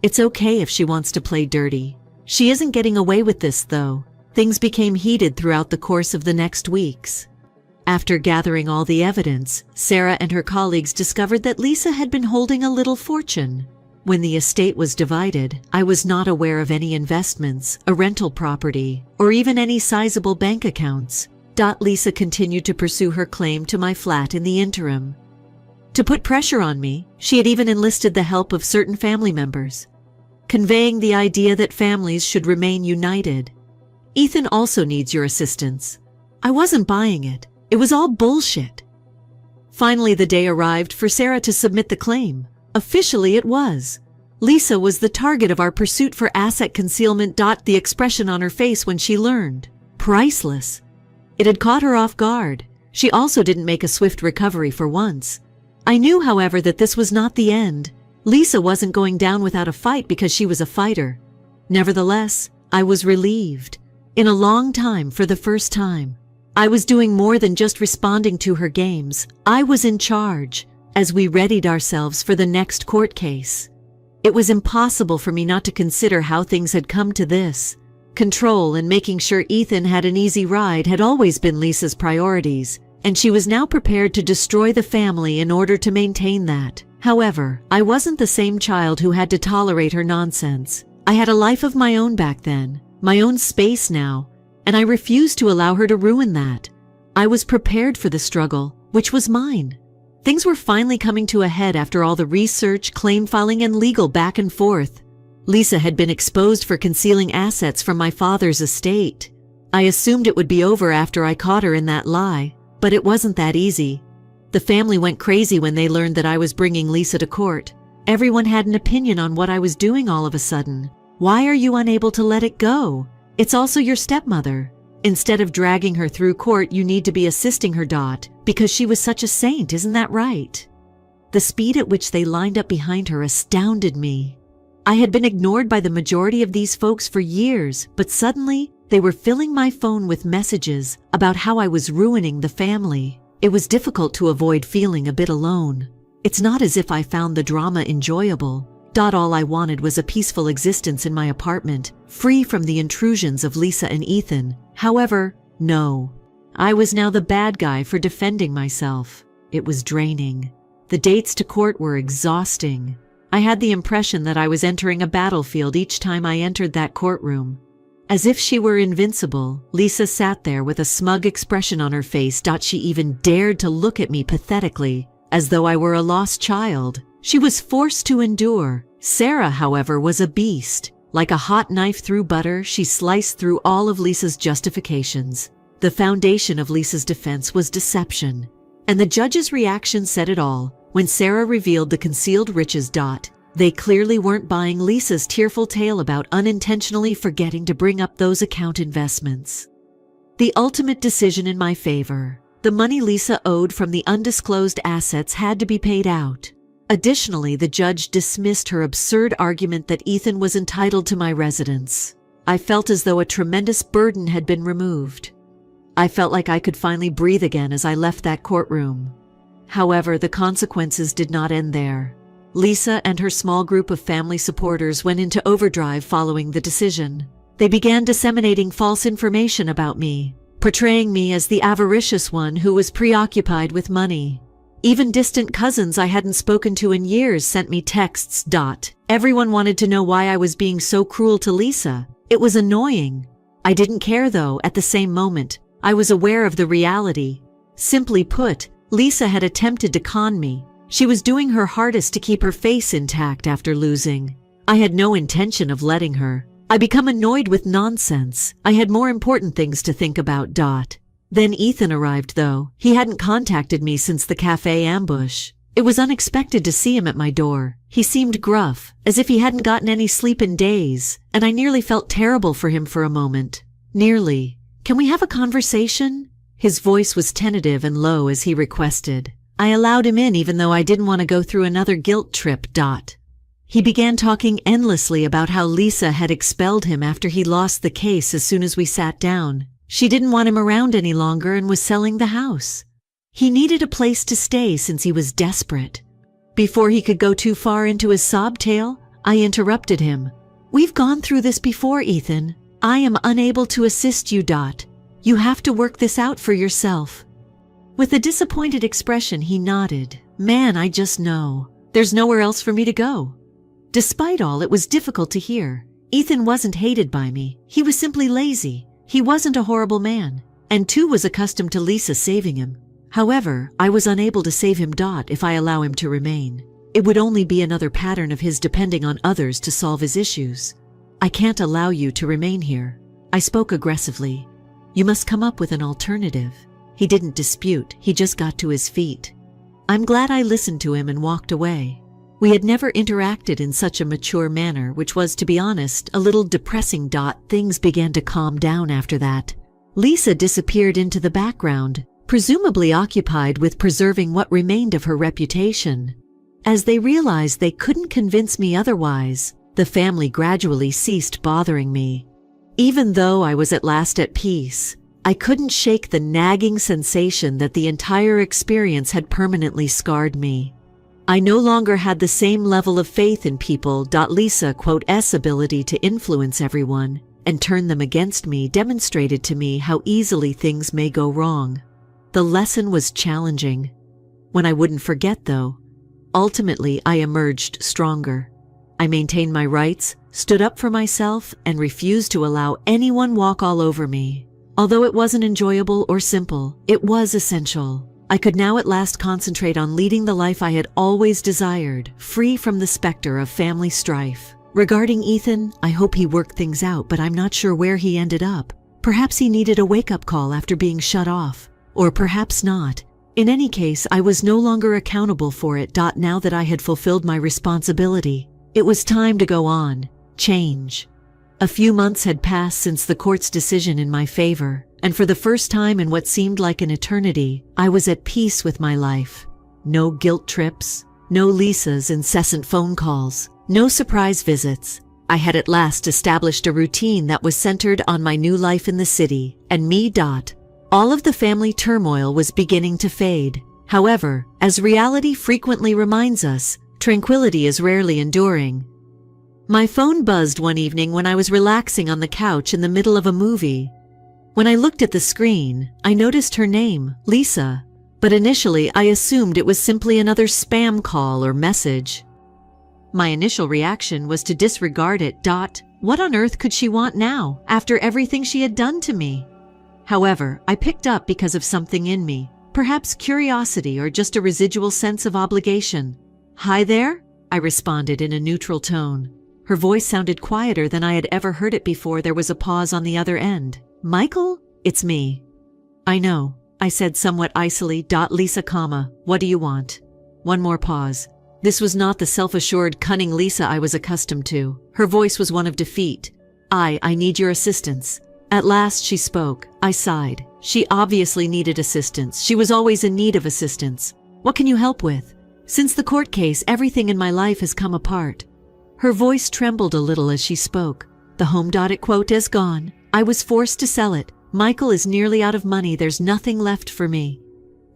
It's okay if she wants to play dirty. She isn't getting away with this, though. Things became heated throughout the course of the next weeks. After gathering all the evidence, Sarah and her colleagues discovered that Lisa had been holding a little fortune. When the estate was divided, I was not aware of any investments, a rental property, or even any sizable bank accounts. Lisa continued to pursue her claim to my flat in the interim. To put pressure on me, she had even enlisted the help of certain family members, conveying the idea that families should remain united. Ethan also needs your assistance. I wasn't buying it. It was all bullshit. Finally, the day arrived for Sarah to submit the claim. Officially, it was. Lisa was the target of our pursuit for asset concealment. The expression on her face when she learned. Priceless. It had caught her off guard. She also didn't make a swift recovery for once. I knew, however, that this was not the end. Lisa wasn't going down without a fight because she was a fighter. Nevertheless, I was relieved. In a long time, for the first time, I was doing more than just responding to her games. I was in charge as we readied ourselves for the next court case. It was impossible for me not to consider how things had come to this. Control and making sure Ethan had an easy ride had always been Lisa's priorities, and she was now prepared to destroy the family in order to maintain that. However, I wasn't the same child who had to tolerate her nonsense. I had a life of my own back then, my own space now, and I refused to allow her to ruin that. I was prepared for the struggle, which was mine. Things were finally coming to a head after all the research, claim filing, and legal back and forth. Lisa had been exposed for concealing assets from my father's estate. I assumed it would be over after I caught her in that lie, but it wasn't that easy. The family went crazy when they learned that I was bringing Lisa to court. Everyone had an opinion on what I was doing all of a sudden. Why are you unable to let it go? It's also your stepmother. Instead of dragging her through court, you need to be assisting her, because she was such a saint, isn't that right? The speed at which they lined up behind her astounded me. I had been ignored by the majority of these folks for years, but suddenly they were filling my phone with messages about how I was ruining the family. It was difficult to avoid feeling a bit alone. It's not as if I found the drama enjoyable. All I wanted was a peaceful existence in my apartment, free from the intrusions of Lisa and Ethan. However, no. I was now the bad guy for defending myself. It was draining. The dates to court were exhausting. I had the impression that I was entering a battlefield each time I entered that courtroom. As if she were invincible, Lisa sat there with a smug expression on her face. She even dared to look at me pathetically, as though I were a lost child. She was forced to endure. Sarah, however, was a beast. Like a hot knife through butter, she sliced through all of Lisa's justifications. The foundation of Lisa's defense was deception. And the judge's reaction said it all. When Sarah revealed the concealed riches. They clearly weren't buying Lisa's tearful tale about unintentionally forgetting to bring up those account investments. The ultimate decision in my favor. The money Lisa owed from the undisclosed assets had to be paid out. Additionally, the judge dismissed her absurd argument that Ethan was entitled to my residence. I felt as though a tremendous burden had been removed. I felt like I could finally breathe again as I left that courtroom. However, the consequences did not end there. Lisa and her small group of family supporters went into overdrive following the decision. They began disseminating false information about me, portraying me as the avaricious one who was preoccupied with money. Even distant cousins I hadn't spoken to in years sent me texts. Everyone wanted to know why I was being so cruel to Lisa. It was annoying. I didn't care though. At the same moment, I was aware of the reality. Simply put, Lisa had attempted to con me. She was doing her hardest to keep her face intact after losing. I had no intention of letting her. I became annoyed with nonsense. I had more important things to think about. Then Ethan arrived though. He hadn't contacted me since the cafe ambush. It was unexpected to see him at my door. He seemed gruff, as if he hadn't gotten any sleep in days, and I nearly felt terrible for him for a moment. Nearly. Can we have a conversation? His voice was tentative and low as he requested. I allowed him in even though I didn't want to go through another guilt trip. He began talking endlessly about how Lisa had expelled him after he lost the case as soon as we sat down. She didn't want him around any longer and was selling the house. He needed a place to stay since he was desperate. Before he could go too far into his sob tale, I interrupted him. We've gone through this before, Ethan. I am unable to assist you. You have to work this out for yourself. With a disappointed expression, he nodded. Man, I just know. There's nowhere else for me to go. Despite all, it was difficult to hear. Ethan wasn't hated by me. He was simply lazy. He wasn't a horrible man, and too was accustomed to Lisa saving him. However, I was unable to save him. If I allow him to remain, it would only be another pattern of his depending on others to solve his issues. I can't allow you to remain here. I spoke aggressively. You must come up with an alternative. He didn't dispute, he just got to his feet. I'm glad I listened to him and walked away. We had never interacted in such a mature manner, which was, to be honest, a little depressing. Things began to calm down after that. Lisa disappeared into the background, presumably occupied with preserving what remained of her reputation. As they realized they couldn't convince me otherwise, the family gradually ceased bothering me. Even though I was at last at peace, I couldn't shake the nagging sensation that the entire experience had permanently scarred me. I no longer had the same level of faith in people. Lisa's ability to influence everyone and turn them against me demonstrated to me how easily things may go wrong. The lesson was challenging. One I wouldn't forget, though. Ultimately, I emerged stronger. I maintained my rights, stood up for myself, and refused to allow anyone walk all over me. Although it wasn't enjoyable or simple, it was essential. I could now at last concentrate on leading the life I had always desired, free from the specter of family strife. Regarding Ethan, I hope he worked things out, but I'm not sure where he ended up. Perhaps he needed a wake-up call after being shut off. Or perhaps not. In any case, I was no longer accountable for it. Now that I had fulfilled my responsibility, it was time to go on, change. A few months had passed since the court's decision in my favor, and for the first time in what seemed like an eternity, I was at peace with my life. No guilt trips, no Lisa's incessant phone calls, no surprise visits. I had at last established a routine that was centered on my new life in the city, and me. All of the family turmoil was beginning to fade. However, as reality frequently reminds us, tranquility is rarely enduring. My phone buzzed one evening when I was relaxing on the couch in the middle of a movie. When I looked at the screen, I noticed her name, Lisa, but initially I assumed it was simply another spam call or message. My initial reaction was to disregard it. What on earth could she want now, after everything she had done to me? However, I picked up because of something in me, perhaps curiosity or just a residual sense of obligation. "Hi there," I responded in a neutral tone. Her voice sounded quieter than I had ever heard it before. There was a pause on the other end. "Michael? It's me." "I know," I said somewhat icily. "Lisa, what do you want?" One more pause. This was not the self-assured, cunning Lisa I was accustomed to. Her voice was one of defeat. I need your assistance." At last she spoke. I sighed. She obviously needed assistance. She was always in need of assistance. "What can you help with? Since the court case, everything in my life has come apart." Her voice trembled a little as she spoke. "The home is gone. I was forced to sell it. Michael is nearly out of money. There's nothing left for me."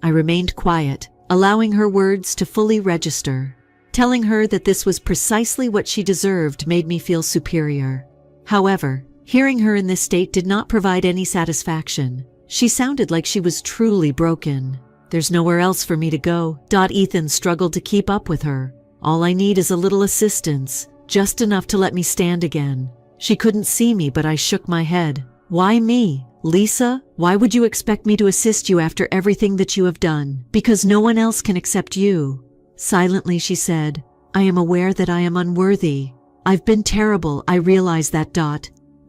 I remained quiet, allowing her words to fully register. Telling her that this was precisely what she deserved made me feel superior. However, hearing her in this state did not provide any satisfaction. She sounded like she was truly broken. "There's nowhere else for me to go." Ethan struggled to keep up with her. "All I need is a little assistance, just enough to let me stand again." She couldn't see me, but I shook my head. "Why me? Lisa, why would you expect me to assist you after everything that you have done? Because no one else can accept you." Silently she said, "I am aware that I am unworthy. I've been terrible, I realize that.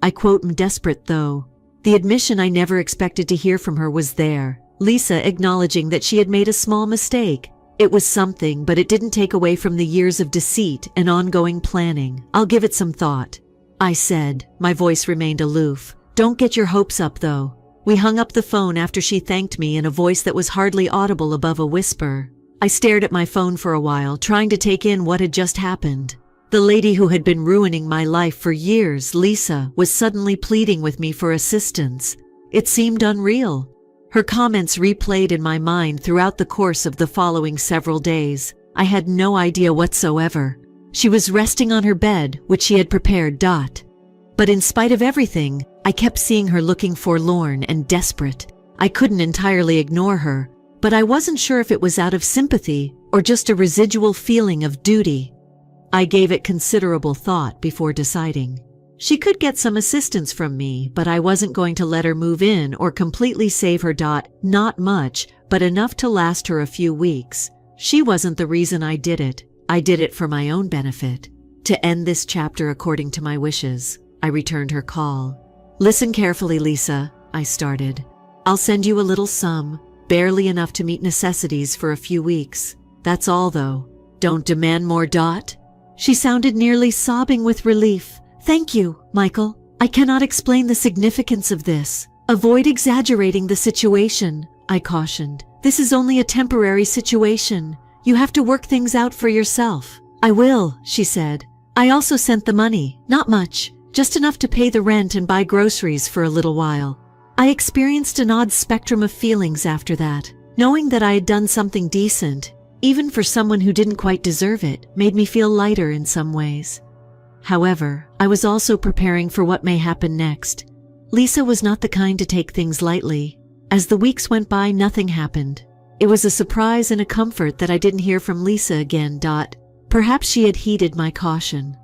I'm desperate though." The admission I never expected to hear from her was there. Lisa acknowledging that she had made a small mistake. It was something, but it didn't take away from the years of deceit and ongoing planning. "I'll give it some thought," I said. My voice remained aloof. "Don't get your hopes up though." We hung up the phone after she thanked me in a voice that was hardly audible above a whisper. I stared at my phone for a while, trying to take in what had just happened. The lady who had been ruining my life for years, Lisa, was suddenly pleading with me for assistance. It seemed unreal. Her comments replayed in my mind throughout the course of the following several days. I had no idea whatsoever. She was resting on her bed, which she had prepared. But in spite of everything, I kept seeing her looking forlorn and desperate. I couldn't entirely ignore her, but I wasn't sure if it was out of sympathy or just a residual feeling of duty. I gave it considerable thought before deciding. She could get some assistance from me, but I wasn't going to let her move in or completely save her. Not much, but enough to last her a few weeks. She wasn't the reason I did it. I did it for my own benefit. To end this chapter according to my wishes, I returned her call. "Listen carefully, Lisa," I started. "I'll send you a little sum. barely enough to meet necessities for a few weeks. That's all though. Don't demand more. She sounded nearly sobbing with relief. Thank you, Michael. I cannot explain the significance of this. Avoid exaggerating the situation, I cautioned. This is only a temporary situation. You have to work things out for yourself. I will, she said. I also sent the money. Not much, just enough to pay the rent and buy groceries for a little while. I experienced an odd spectrum of feelings after that. Knowing that I had done something decent, even for someone who didn't quite deserve it, made me feel lighter in some ways. However, I was also preparing for what may happen next. Lisa was not the kind to take things lightly. As the weeks went by, nothing happened. It was a surprise and a comfort that I didn't hear from Lisa again. Perhaps she had heeded my caution.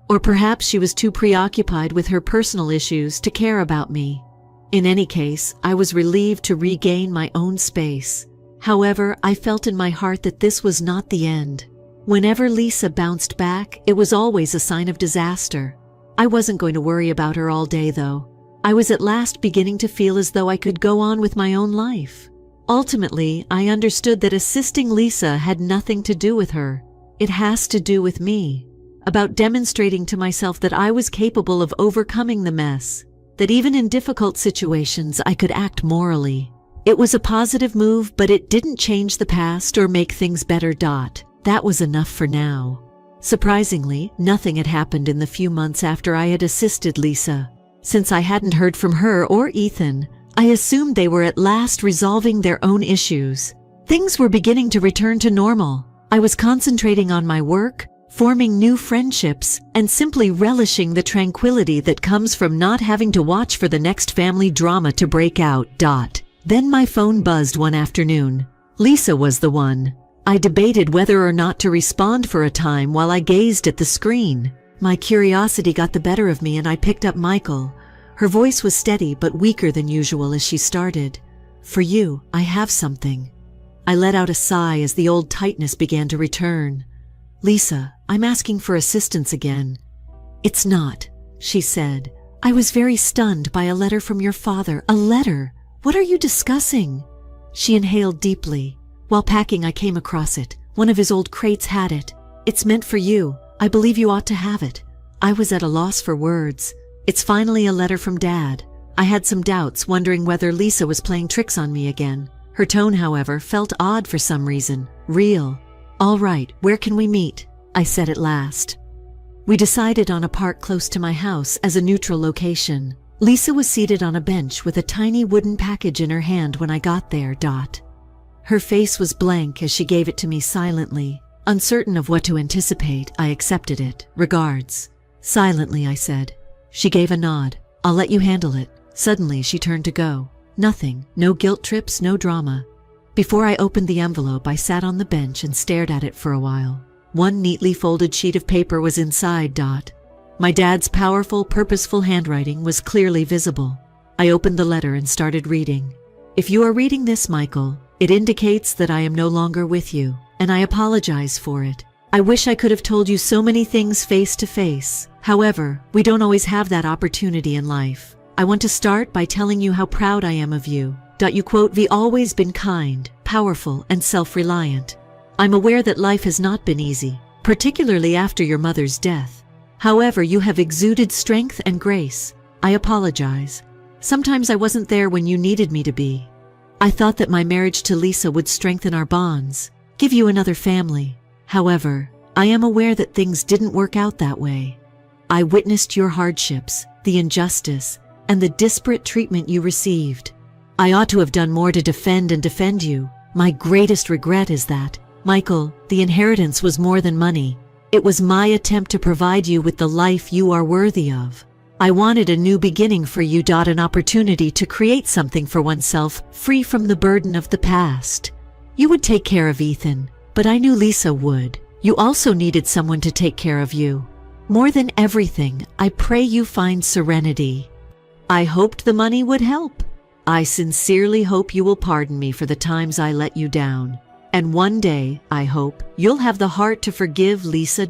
Or perhaps she was too preoccupied with her personal issues to care about me. In any case, I was relieved to regain my own space. However, I felt in my heart that this was not the end. Whenever Lisa bounced back, it was always a sign of disaster. I wasn't going to worry about her all day, though. I was at last beginning to feel as though I could go on with my own life. Ultimately, I understood that assisting Lisa had nothing to do with her. It has to do with me. About demonstrating to myself that I was capable of overcoming the mess. That even in difficult situations, I could act morally. It was a positive move, but it didn't change the past or make things better. That was enough for now. Surprisingly, nothing had happened in the few months after I had assisted Lisa. Since I hadn't heard from her or Ethan, I assumed they were at last resolving their own issues. Things were beginning to return to normal. I was concentrating on my work, forming new friendships, and simply relishing the tranquility that comes from not having to watch for the next family drama to break out. Then my phone buzzed one afternoon. Lisa was the one. I debated whether or not to respond for a time while I gazed at the screen. My curiosity got the better of me and I picked up Michael. Her voice was steady but weaker than usual as she started. For you, I have something. I let out a sigh as the old tightness began to return. Lisa, I'm asking for assistance again. It's not, she said. I was very stunned by a letter from your father. A letter? What are you discussing? She inhaled deeply. While packing, I came across it. One of his old crates had it. It's meant for you. I believe you ought to have it. I was at a loss for words. It's finally a letter from Dad. I had some doubts, wondering whether Lisa was playing tricks on me again. Her tone, however, felt odd for some reason. Real. All right, where can we meet? I said at last. We decided on a park close to my house as a neutral location. Lisa was seated on a bench with a tiny wooden package in her hand when I got there. Her face was blank as she gave it to me silently. Uncertain of what to anticipate, I accepted it. Regards. Silently, I said. She gave a nod. I'll let you handle it. Suddenly, she turned to go. Nothing. No guilt trips, no drama. Before I opened the envelope, I sat on the bench and stared at it for a while. One neatly folded sheet of paper was inside. My dad's powerful, purposeful handwriting was clearly visible. I opened the letter and started reading. If you are reading this, Michael, it indicates that I am no longer with you, and I apologize for it. I wish I could have told you so many things face to face. However, we don't always have that opportunity in life. I want to start by telling you how proud I am of you. You quote, "Ve always been kind, powerful, and self-reliant. I'm aware that life has not been easy, particularly after your mother's death. However, you have exuded strength and grace. I apologize. Sometimes I wasn't there when you needed me to be. I thought that my marriage to Lisa would strengthen our bonds, give you another family. However, I am aware that things didn't work out that way. I witnessed your hardships, the injustice, and the disparate treatment you received. I ought to have done more to defend you. My greatest regret is that, Michael, the inheritance was more than money. It was my attempt to provide you with the life you are worthy of. I wanted a new beginning for you. An opportunity to create something for oneself, free from the burden of the past. You would take care of Ethan, but I knew Lisa would. You also needed someone to take care of you. More than everything, I pray you find serenity. I hoped the money would help. I sincerely hope you will pardon me for the times I let you down. And one day, I hope, you'll have the heart to forgive Lisa.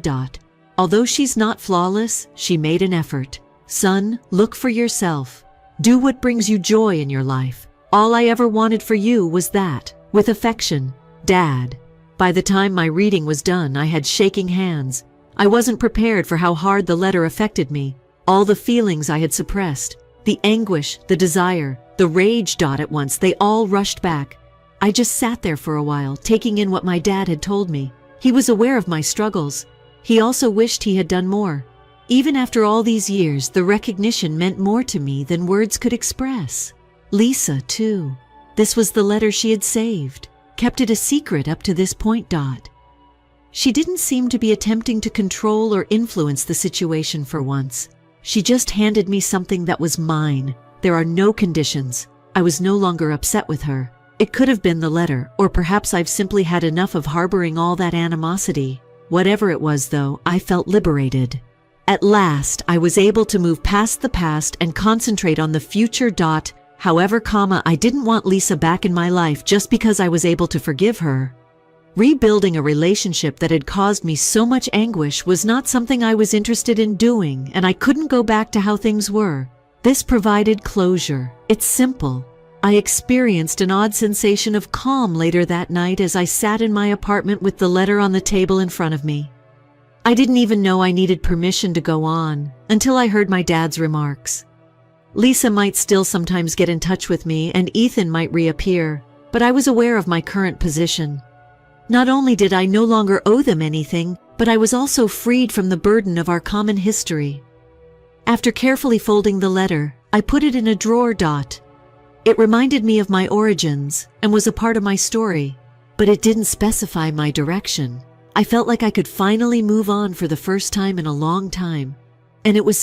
Although she's not flawless, she made an effort. Son, look for yourself. Do what brings you joy in your life. All I ever wanted for you was that. With affection, Dad. By the time my reading was done, I had shaking hands. I wasn't prepared for how hard the letter affected me. All the feelings I had suppressed, the anguish, the desire, the rage. At once, they all rushed back. I just sat there for a while, taking in what my dad had told me. He was aware of my struggles. He also wished he had done more. Even after all these years, the recognition meant more to me than words could express. Lisa, too. This was the letter she had saved, kept it a secret up to this point. She didn't seem to be attempting to control or influence the situation for once. She just handed me something that was mine. There are no conditions. I was no longer upset with her. It could have been the letter, or perhaps I've simply had enough of harboring all that animosity. Whatever it was, though, I felt liberated. At last, I was able to move past the past and concentrate on the future. However, I didn't want Lisa back in my life just because I was able to forgive her. Rebuilding a relationship that had caused me so much anguish was not something I was interested in doing, and I couldn't go back to how things were. This provided closure. It's simple. I experienced an odd sensation of calm later that night as I sat in my apartment with the letter on the table in front of me. I didn't even know I needed permission to go on until I heard my dad's remarks. Lisa might still sometimes get in touch with me, and Ethan might reappear, but I was aware of my current position. Not only did I no longer owe them anything, but I was also freed from the burden of our common history. After carefully folding the letter, I put it in a drawer. It reminded me of my origins and was a part of my story, but it didn't specify my direction. I felt like I could finally move on for the first time in a long time, and it was